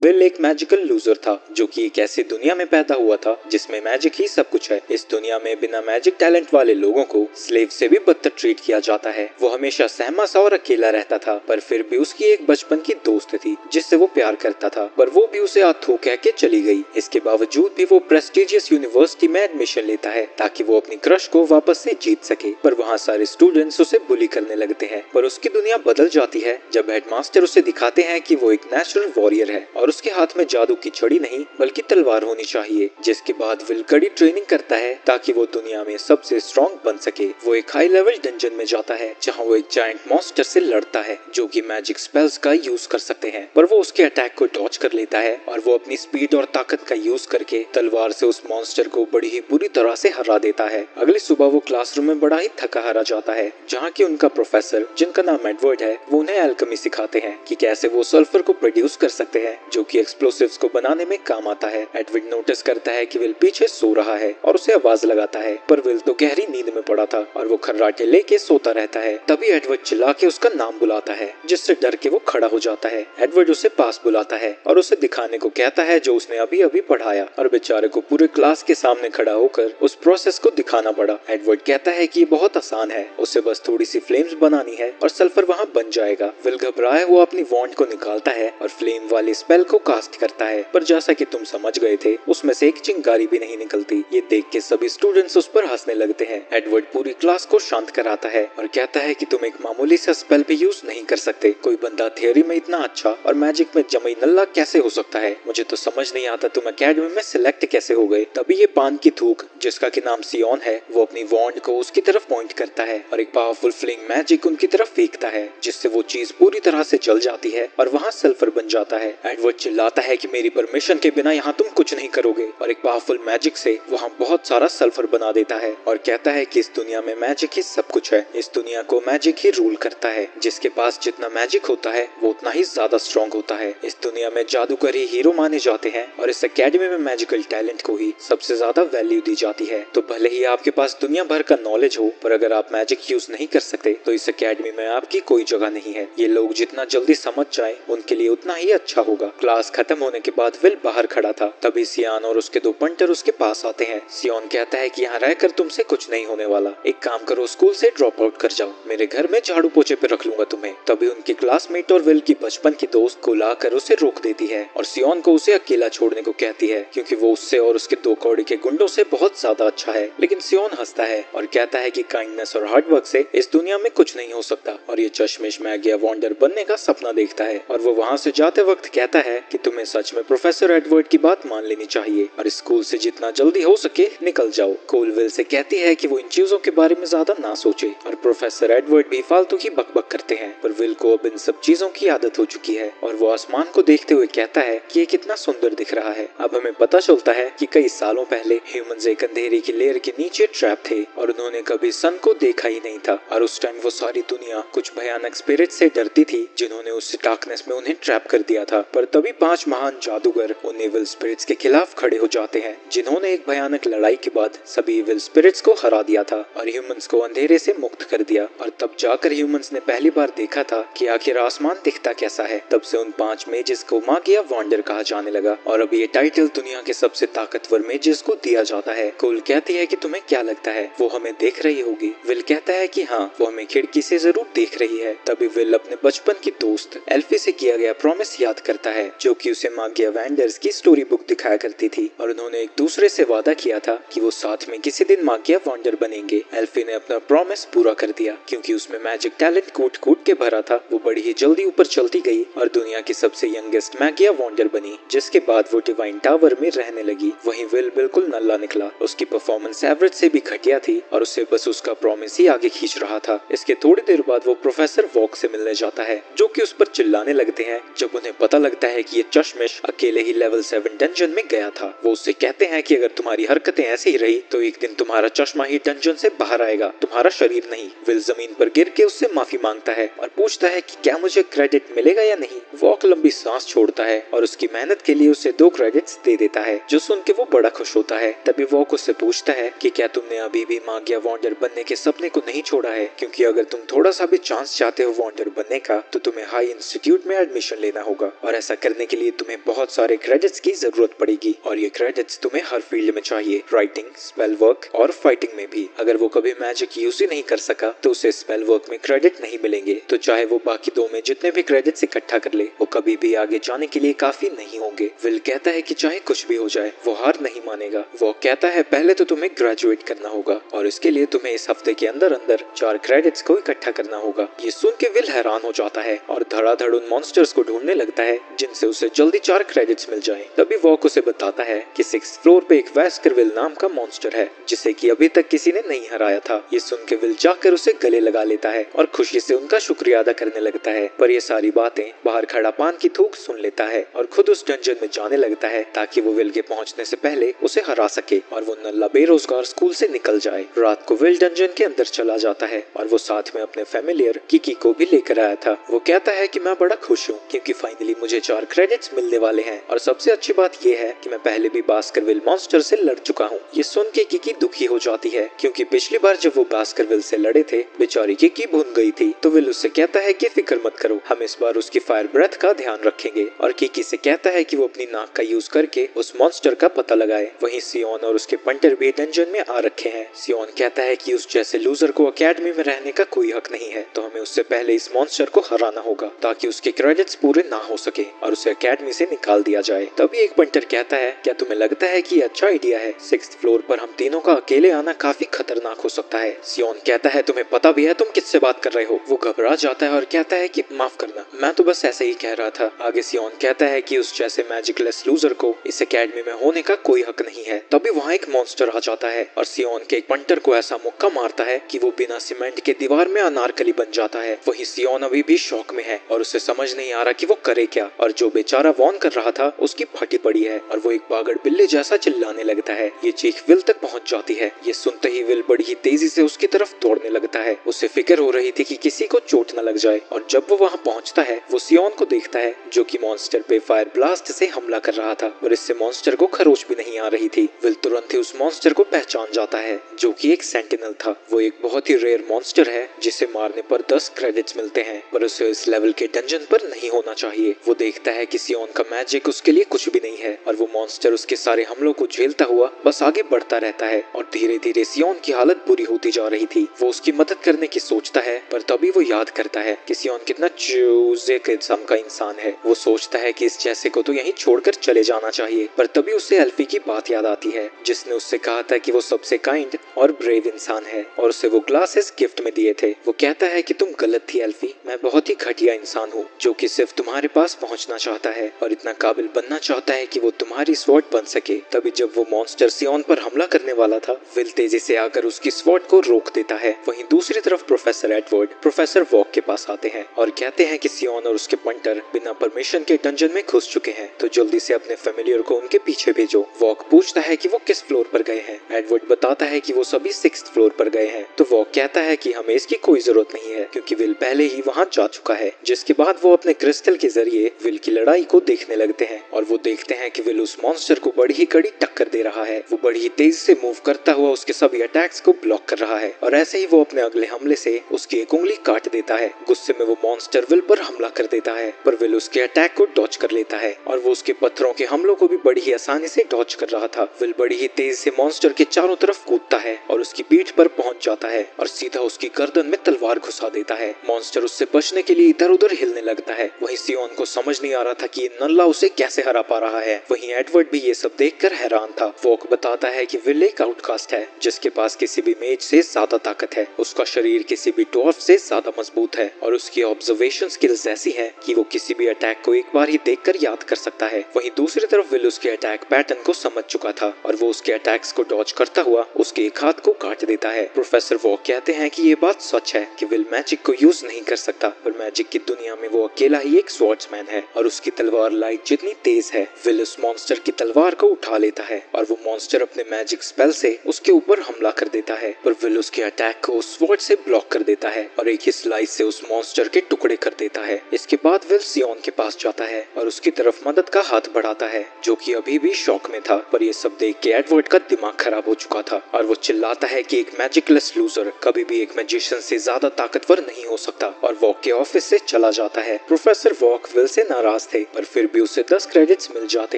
Will एक magical loser था जो कि एक ऐसी दुनिया में पैदा हुआ था जिसमें मैजिक ही सब कुछ है। इस दुनिया में बिना मैजिक टैलेंट वाले लोगों को स्लेव से भी बदतर ट्रीट किया जाता है। वो हमेशा सहमा सा और अकेला रहता था, पर फिर भी उसकी एक बचपन की दोस्त थी जिससे वो प्यार करता था, पर वो भी उसे आथू कह के चली गई। इसके बावजूद भी वो प्रेस्टिजियस यूनिवर्सिटी में एडमिशन लेता है ताकि वो अपनी क्रश को वापस से जीत सके, पर वहाँ सारे स्टूडेंट्स उसे बुली करने लगते हैं। पर उसकी दुनिया बदल जाती है जब हेडमास्टर उसे दिखाते हैं कि वो एक नेचुरल वॉरियर है और उसके हाथ में जादू की छड़ी नहीं बल्कि तलवार होनी चाहिए। जिसके बाद विल कड़ी ट्रेनिंग करता है ताकि वो दुनिया में सबसे स्ट्रॉन्ग बन सके। वो एक हाई लेवल डंजन में जाता है जहाँ वो एक जायंट मॉन्स्टर से लड़ता है जो कि मैजिक स्पेल्स का यूज कर सकते हैं, पर वो उसके अटैक को डॉज कर लेता है और वो अपनी स्पीड और ताकत का यूज करके तलवार से उस मॉन्स्टर को बड़ी ही बुरी तरह से हरा देता है। अगली सुबह वो क्लासरूम में बड़ा ही थका हारा जाता है जहाँ की उनका प्रोफेसर जिनका नाम एडवर्ड है वो उन्हें एल्केमी सिखाते हैं कि कैसे वो सल्फर को प्रोड्यूस कर सकते हैं जो कि एक्सप्लोसिव्स को बनाने में काम आता है। एडवर्ड नोटिस करता है कि विल पीछे सो रहा है और उसे आवाज लगाता है, पर विल तो गहरी नींद में पड़ा था और वो खर्राटे लेके सोता रहता है। तभी एडवर्ड चिल्ला के उसका नाम बुलाता है जिससे डर के वो खड़ा हो जाता है। एडवर्ड उसे पास बुलाता है और उसे दिखाने को कहता है जो उसने अभी अभी पढ़ाया, और बेचारे को पूरे क्लास के सामने खड़ा होकर उस प्रोसेस को दिखाना पड़ा। एडवर्ड कहता है कि ये बहुत आसान है, उसे बस थोड़ी सी फ्लेम्स बनानी है और सल्फर वहाँ बन जाएगा। विल घबराए वो अपनी वॉन्ड को निकालता है और फ्लेम वाली स्पेल को कास्ट करता है, पर जैसा कि तुम समझ गए थे उसमें से एक चिंगारी भी नहीं निकलती। ये देख के सभी स्टूडेंट्स उस पर हंसने लगते हैं। एडवर्ड पूरी क्लास को शांत कराता है और कहता है कि तुम एक मामूली सा स्पेल भी यूज नहीं कर सकते। कोई बंदा थियोरी में इतना अच्छा और मैजिक में जमई नल्ला कैसे हो सकता है? मुझे तो समझ नहीं आता तुम एकेडमी में सिलेक्ट कैसे हो गए। तभी ये पान की थूक जिसका की नाम सियोन है वो अपनी वॉन्ड को उसकी तरफ पॉइंट करता है और एक पावरफुल फ्लिंग मैजिक उनकी तरफ फेंकता है जिससे वो चीज पूरी तरह से जल जाती है और वहाँ सल्फर बन जाता है। एडवर्ड चिल्लाता है कि मेरी परमिशन के बिना यहाँ तुम कुछ नहीं करोगे, और एक पावरफुल मैजिक से वहाँ बहुत सारा सल्फर बना देता है और कहता है कि इस दुनिया में मैजिक ही सब कुछ है, इस दुनिया को मैजिक ही रूल करता है। जिसके पास जितना मैजिक होता है वो उतना ही ज्यादा स्ट्रॉन्ग होता है। इस दुनिया में जादूगर ही हीरो माने जाते हैं और इस एकेडमी में मैजिकल टैलेंट को ही सबसे ज्यादा वैल्यू दी जाती है। तो भले ही आपके पास दुनिया भर का नॉलेज हो, पर अगर आप मैजिक यूज नहीं कर सकते तो इस एकेडमी में आपकी कोई जगह नहीं है। ये लोग जितना जल्दी समझ जाए उनके लिए उतना ही अच्छा होगा। क्लास खत्म होने के बाद विल बाहर खड़ा था, तभी सियान और उसके दो पंटर उसके पास आते हैं। सियोन कहता है कि यहाँ रहकर तुमसे कुछ नहीं होने वाला, एक काम करो स्कूल से ड्रॉप आउट कर जाओ, मेरे घर में झाड़ू पोछे पे रख लूंगा तुम्हें। तभी उनकी क्लासमेट और विल की बचपन की दोस्त को लाकर उसे रोक देती है और सियोन को उसे अकेला छोड़ने को कहती है क्योंकि वो उससे और उसके दो कौड़ी के गुंडों से बहुत ज्यादा अच्छा है। लेकिन सियोन हंसता है और कहता है कि काइंडनेस और हार्डवर्क से इस दुनिया में कुछ नहीं हो सकता, और ये चश्मिश मैगिया वॉन्डर बनने का सपना देखता है। और वो वहाँ से जाते वक्त कहता है कि तुम्हें सच में प्रोफेसर एडवर्ड की बात मान लेनी चाहिए और स्कूल से जितना जल्दी हो सके निकल जाओ। कोल विल से कहती है कि वो इन चीजों के बारे में ज्यादा ना सोचे, और प्रोफेसर एडवर्ड भी फालतू की बकबक करते हैं, पर विल को अब इन सब चीजों की आदत हो चुकी है और वो आसमान को देखते हुए कहता है कि ये कितना सुंदर दिख रहा है। अब हमें पता चलता है कि कई सालों पहले ह्यूमंस एक अंधेरे की लेयर के नीचे ट्रैप थे और उन्होंने कभी सन को देखा ही नहीं था, और उस टाइम वो सारी दुनिया कुछ भयानक स्पिरिट से डरती थी जिन्होंने उस डार्कनेस में उन्हें ट्रैप कर दिया था। पर तभी 5 महान जादूगर उन इविल स्पिरिट्स के खिलाफ खड़े हो जाते हैं जिन्होंने एक भयानक लड़ाई के बाद सभी इविल स्पिरिट्स को हरा दिया था और ह्यूमंस को अंधेरे से मुक्त कर दिया। और तब जाकर ह्यूमंस ने पहली बार देखा था कि आखिर आसमान दिखता कैसा है। तब से उन 5 मेजेस को मागिया वॉन्डर कहा जाने लगा और अब ये टाइटल दुनिया के सबसे ताकतवर मेजेस को दिया जाता है। कोल कहती है कि तुम्हें क्या लगता है वो हमें देख रही होगी? विल कहता है कि हाँ, वो हमें खिड़की से जरूर देख रही है। तभी विल अपने बचपन की दोस्त एल्फी से किया गया प्रॉमिस याद करता है जो कि उसे मागिया वैंडर्स की स्टोरी बुक दिखाया करती थी, और उन्होंने एक दूसरे से वादा किया था कि वो साथ में किसी दिन मागिया वॉन्डर बनेंगे। एल्फी ने अपना प्रॉमिस पूरा कर दिया क्योंकि उसमें मैजिक टैलेंट कूट कूट के भरा था। वो बड़ी ही जल्दी ऊपर चलती गई और दुनिया की सबसे यंगेस्ट मैगिया वॉन्डर बनी, जिसके बाद वो डिवाइन टावर में रहने लगी। वहीं विल बिल्कुल नल्ला निकला, उसकी परफॉर्मेंस एवरेज से भी घटिया थी और उसे बस उसका प्रॉमिस ही आगे खींच रहा था। इसके थोड़ी देर बाद वो प्रोफेसर वॉक से मिलने जाता है जो कि उस पर चिल्लाने लगते हैं जब उन्हें पता लगता है कि ये चश्मिश अकेले ही लेवल 7 डंजन में गया था। वो उससे कहते हैं कि अगर तुम्हारी हरकतें ऐसी ही रही तो एक दिन तुम्हारा चश्मा ही डंजन से बाहर आएगा, तुम्हारा शरीर नहीं। विल जमीन पर गिर के उससे माफी मांगता है और पूछता है कि क्या मुझे क्रेडिट मिलेगा या नहीं। वॉक लंबी सांस छोड़ता है और उसकी मेहनत के लिए उसे 2 क्रेडिट्स दे देता है, जो सुन के वो बड़ा खुश होता है। तभी वॉक उससे पूछता है कि क्या तुमने अभी भी मागिया वॉन्डर बनने के सपने को नहीं छोड़ा है, क्योंकि अगर तुम थोड़ा सा भी चांस चाहते हो वॉन्डर बनने का तो तुम्हें हाई इंस्टीट्यूट में एडमिशन लेना होगा, और ऐसा करने के लिए तुम्हें बहुत सारे क्रेडिट्स की जरूरत पड़ेगी और ये क्रेडिट्स तुम्हें हर फील्ड में चाहिए, राइटिंग, स्पेल वर्क और फाइटिंग में भी। अगर वो कभी मैजिक यूज ही नहीं कर सका तो उसे स्पेल वर्क में क्रेडिट नहीं मिलेंगे, तो चाहे वो बाकी दो में जितने भी क्रेडिट्स इकट्ठा कर ले वो कभी भी आगे जाने के लिए काफी नहीं होंगे। विल कहता है कि चाहे कुछ भी हो जाए वो हार नहीं मानेगा। वो कहता है पहले तो तुम्हें ग्रेजुएट करना होगा और इसके लिए तुम्हें इस हफ्ते के अंदर अंदर 4 क्रेडिट्स को इकट्ठा करना होगा। ये सुन के विल हैरान हो जाता है और धड़ाधड़ उन मॉन्स्टर्स को ढूंढने लगता है जिनसे उसे जल्दी 4 क्रेडिट्स मिल जाएं। तभी वॉक उसे बताता है कि 6th फ्लोर पे एक वेस्करविल नाम का मॉन्स्टर है जिसे कि अभी तक किसी ने नहीं हराया था। ये सुन के विल जाकर उसे गले लगा लेता है और खुशी से उनका शुक्रिया अदा करने लगता है। पर ये सारी बातें बाहर खड़ा पान की थूक सुन लेता है और खुद उस डंजन में जाने लगता है ताकि वो विल के पहुंचने से पहले उसे हरा सके और वो नल्ला बेरोजगार स्कूल से निकल जाए। रात को विल डंजन के अंदर चला जाता है और वो साथ में अपने फैमिलियर किकी को भी लेकर आया था। वो कहता है कि मैं बड़ा खुश हूँ क्योंकि फाइनली मुझे 4 क्रेडिट्स मिलने वाले हैं और सबसे अच्छी बात ये है कि मैं पहले भी बास्करविल मॉन्स्टर से लड़ चुका हूँ। ये सुन के किकी दुखी हो जाती है क्योंकि पिछली बार जब वो बास्करविल से लड़े थे बेचारी किकी भून गई थी। तो विल उससे कहता है कि फिक्र मत करो, हम इस बार उसकी फायर ब्रेथ का ध्यान रखेंगे और किकी से कहता है कि वो अपनी नाक का यूज करके उस मॉन्स्टर का पता लगाए। वहीं सियोन और उसके पंटर भी डंजन में आ रखे हैं। सियोन कहता है कि उस जैसे लूजर को अकेडमी में रहने का कोई हक नहीं है, तो हमें उससे पहले इस मॉन्स्टर को हराना होगा ताकि उसके क्रेडिट्स पूरे ना हो सके और उसे अकेडमी से निकाल दिया जाए। तभी एक पंटर कहता है क्या तुम्हें लगता है कि अच्छा आइडिया है? 6th फ्लोर पर हम तीनों का अकेले आना काफी खतरनाक हो सकता है। सियोन कहता है तुम्हें पता भी है तुम किससे बात कर रहे हो? वो घबरा जाता है और कहता है कि माफ करना, मैं तो बस ऐसे ही कह रहा था। आगे सियोन कहता है कि उस जैसे मैजिकलेस लूजर को इस अकेडमी में होने का कोई हक नहीं है। तभी वहाँ एक मॉन्स्टर आ जाता है और सियोन के एक पंटर को ऐसा मुक्का मारता है कि वो बिना सीमेंट के दीवार में अनारकली बन जाता है। वही सियोन अभी भी शौक में है और उसे समझ नहीं आ रहा कि वो करे क्या, और जो बेचारा वॉर्न कर रहा था उसकी फटी पड़ी है और वो एक बागड़ बिल्ले जैसा चिल्लाने लगता है। ये चीख विल तक पहुंच जाती है। ये सुनते ही विल बड़ी ही तेजी से उसकी तरफ दौड़ने लगता है। उसे फिक्र हो रही थी कि किसी को चोट न लग जाए और जब वो वहाँ पहुँचता है वो सियोन को देखता है जो कि मॉन्स्टर पे फायर ब्लास्ट से हमला कर रहा था और इससे मॉन्स्टर को खरोच भी नहीं आ रही थी। विल तुरंत ही उस मॉन्स्टर को पहचान जाता है जो कि एक सेंटिनल था। वो एक बहुत ही रेयर मॉन्स्टर है जिसे मारने पर 10 क्रेडिट्स मिलते हैं, पर उसे इस लेवल के डंजन पर नहीं होना चाहिए। वो देखता है कि सियोन का मैजिक उसके लिए कुछ भी नहीं है और वो मॉन्स्टर उसके सारे हमलों को झेलता हुआ बस आगे बढ़ता रहता है और धीरे धीरे सियोन की हालत बुरी होती जा रही थी। वो उसकी मदद करने की सोचता है पर तभी वो याद करता है कि सियोन कितना चूजे किस्म का इंसान है। वो सोचता है कि इस जैसे को तो यहीं छोड़कर चले जाना चाहिए, पर तभी उसे एल्फी की बात याद आती है जिसने उससे कहा था कि वो सबसे काइंड और ब्रेव इंसान है और उसे वो ग्लासेस गिफ्ट में दिए थे। वो कहता है कि तुम गलत थी एल्फी, मैं बहुत ही घटिया इंसान हूँ जो कि सिर्फ तुम्हारे पास पहुँचना चाहता है और इतना काबिल बनना चाहता है कि वो तुम्हारी स्वॉर्ड बन सके। तभी जब वो मॉन्स्टर सियोन पर हमला करने वाला था विल तेजी से आकर उसकी स्वॉर्ड को रोक देता है। वहीं दूसरी तरफ प्रोफेसर एडवर्ड प्रोफेसर वॉक के पास आते हैं और कहते हैं कि सियोन और उसके पंटर बिना परमिशन के डंजन में घुस चुके हैं, तो जल्दी से अपने फैमिलियर को उनके पीछे भेजो। वॉक पूछता है कि वो किस फ्लोर पर गए हैं। एडवर्ड बताता है कि वो सभी 6th फ्लोर पर गए हैं। तो वॉक कहता है कि हमें इसकी कोई जरूरत नहीं है क्योंकि विल पहले ही वहाँ जा चुका है। जिसके बाद वो अपने क्रिस्टल के जरिए विल की लड़ाई को देखने लगते हैं और वो देखते हैं कि विल उस मॉन्स्टर को बड़ी ही कड़ी टक्कर दे रहा है। वो बड़ी ही तेजी से मूव करता हुआ उसके सभी अटैक्स को ब्लॉक कर रहा है और ऐसे ही वो अपने अगले हमले से उसकी एक उंगली काट देता है। गुस्से में वो मॉन्स्टर विल पर हमला कर देता है पर विल उसके अटैक को डॉच कर लेता है और वो उसके पत्थरों के हमलों को भी बड़ी ही आसानी से डॉच कर रहा था। विल बड़ी ही तेजी से मॉन्स्टर के चारों तरफ कूदता है और उसकी पीठ पर पहुंच जाता है और सीधा उसकी गर्दन में तलवार घुसा देता है। मॉन्स्टर उससे बचने के लिए इधर उधर हिलने लगता है। वहीं सियोन को समझ नहीं आ रहा था कि ये नल्ला उसे कैसे हरा पा रहा है। वहीं एडवर्ड भी ये सब देखकर हैरान था। वॉक बताता है कि विल एक आउटकास्ट है जिसके पास किसी भी मेज से ज्यादा ताकत है। उसका शरीर किसी भी डॉर्फ से ज्यादा मजबूत है और उसकी ऑब्जर्वेशन स्किल्स ऐसी है कि वो किसी भी अटैक को एक बार ही देखकर याद कर सकता है। वहीं दूसरी तरफ विल उसके अटैक पैटर्न को समझ चुका था और वो उसके अटैक्स को डॉज करता हुआ उसके एक हाथ को काट देता है। प्रोफेसर वॉक कहते हैं कि ये बात सच है कि विल मैजिक को यूज नहीं कर सकता, पर मैजिक की दुनिया में वो अकेला ही एक स्वॉर्ड्समैन है और उसकी तलवार लाइट जितनी तेज है। विल उस मॉन्स्टर की तलवार को उठा लेता है और वो मॉन्स्टर अपने मैजिक स्पेल से उसके ऊपर हमला कर देता है, पर विल उसके अटैक को उस स्वॉर्ड से ब्लॉक कर देता है और एक ही स्लाइस से उस मॉन्स्टर के टुकड़े कर देता है। इसके बाद विल सियोन के पास जाता है और उसकी तरफ मदद का हाथ बढ़ाता है जो कि अभी भी शॉक में था, पर ये सब देख के एडवर्ड का दिमाग खराब हो चुका था और वो चिल्लाता है कि एक मैजिकलेस लूजर कभी भी एक मैजिशियन से ज्यादा ताकतवर नहीं हो सकता और वॉक के ऑफिस से चला जाता है। प्रोफेसर वॉक विल से नाराज पास थे, पर फिर भी उसे 10 क्रेडिट्स मिल जाते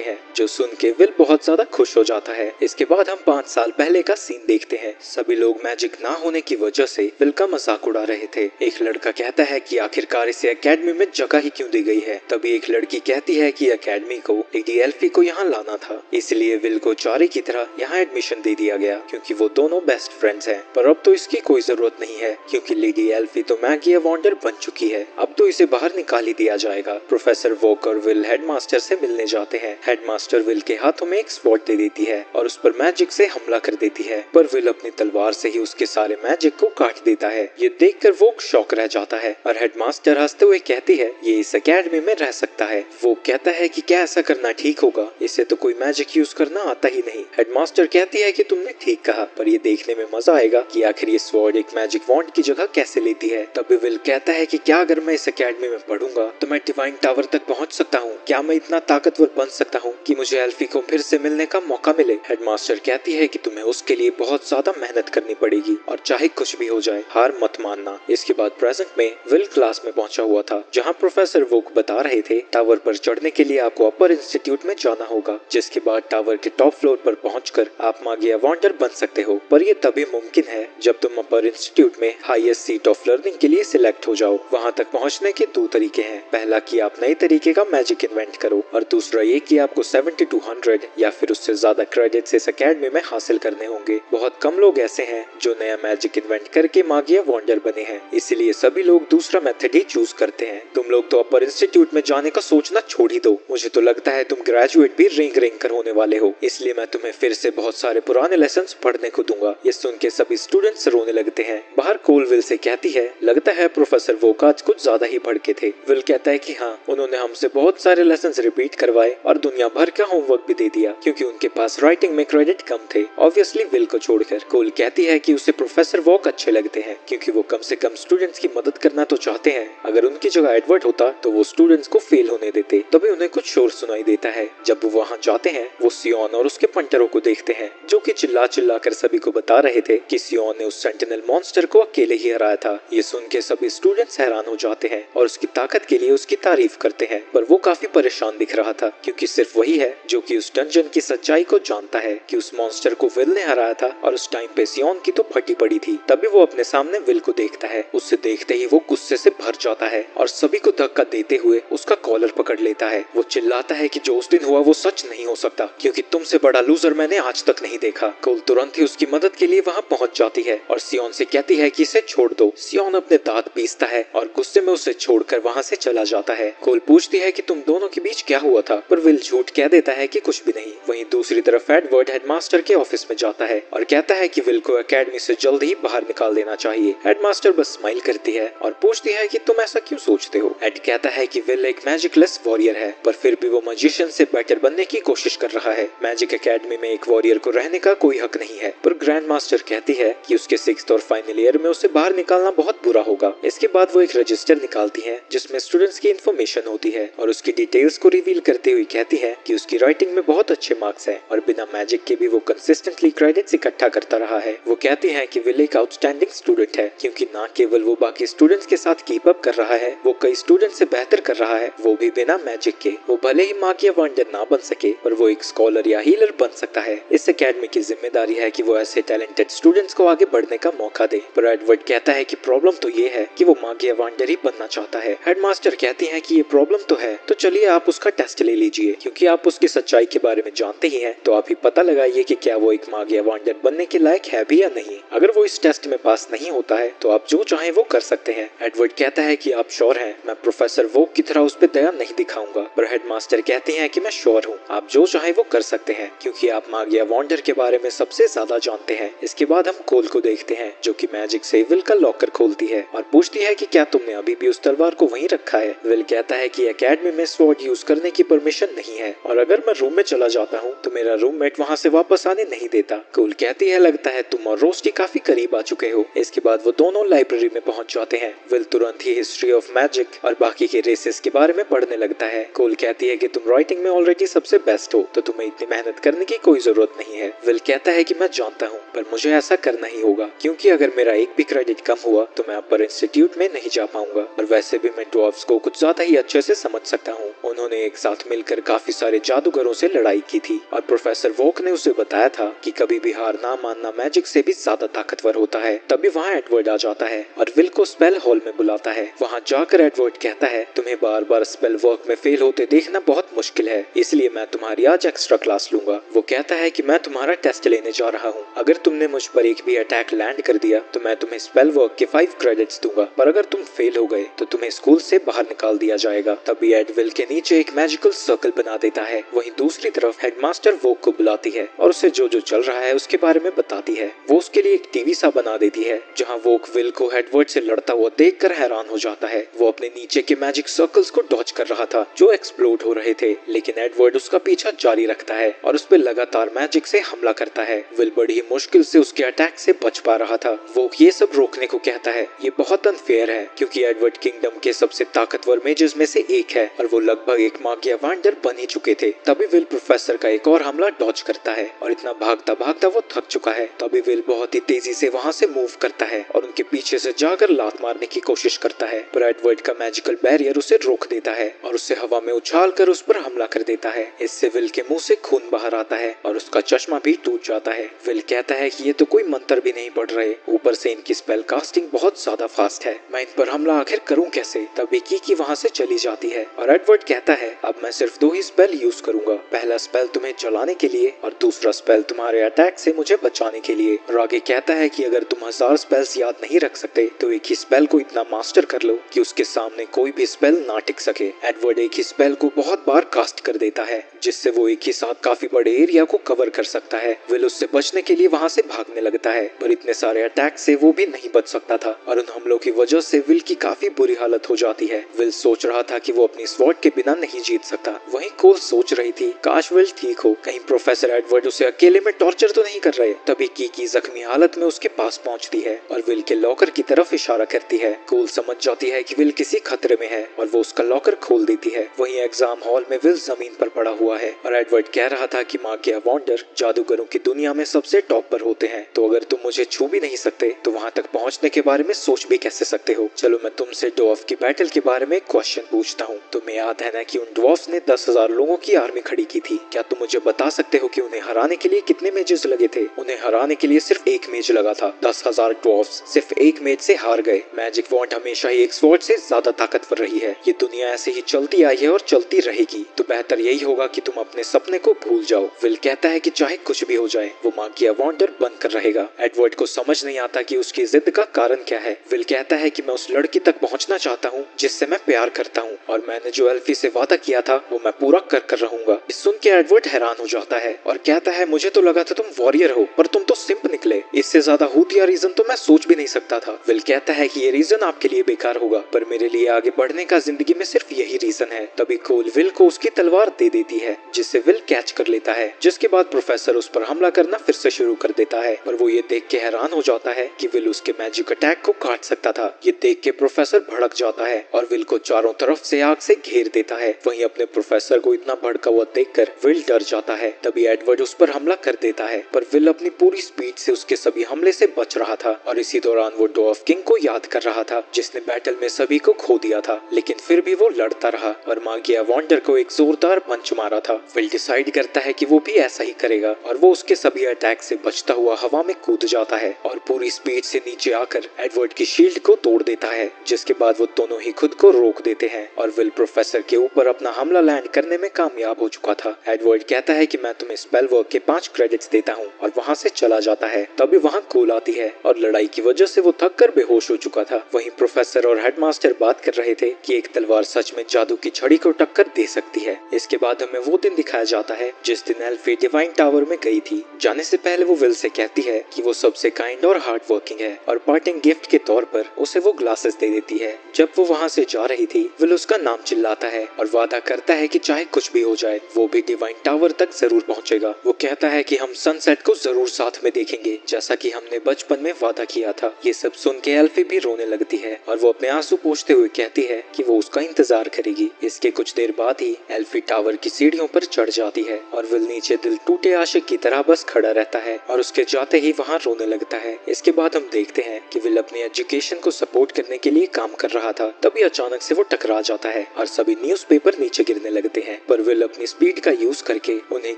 हैं, जो सुन के विल बहुत ज्यादा खुश हो जाता है। इसके बाद हम 5 साल पहले का सीन देखते हैं। सभी लोग मैजिक ना होने की वजह से विल का मजाक उड़ा रहे थे। एक लड़का कहता है कि आखिरकार इसे एकेडमी में जगह ही क्यों दी गई है। तभी एक लड़की कहती है कि एकेडमी को लेडी एल्फी को यहाँ लाना था, इसलिए विल को चारे की तरह यहाँ एडमिशन दे दिया गया, क्योंकि वो दोनों बेस्ट फ्रेंड्स हैं। पर अब तो इसकी कोई जरूरत नहीं है, क्योंकि लेडी एल्फी तो मैगी वॉन्डर बन चुकी है। अब तो इसे बाहर निकाल ही दिया जाएगा। प्रोफेसर वोक और विल हेडमास्टर से मिलने जाते हैं। हेडमास्टर विल के हाथों में एक स्वॉर्ड दे देती है और उस पर मैजिक से हमला कर देती है, पर विल अपनी तलवार से ही उसके सारे मैजिक को काट देता है। ये देखकर वोक शॉक रह जाता है और हेडमास्टर हंसते हुए कहती है ये इस एकेडमी में रह सकता है। वो कहता है कि क्या ऐसा करना ठीक होगा, इसे तो कोई मैजिक यूज करना आता ही नहीं। हेडमास्टर कहती है कि तुमने ठीक कहा, पर ये देखने में मजा आएगा कि आखिर ये स्वॉर्ड एक मैजिक वॉन्ड की जगह कैसे लेती है। तभी विल कहता है कि क्या अगर मैं इस एकेडमी में पढ़ूंगा तो मैं डिवाइन टावर तक पहुंच सकता हूँ? क्या मैं इतना ताकतवर बन सकता हूँ कि मुझे एल्फी को फिर से मिलने का मौका मिले? हेडमास्टर कहती है कि तुम्हें उसके लिए बहुत ज्यादा मेहनत करनी पड़ेगी और चाहे कुछ भी हो जाए हार मत मानना। इसके बाद प्रेजेंट में विल क्लास में पहुंचा हुआ था, जहाँ प्रोफेसर वोक बता रहे थे टावर पर चढ़ने के लिए आपको अपर इंस्टीट्यूट में जाना होगा, जिसके बाद टावर के टॉप फ्लोर पर पहुंचकर आप मागिया वॉन्डर बन सकते हो। पर ये तभी मुमकिन है जब तुम अपर इंस्टीट्यूट में हाईएस्ट सीट ऑफ लर्निंग के लिए सिलेक्ट हो जाओ। वहाँ तक पहुँचने के 2 तरीके हैं। पहला कि आप नए तरीके का मैजिक इन्वेंट करो और दूसरा ये कि आपको 7200 या फिर उससे ज्यादा क्रेडिट्स इस एकेडमी में हासिल करने होंगे। बहुत कम लोग ऐसे हैं जो नया मैजिक इन्वेंट करके मागिया वॉन्डर बने हैं, इसलिए सभी लोग दूसरा मेथड ही चूज करते हैं। तुम लोग तो अपर इंस्टीट्यूट में जाने का सोचना छोड़ ही दो। मुझे तो लगता है तुम ग्रेजुएट भी रेंग कर होने वाले हो, इसलिए मैं तुम्हें फिर से बहुत सारे पुराने लेसन पढ़ने को दूंगा। ये सुन के सभी स्टूडेंट्स रोने लगते हैं। बाहर कोल विल से कहती है लगता है प्रोफेसर वोक आज कुछ ज्यादा ही भड़के थे। विल कहता है कि हाँ, उन्होंने हमसे बहुत सारे लेसन रिपीट करवाए और दुनिया भर का होमवर्क भी दे दिया, क्योंकि उनके पास राइटिंग में क्रेडिट कम थे, ऑब्वियसली विल को छोड़कर। कोल कहती है कि उसे प्रोफेसर वोक अच्छे लगते हैं, क्योंकि वो कम से कम स्टूडेंट्स की मदद करना तो चाहते हैं। अगर उनकी जगह एडवर्ड होता तो वो स्टूडेंट्स को फेल होने देते। तभी उन्हें कुछ शोर सुनाई देता है। जब वो वहाँ जाते हैं वो सियोन और उसके पंटरों को देखते हैं, जो कि चिल्ला कर सभी को बता रहे थे कि सियोन ने उस सेंटिनल मॉन्स्टर को अकेले ही हराया था। ये सुन के सभी स्टूडेंट्स हैरान हो जाते हैं और उसकी ताकत के लिए उसकी तारीफ करते हैं, पर वो काफी परेशान दिख रहा था, क्योंकि सिर्फ वही है जो कि उस डंजन की सच्चाई को जानता है कि उस मॉन्स्टर को विल ने हराया था और उस टाइम पे सियोन की तो फटी पड़ी थी। तभी वो अपने सामने विल को देखता है। उससे देखते ही वो गुस्से से भर जाता है और सभी को धक्का देते हुए उसका कॉलर पकड़ लेता है। वो चिल्लाता है कि जो उस दिन हुआ वो सच नहीं हो सकता, क्योंकि तुमसे बड़ा लूजर मैंने आज तक नहीं देखा। कोल तुरंत ही उसकी मदद के लिए वहाँ पहुँच जाती है और सियोन से कहती है कि इसे छोड़ दो। सियोन अपने दांत पीसता है और गुस्से में उसे छोड़कर वहाँ से चला जाता है। कोल पूछती है कि तुम दोनों के बीच क्या हुआ था, पर विल झूठ कह देता है कि कुछ भी नहीं। वहीं दूसरी तरफ एडवर्ड हेडमास्टर के ऑफिस में जाता है और कहता है कि विल को एकेडमी से जल्द ही बाहर निकाल देना चाहिए। हेडमास्टर बस स्माइल करती है और पूछती है कि तुम ऐसा क्यों सोचते हो। एड कहता है कि विल एक मैजिकलेस वॉरियर है, पर फिर भी वो मैजिशियन से बेटर बनने की कोशिश कर रहा है। मैजिक एकेडमी में एक वॉरियर को रहने का कोई हक नहीं है, पर ग्रैंड मास्टर कहती है कि उसके 6th और फाइनल ईयर में उसे बाहर निकालना बहुत बुरा होगा। इसके बाद वो एक रजिस्टर निकालती है जिसमें स्टूडेंट्स की इन्फॉर्मेशन होती है और उसकी डिटेल्स को रिवील करते हुए कहती है कि उसकी राइटिंग में बहुत अच्छे मार्क्स हैं और बिना मैजिक के भी वो कंसिस्टेंटली क्रेडिट्स इकट्ठा करता रहा है। वो कहती है कि विल एक आउटस्टैंडिंग स्टूडेंट है, क्योंकि न केवल वो बाकी स्टूडेंट्स के साथ कीप अप कर रहा है, वो कई स्टूडेंट से बेहतर कर रहा है, वो भी बिना मैजिक के। वो भले ही मागिया वॉन्डर ना बन सके, पर वो एक स्कॉलर या हीलर बन सकता है। इस एकेडमी की जिम्मेदारी है कि वो ऐसे टैलेंटेड स्टूडेंट्स को आगे बढ़ने का मौका दे। पर एडवर्ड कहता है कि प्रॉब्लम तो ये है कि वो मागिया वॉन्डर ही बनना चाहता है। हेडमास्टर कहती है कि ये प्रॉब्लम तो है, तो चलिए आप उसका टेस्ट ले लीजिए, क्योंकि आप उसकी सच्चाई के बारे में जानते ही हैं, तो आप ही पता लगाइए कि क्या वो एक मागिया वॉन्डर बनने के लायक है भी या नहीं। अगर वो इस टेस्ट में पास नहीं होता है तो आप जो चाहे वो कर सकते हैं। एडवर्ड कहता है कि आप श्योर हैं? मैं प्रोफेसर वोक की तरह उस पर दया नहीं दिखाऊंगा। पर हेडमास्टर कहते हैं कि मैं श्योर हूँ, आप जो चाहे वो कर सकते हैं, क्योंकि आप मागिया वॉन्डर के बारे में सबसे ज्यादा जानते हैं। इसके बाद हम कोल को देखते हैं, जो कि मैजिक से विल का लॉकर खोलती है और पूछती है कि क्या तुमने अभी भी उस तलवार को वहीं रखा है। विल कहता है कि एकेडमी में स्वॉर्ड यूज करने की परमिशन नहीं है, और अगर मैं रूम में चला जाता हूँ तो मेरा रूममेट वहाँ से वापस आने नहीं देता। कोल कहती है लगता है तुम और रोस्टी काफी करीब आ चुके हो। इसके बाद वो दोनों लाइब्रेरी में पहुंच जाते हैं। विल तुरंत ही हिस्ट्री ऑफ मैजिक और बाकी के रेसेस के बारे में पढ़ने लगता है। कोल कहती है कि तुम राइटिंग में ऑलरेडी सबसे बेस्ट हो, तो तुम्हें इतनी मेहनत करने की कोई जरूरत नहीं है। विल कहता है कि मैं जानता हूँ, पर मुझे ऐसा करना ही होगा, क्योंकि अगर मेरा एक भी क्रेडिट कम हुआ तो मैं अपर इंस्टीट्यूट में नहीं जा पाऊंगा, और वैसे भी मैं ड्वार्फ्स को कुछ ज्यादा ही अच्छे से समझ सकता हूँ। उन्होंने एक साथ मिलकर काफी सारे जादूगरों से लड़ाई की थी और प्रोफेसर वोक ने उसे बताया था कि कभी भी हार ना मानना मैजिक से भी ज्यादा ताकतवर होता है। तभी वहाँ एडवर्ड आ जाता है और विल को स्पेल हॉल में बुलाता है। वहाँ जाकर एडवर्ड कहता है, तुम्हें बार बार स्पेल वर्क में फेल होते देखना बहुत मुश्किल है, इसलिए मैं तुम्हारी आज एक्स्ट्रा क्लास लूंगा। वो कहता है कि मैं तुम्हारा टेस्ट लेने जा रहा हूँ, अगर तुमने मुझ पर एक भी अटैक लैंड कर दिया तो मैं तुम्हें स्पेल वर्क के 5 क्रेडिट्स दूंगा, पर अगर तुम फेल हो गए तो तुम्हें स्कूल से बाहर निकाल दिया जाएगा। तभी एड विल के नीचे एक मैजिकल सर्कल बना देता है। वहीं दूसरी तरफ हेडमास्टर वोक को बुलाती है और उसे जो जो चल रहा है उसके बारे में बताती है। वो उसके लिए एक टीवी सा बना देती है जहाँ वोक विल को एडवर्ड से लड़ता हुआ देखकर हैरान हो जाता है। वो अपने नीचे के मैजिक सर्कल्स को डॉज कर रहा था जो एक्सप्लोड हो रहे थे, लेकिन एडवर्ड उसका पीछा जारी रखता है और उस पर लगातार मैजिक से हमला करता है। विल बड़ी ही मुश्किल से उसके अटैक से बच पा रहा था। वो ये सब रोकने को कहता है। ये बहुत अनफेयर है क्योंकि एडवर्ड किंगडम के सबसे ताकतवर मेजेस में से एक है और वो लगभग एक मागिया वांडर बन ही चुके थे। तभी विल प्रोफेसर का एक और हमला डॉज करता है और इतना भागता भागता वो थक चुका है। तभी विल बहुत ही तेजी से वहाँ से मूव करता है और उनके पीछे से जाकर लात मारने की कोशिश करता है, पर एडवर्ड का मैजिकल बैरियर उसे रोक देता है और उसे हवा में उछाल कर उस पर हमला कर देता है। इससे विल के मुंह से खून बाहर आता है और उसका चश्मा भी टूट जाता है। विल कहता है कि ये तो कोई मंत्र भी नहीं पढ़ रहे, ऊपर से इनकी स्पेल कास्टिंग बहुत ज्यादा फास्ट है, मैं इन पर हमला आखिर करूं कैसे। तभी की वहाँ से चली जाती है और एडवर्ड कहता है, अब मैं सिर्फ 2 ही स्पेल यूज करूंगा, पहला स्पेल तुम्हें जलाने के लिए और दूसरा स्पेल तुम्हारे अटैक से मुझे बचाने के लिए। और आगे कहता है कि अगर तुम 1000 स्पेल्स याद नहीं रख सकते तो एक ही स्पेल को इतना मास्टर कर लो कि उसके सामने कोई भी स्पेल ना टिक सके। एडवर्ड एक ही स्पेल को बहुत बार कास्ट कर देता है जिससे वो एक ही साथ काफी बड़े एरिया को कवर कर सकता है। विल उससे बचने के लिए वहाँ से भागने लगता है, पर इतने सारे अटैक से वो भी नहीं बच सकता था और उन हमलों की वजह से विल की काफी बुरी हालत हो जाती है। विल सोच रहा था कि वो अपनी स्वॉर्ड के बिना नहीं जीत सकता। वहीं कोल सोच रही थी काश विल ठीक हो, कहीं प्रोफेसर एडवर्ड उसे अकेले में टॉर्चर तो नहीं कर रहे। तभी की जख्मी हालत में उसके पास पहुंचती है और विल के लॉकर की तरफ इशारा करती है। कोल समझ जाती है कि विल किसी खतरे में है और वो उसका लॉकर खोल देती है। वहीं एग्जाम हॉल में विल जमीन पर पड़ा हुआ है और एडवर्ड कह रहा था कि मागिया वांडर जादूगरों की दुनिया में सबसे टॉप पर होते हैं, तो अगर तुम मुझे छू भी नहीं सकते तो वहाँ तक पहुँचने के बारे में सोच भी कैसे सकते हो। चलो मैं तुमसे ड्वार्फ की बैटल के बारे में क्वेश्चन पूछता हूँ। तुम्हें याद है ना कि उन ड्वार्फ्स ने 10,000 लोगों की आर्मी खड़ी की थी। क्या तुम मुझे बता सकते हो कि उन्हें हराने के लिए कितने मेजेस लगे थे? उन्हें हराने के लिए सिर्फ एक मेज लगा था। 10,000 ड्वार्फ्स सिर्फ एक मेज से हार गए। मैजिक वॉन्ड हमेशा ही एक स्वॉर्ड से ज्यादा ताकतवर रही है। ये दुनिया ऐसे ही चलती आई है और चलती रहेगी, तो बेहतर यही होगा कि तुम अपने सपने को भूल जाओ। विल कहता है कि चाहे कुछ भी हो जाए वो मागिया वांडर बनकर रहेगा। एडवर्ड को समझ नहीं आता कि उसकी जिद का कारण क्या है। विल कहता है कि मैं उस लड़की तक पहुंचना चाहता हूं जिससे मैं प्यार करता हूं और मैंने जो एल्फी से वादा किया था वो मैं पूरा कर रहूंगा। सुन के एडवर्ड हैरान हो जाता है और कहता है, मुझे तो लगा था तुम वॉरियर हो, पर तुम तो सिंप निकले। इससे ज्यादा हूतिया रीजन तो मैं सोच भी नहीं सकता था। विल कहता है कि ये रीजन आपके लिए बेकार होगा, पर मेरे लिए आगे बढ़ने का जिंदगी में सिर्फ यही रीजन है। तभी कोल विल को उसकी तलवार दे देती है जिससे विल कैच कर लेता है, जिसके बाद प्रोफेसर उस पर हमला करना फिर से शुरू कर देता है। पर वो ये देख के हैरान हो जाता है कि विल उसके मैजिक अटैक को काट सकता था। ये देख के प्रोफेसर भड़क जाता है और विल को चारों तरफ से आग से घेर देता है। वहीं अपने प्रोफेसर को इतना भड़का हुआ देखकर विल डर जाता है। तभी एडवर्ड उस पर हमला कर देता है, पर विल अपनी पूरी स्पीड से उसके सभी हमले से बच रहा था और इसी दौरान वो ड्वार्फ किंग को याद कर रहा था जिसने बैटल में सभी को खो दिया था, लेकिन फिर भी वो लड़ता रहा और मागिया वांडर को एक जोरदार पंच मारा था। विल डिसाइड करता है कि वो भी ऐसा ही करेगा और वो उसके सभी अटैक से बचता हुआ हवा में कूद जाता है और पूरी स्पीड से नीचे आकर एडवर्ड की शील्ड को तोड़ देता है, जिसके बाद वो दोनों ही खुद को रोक देते हैं और विल प्रोफेसर के ऊपर अपना हमला लैंड करने में कामयाब हो चुका था। एडवर्ड कहता है कि मैं तुम्हें स्पेल वर्क के 5 क्रेडिट्स देता हूँ और वहाँ से चला जाता है। तभी वहाँ कोल आती है और लड़ाई की वजह से वो थक कर बेहोश हो चुका था। वहीं प्रोफेसर और हेडमास्टर बात कर रहे थे कि एक तलवार सच में जादू की छड़ी को टक्कर दे सकती है। इसके बाद हमें वो दिन दिखाया जाता है जिस दिन एल्फी डिवाइन टावर में गई थी। जाने से पहले वो विल से कहती है कि वो सबसे काइंड और हार्ड वर्किंग है और पार्टिंग गिफ्ट के तौर पर उसे वो ग्लासेस दे देती है। जब वो वहाँ से जा रही थी विल उसका नाम चिल्लाता है और वादा करता है कि चाहे कुछ भी हो जाए वो भी डिवाइन टावर तक जरूर पहुँचेगा। वो कहता है कि हम सनसेट को जरूर साथ में देखेंगे जैसा कि हमने बचपन में वादा किया था। ये सब सुन के एल्फी भी रोने लगती है और वो अपने आंसू पोंछते हुए कहती है कि वो उसका इंतजार करेगी। इसके कुछ देर बाद ही एल्फी टावर की सीढ़ियों पर चढ़ जाती है और विल नीचे दिल टूटे आशिक की तरह बस खड़ा रहता है और उसके जाते ही वहाँ रोने लगता है। इसके बाद हम देखते हैं कि विल अपने एजुकेशन को सपोर्ट करने के लिए काम कर रहा था, तभी अचानक से वो टकरा जाता है है और सभी न्यूज़पेपर नीचे गिरने लगते हैं, पर विल अपनी स्पीड का यूज करके उन्हें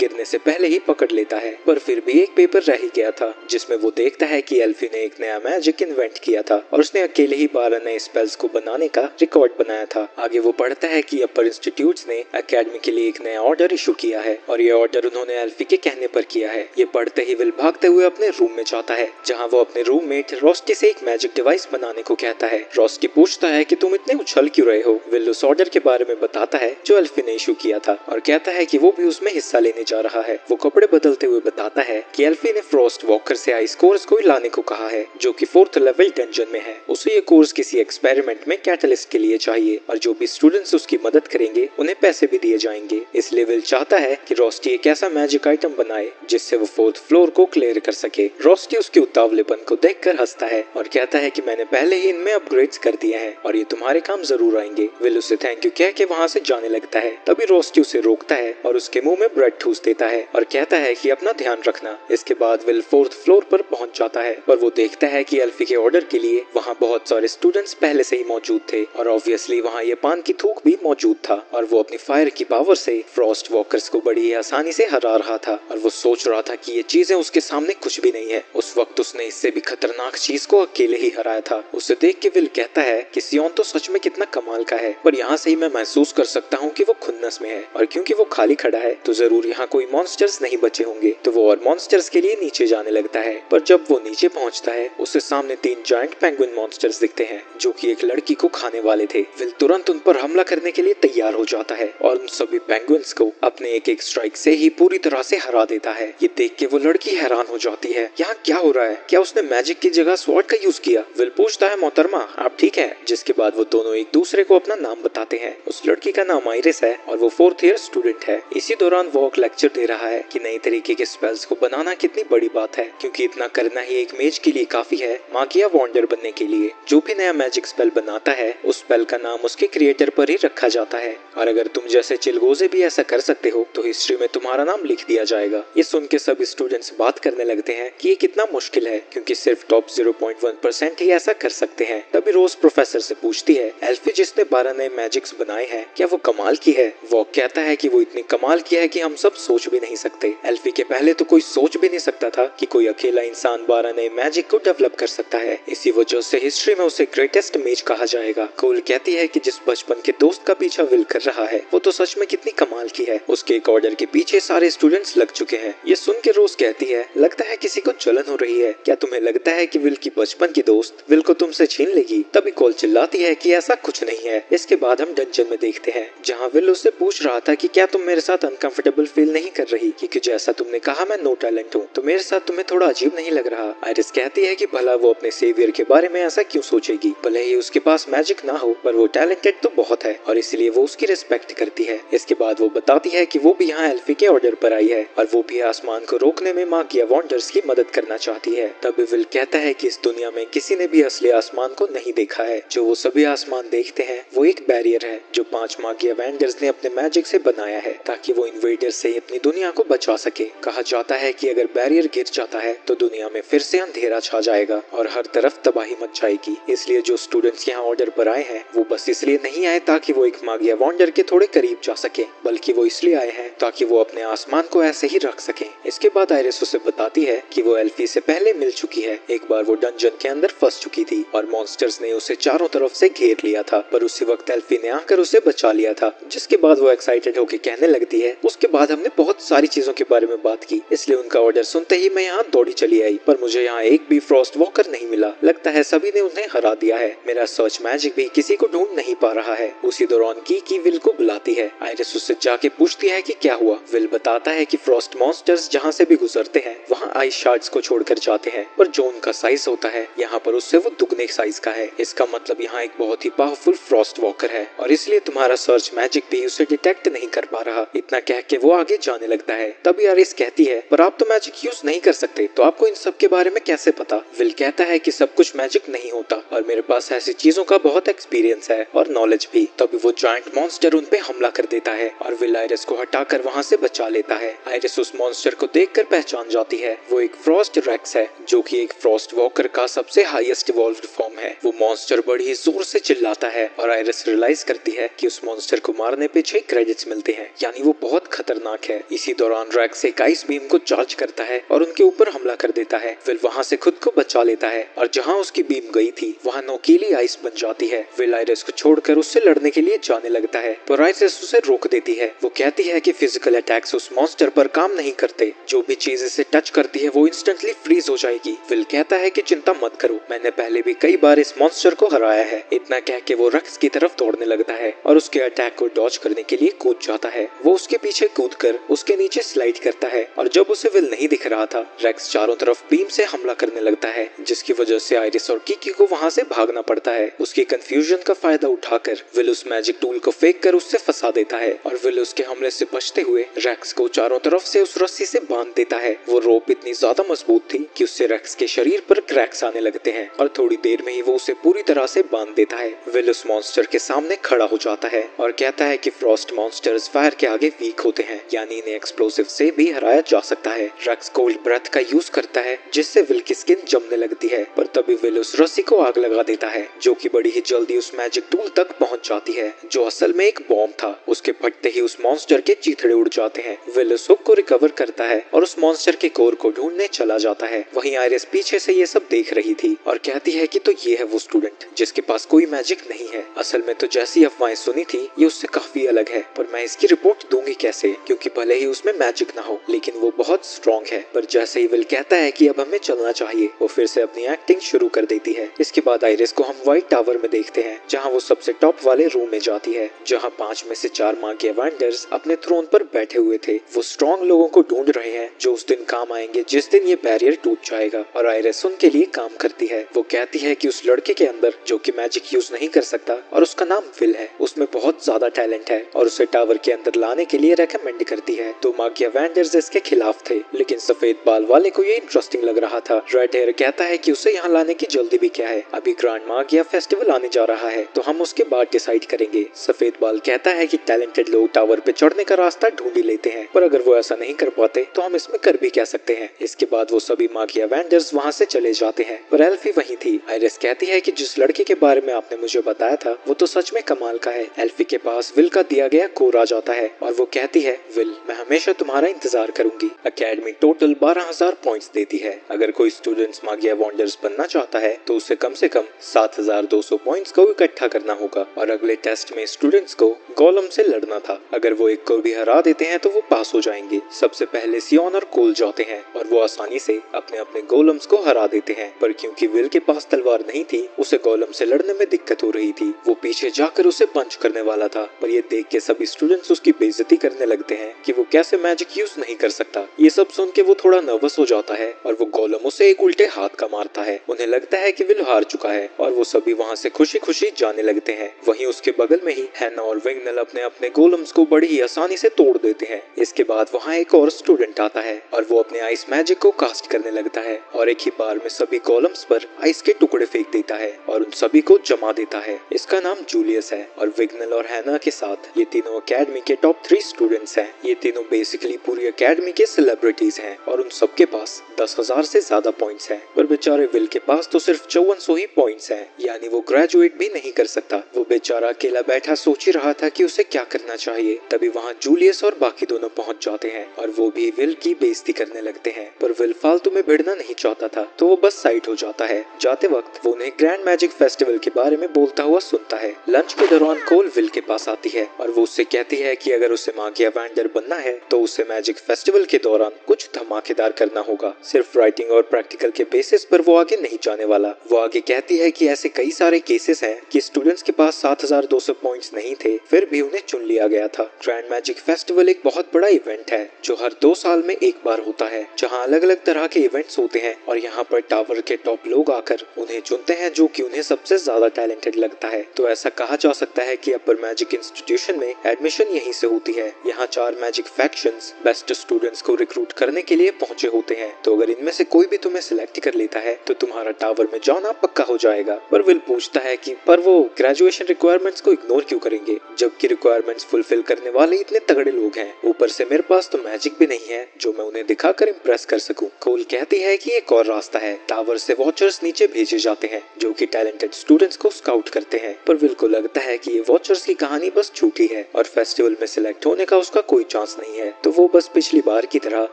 गिरने से पहले ही पकड़ लेता है। पर फिर भी एक पेपर रह ही गया था जिसमें वो देखता है कि एल्फी ने एक नया मैजिक इन्वेंट किया था और उसने अकेले ही 12 नए स्पेल्स को बनाने का रिकॉर्ड बनाया था। आगे वो पढ़ता है कि अपर इंस्टीट्यूट्स ने एकेडमी के लिए एक नया ऑर्डर इशू किया है और ये ऑर्डर उन्होंने एल्फी के कहने पर किया है। ये पढ़ते ही विल भागते हुए अपने रूम में जाता है जहाँ वो अपने रूममेट रॉस्टी से एक मैजिक डिवाइस बनाने को कहता है। रॉस्टी पूछता है कि तुम इतने उछल क्यों रहे हो। विल उस ऑर्डर के बारे में बताता है जो एल्फी ने इशू किया था और कहता है कि वो भी उसमें हिस्सा लेने जा रहा है। वो कपड़े बदलते हुए बताता है कि एल्फी ने फ्रॉस्ट वॉकर से आइस कोर्स को लाने को कहा है जो कि 4th लेवल डंजन में है। उसे ये कोर्स किसी एक्सपेरिमेंट में कैटलिस्ट के लिए चाहिए और जो भी स्टूडेंट्स उसकी मदद करेंगे उन्हें पैसे भी दिए जाएंगे। इसलिए विल चाहता है कि रॉस्टी एक ऐसा मैजिक आइटम बनाए जिससे वो 4th फ्लोर को क्लियर कर सके। रॉस्टी उसके उतावलेपन को देखकर हंसता है और कहता है कि मैंने पहले ही इनमें अपग्रेड्स कर दिए हैं और ये तुम्हारे काम जरूर आएंगे। विल उसे थैंक यू कह के वहाँ से जाने लगता है। तभी रॉस्टी उसे रोकता है और उसके मुंह में ब्रेड ठूस देता है और कहता है कि अपना ध्यान रखना। इसके बाद विल 4th फ्लोर पर पहुंच जाता है पर वो देखता है कि एल्फी के ऑर्डर के लिए वहाँ बहुत सारे स्टूडेंट्स पहले से ही मौजूद थे और ऑब्वियसली वहाँ ये पान की थूक भी मौजूद था और वो अपनी फायर की पावर से फ्रॉस्ट वॉकर्स को बड़ी ही आसानी से हरा रहा था और वो सोच रहा था कि ये चीजें उसके सामने कुछ भी नहीं है। उस वक्त उसने इससे भी खतरनाक चीज को अकेले ही हराया था। उसे देख के विल कहता है कि सियोन तो सच में कितना कमाल का है, पर यहाँ से ही मैं महसूस कर सकता हूँ कि वो खुन्नस में है और क्योंकि वो खाली खड़ा है तो जरूर यहाँ कोई मॉन्स्टर्स नहीं बचे होंगे। तो वो और मॉन्स्टर्स के लिए नीचे जाने लगता है, पर जब वो नीचे पहुँचता है उसे सामने 3 जायंट पेंगुइन मॉन्स्टर्स दिखते हैं जो कि एक लड़की को खाने वाले थे। विल तुरंत उन पर हमला करने के लिए तैयार हो जाता है और उन सभी पेंगुइन्स को अपने एक स्ट्राइक से ही पूरी तरह से हरा देता है। ये देख के वो लड़की हैरान हो जाती है, यहाँ क्या हो रहा है, क्या उसने मैजिक की जगह स्वॉर्ड का यूज किया। विल पूछता है मोहतरमा आप ठीक है, जिसके बाद वो दोनों एक दूसरे को अपना नाम बताते हैं। उस लड़की का नाम आइरिस है और वो 4th ईयर स्टूडेंट है। इसी दौरान वो एक लेक्चर दे रहा है कि नई तरीके के स्पेल्स को बनाना कितनी बड़ी बात है, क्योंकि इतना करना ही एक मेज के लिए काफी है मागिया वॉन्डर बनने के लिए। जो भी नया मैजिक स्पेल बनाता है उस स्पेल का नाम उसके क्रिएटर पर ही रखा जाता है और अगर तुम जैसे चिलगोजे भी ऐसा कर सकते हो तो हिस्ट्री में तुम्हारा नाम लिख दिया जाएगा। ये सुन के सभी स्टूडेंट्स बात करने लगते हैं कि ये कितना मुश्किल है क्योंकि सिर्फ टॉप 0.1% ही ऐसा कर सकते हैं। तभी रोज प्रोफेसर से पूछती है एल्फी जिसने 12 नए मैजिक्स बनाए हैं क्या वो कमाल की है। वो कहता है कि वो इतनी कमाल की है कि हम सब सोच भी नहीं सकते। एल्फी के पहले तो कोई सोच भी नहीं सकता था कि कोई अकेला इंसान 12 नए मैजिक को डेवलप कर सकता है। इसी वजह से हिस्ट्री में उसे ग्रेटेस्ट मेज कहा जाएगा। कोल कहती है कि जिस बचपन के दोस्त का पीछा विल कर रहा है वो तो सच में कितनी कमाल की है। उसके एक ऑर्डर के पीछे सारे स्टूडेंट्स लग चुके हैं। ये सुन के रोज कहती है लगता है किसी को जलन हो रही है, क्या तुम्हें लगता है कि विल की बचपन की दोस्त विल को तुमसे छीन लेगी। तभी कोल चिल्लाती है कि ऐसा कुछ नहीं है। इसके बाद हम डंजन में देखते हैं जहाँ विल उससे पूछ रहा था कि क्या तुम मेरे साथ अनकंफर्टेबल फील नहीं कर रही, क्योंकि जैसा तुमने कहा मैं नो टैलेंट हूँ तो मेरे साथ तुम्हें थोड़ा अजीब नहीं लग रहा। आइरिस कहती है कि भला वो अपने सेवियर के बारे में ऐसा क्यों सोचेगी, भले ही उसके पास मैजिक ना हो पर वो टैलेंटेड तो बहुत है और इसलिए वो उसकी रिस्पेक्ट करती है। इसके बाद वो बताती है कि वो भी यहाँ एल्फी के ऑर्डर पर आई है और वो भी आसमान को रोकने में मागिया वॉन्डर्स की मदद करना चाहती है। तभी विल कहता है कि इस दुनिया में किसी ने भी असली आसमान को नहीं देखा है। जो वो सभी आसमान देखते हैं वो एक बैरियर है जो 5 मागिया वॉन्डर्स ने अपने मैजिक से बनाया है ताकि वो इन्वेडर से अपनी दुनिया को बचा सके। कहा जाता है कि अगर बैरियर गिर जाता है तो दुनिया में फिर से अंधेरा छा जाएगा और हर तरफ तबाही मच जाएगी। इसलिए जो स्टूडेंट्स यहाँ ऑर्डर पर आए हैं वो बस इसलिए नहीं आए ताकि वो एक मागिया वॉन्डर के थोड़े करीब जा सके, बल्कि वो इसलिए आए हैं ताकि वो अपने आसमान को ऐसे ही रख सके। इसके बाद आइरिस उसे बताती है कि वो एल्फी से पहले मिल चुकी है। एक बार वो डंजन के अंदर फंस चुकी थी और मॉन्स्टर्स ने उसे चारों तरफ से घेर लिया था, पर उसी वक्त एल्फी ने आकर उसे बचा लिया था। जिसके बाद वो एक्साइटेड होकर कहने लगती है उसके बाद हमने बहुत सारी चीजों के बारे में बात की, इसलिए उनका ऑर्डर सुनते ही मैं यहाँ दौड़ी चली आई, पर मुझे यहाँ एक भी फ्रॉस्ट वॉकर नहीं मिला। लगता है सभी ने उन्हें हरा दिया है। मेरा सर्च मैजिक भी किसी को ढूंढ नहीं पा रहा है। उसी दौरान की विल को बुलाती है। आइरिस उससे जाके पूछती है कि क्या हुआ। विल बताता है कि फ्रॉस्ट मॉन्स्टर्स जहाँ से भी गुजरते हैं वहाँ आइस शार्ड्स को छोड़कर जाते हैं, पर जो उनका साइज होता है यहाँ पर उससे वो दुगने साइज का है। इसका मतलब यहाँ एक बहुत ही पावरफुल फ्रॉस्ट वॉकर है और इसलिए तुम्हारा सर्च मैजिक भी उसे डिटेक्ट नहीं कर पा रहा। इतना कह के वो आगे जाने लगता है। तभी आइरिस कहती है पर आप तो मैजिक यूज नहीं कर सकते तो आपको इन सब के बारे में कैसे पता। विल कहता है कि सब कुछ मैजिक नहीं होता और मेरे पास ऐसी चीजों का बहुत एक्सपीरियंस है और नॉलेज भी। तभी वो जायंट मॉन्स्टर उन पे हमला कर देता है और विल आइरिस को हटाकर वहाँ से बचा लेता है। आइरिस उस मॉन्स्टर को देखकर पहचान जाती है। वो एक फ्रॉस्ट रेक्स है जो कि एक फ्रॉस्ट वॉकर का सबसे हाईएस्ट इवॉल्व्ड फॉर्म है। वो मॉन्स्टर बड़ी ही जोर से चिल्लाता है और आइरिस रियलाइज करती है कि उस मॉन्स्टर को मारने पे 6 क्रेडिट्स मिलते हैं, यानी वो बहुत खतरनाक है। इसी दौरान रेक्स एक आइस बीम को चार्ज करता है और उनके ऊपर हमला कर देता है। विल वहाँ से खुद को बचा लेता है और जहाँ उसकी बीम गई थी वहाँ नोकीली आइस बन जाती है। विल आइरिस को छोड़कर उससे लड़ने के लिए जाने लगता है, पर आइरिस उसे रोक देती है। वो कहती है कि फिजिकल अटैक्स उस मॉन्स्टर पर काम नहीं करते, जो भी चीज इसे टच करती है वो इंस्टेंटली फ्रीज हो जाएगी। विल कहता है कि चिंता मत करो, मैंने पहले भी कई बार इस मॉन्स्टर को हराया है। इतना कह के वो रेक्स की तरफ दौड़ने लगता है और उसके अटैक को डॉज करने के लिए कूद जाता है। वो उसके पीछे कूदकर उसके नीचे स्लाइड करता है और जब उसे विल नहीं दिख रहा था, रेक्स चारों तरफ बीम से हमला करने लगता है, जिसकी वजह से आइरिस और किकी को वहाँ से भागना पड़ता है। उसकी कंफ्यूजन का फायदा उठाकर विल उस मैजिक टूल को फेंक कर उससे फंसा देता है और विल उसके हमले से बचते हुए रेक्स को चारों तरफ से उस रस्सी से बांध देता है। वो रोप इतनी ज्यादा मजबूत थी कि उससे रेक्स के शरीर पर क्रैक्स आने लगते हैं और थोड़ी देर में ही वो उसे पूरी तरह से बांध देता है। विल उस मॉन्स्टर के सामने खड़ा हो जाता है और कहता है कि फ्रॉस्ट मॉन्स्टर्स फायर के आगे वीक होते हैं, यानी इन्हें एक्सप्लोसिव से भी हराया जा सकता है। रेक्स कोल्ड ब्रेथ का यूज करता है जिससे विल की स्किन जमने लगती है, पर तभी विल उस रस्सी को आग लगा देता है, जो कि बड़ी ही जल्दी उस मैजिक टूल तक पहुंच जाती है, जो असल में एक बॉम्ब था। उसके फटते ही उस मॉन्स्टर के चीथड़े उड़ जाते हैं। विल उस हुक को रिकवर करता है और उस मॉन्स्टर के कोर को ढूंढने चला जाता है। वहीं आइरिस पीछे से ये सब देख रही थी और कहती है कि तो ये है वो स्टूडेंट जिसके पास कोई मैजिक नहीं है। असल में तो जैसी अफवाहें सुनी थी ये उससे काफी अलग है, पर मैं इसकी रिपोर्ट दूंगी कैसे, क्योंकि भले ही उसमें मैजिक ना हो लेकिन वो बहुत स्ट्रॉन्ग है। पर जैसे ही विल कहता है कि अब हमें चलना चाहिए, वो फिर से अपनी एक्टिंग शुरू कर देती है। इसके बाद आइरिस को हम व्हाइट टावर में देखते हैं, जहाँ वो सबसे टॉप वाले रूम में जाती है, जहाँ 5 में से 4 मागिया वैंडर्स अपने थ्रोन पर बैठे हुए थे। वो स्ट्रॉन्ग लोगों को ढूंढ रहे हैं जो उस दिन काम आएंगे जिस दिन ये बैरियर टूट जाएगा, और आइरिस उनके लिए काम करती है। वो कहती है कि उस लड़के के अंदर जो कि मैजिक यूज नहीं कर सकता और उसका नाम विल है, उसमें बहुत ज्यादा टैलेंट है और उसे टावर के अंदर लाने के लिए रेकमेंड करती है। तो मागिया वैंडर्स इसके खिलाफ थे, लेकिन सफेद बाल वाले को ये इंटरेस्टिंग लग रहा था। रेड हेयर कहता है कि उसे यहाँ लाने की जल्दी भी क्या है, अभी ग्रैंड मागिया फेस्टिवल आने जा रहा है तो हम उसके बाद डिसाइड करेंगे। सफेद बाल कहता है कि टैलेंटेड लोग टावर पे चढ़ने का रास्ता ढूंढ ही लेते हैं, पर अगर वो ऐसा नहीं कर पाते तो हम इसमें कर भी क्या सकते हैं। इसके बाद वो सभी मागिया वैंडर्स वहाँ से चले जाते हैं, पर एल्फी वहीं थी। आइरिस कहती है कि जिस लड़के के बारे में आपने मुझे बताया था वो तो सच में कमाल का है। एल्फी के पास विल का दिया गया कोर आ जाता है और वो कहती है, विल मैं हमेशा तुम्हारा इंतजार करूंगी। अकेडमी टोटल 12,000 पॉइंट्स देती है। अगर कोई स्टूडेंट्स मागिया वॉन्डर्स बनना चाहता है तो उसे कम से कम 7,200 पॉइंट्स को इकट्ठा करना होगा, और अगले टेस्ट में स्टूडेंट्स को गोलम से लड़ना था। अगर वो एक को भी हरा देते हैं तो वो पास हो जाएंगे। सबसे पहले सियोन और कोल जाते हैं और वो आसानी से अपने अपने गोलम्स को हरा देते हैं, पर क्योंकि विल के पास तलवार नहीं थी उसे गोलम से लड़ने में दिक्कत हो रही थी। वो पीछे जाकर उसे पंच करने वाला था, पर ये देख के सभी स्टूडेंट्स उसकी बेइज्जती करने लगते हैं कि वो कैसे मैजिक यूज नहीं कर सकता। ये सब सुन के वो थोड़ा नर्वस हो जाता है और वो गोलम उसे एक उल्टे हाथ का मारता है। उन्हें लगता है कि विल हार चुका है और वो सभी वहाँ से खुशी खुशी जाने लगते हैं। वहीं उसके बगल में ही हैना और विग्नल अपने अपने गोलम्स को बड़ी ही आसानी से तोड़ देते हैं। इसके बाद वहाँ एक और स्टूडेंट आता है और वो अपने आइस मैजिक को कास्ट करने लगता है और एक ही बार में सभी गोलम्स पर आइस के टुकड़े फेंक देता है और उन सभी को जमा देता है। इसका नाम जूलियस है और विग्नल और हैना के साथ ये तीनों अकेडमी के टॉप 3 स्टूडेंट्स हैं। ये तीनों बेसिकली पूरी अकेडमी के सेलिब्रिटीज हैं और उन सबके पास 10,000 से ज्यादा पॉइंट्स हैं, पर बेचारे विल के पास तो सिर्फ 5400 ही पॉइंट्स हैं, यानी वो ग्रेजुएट भी नहीं कर सकता। वो बेचारा अकेला बैठा सोच ही रहा था कि उसे क्या करना चाहिए। तभी वहाँ जूलियस और बाकी दोनों पहुँच जाते हैं और वो भी विल की बेइज्जती करने लगते हैं, पर विल फालतू में भिड़ना नहीं चाहता था तो वो बस साइड हो जाता है। जाते वक्त वो उन्हें ग्रैंड मैजिक फेस्टिवल के बारे में बोलता हुआ सुनता है। लंच के दौरान कोल विल के पास आती है और वो उससे कहती है कि अगर उसे मागिया वैंडर बनना है तो उसे मैजिक फेस्टिवल के दौरान कुछ धमाकेदार करना होगा। सिर्फ राइटिंग और प्रैक्टिकल के बेसिस पर वो आगे नहीं जाने वाला। वो आगे कहती है कि ऐसे कई सारे केसेस हैं कि स्टूडेंट्स के पास 7,200 पॉइंट्स नहीं थे फिर भी उन्हें चुन लिया गया था। ग्रैंड मैजिक फेस्टिवल एक बहुत बड़ा इवेंट है जो हर 2 साल में एक बार होता है, जहाँ अलग अलग तरह के इवेंट्स होते हैं और यहाँ पर टावर के टॉप लोग आकर उन्हें चुनते हैं जो कि उन्हें सबसे ज्यादा टैलेंटेड लगता है। तो ऐसा कहा जा सकता है कि अपर मैजिक इंस्टीट्यूशन में एडमिशन यहीं से होती है। यहाँ 4 मैजिक फैक्शंस बेस्ट स्टूडेंट्स को रिक्रूट करने के लिए पहुंचे होते हैं, तो अगर इनमें से कोई भी तुम्हें सिलेक्ट कर लेता है तो तुम्हारा टावर में जाना पक्का हो जाएगा। पर विल पूछता है कि पर वो ग्रेजुएशन रिक्वायरमेंट्स को इग्नोर क्यों करेंगे, जबकि रिक्वायरमेंट्स फुलफिल करने वाले इतने तगड़े लोग हैं। ऊपर से मेरे पास तो मैजिक भी नहीं है जो मैं उन्हें दिखाकर इम्प्रेस कर सकूं। कोल कहती है कि एक और रास्ता है, टावर से वॉचर्स नीचे भेजे जाते हैं जो कि टैलेंटेड स्टूडेंट्स को स्काउट करते हैं, पर विल को लगता है कि ये वॉचर्स की कहानी बस झूठी है और फेस्टिवल में सिलेक्ट होने का उसका कोई चांस नहीं है, तो वो बस पिछली बार की तरह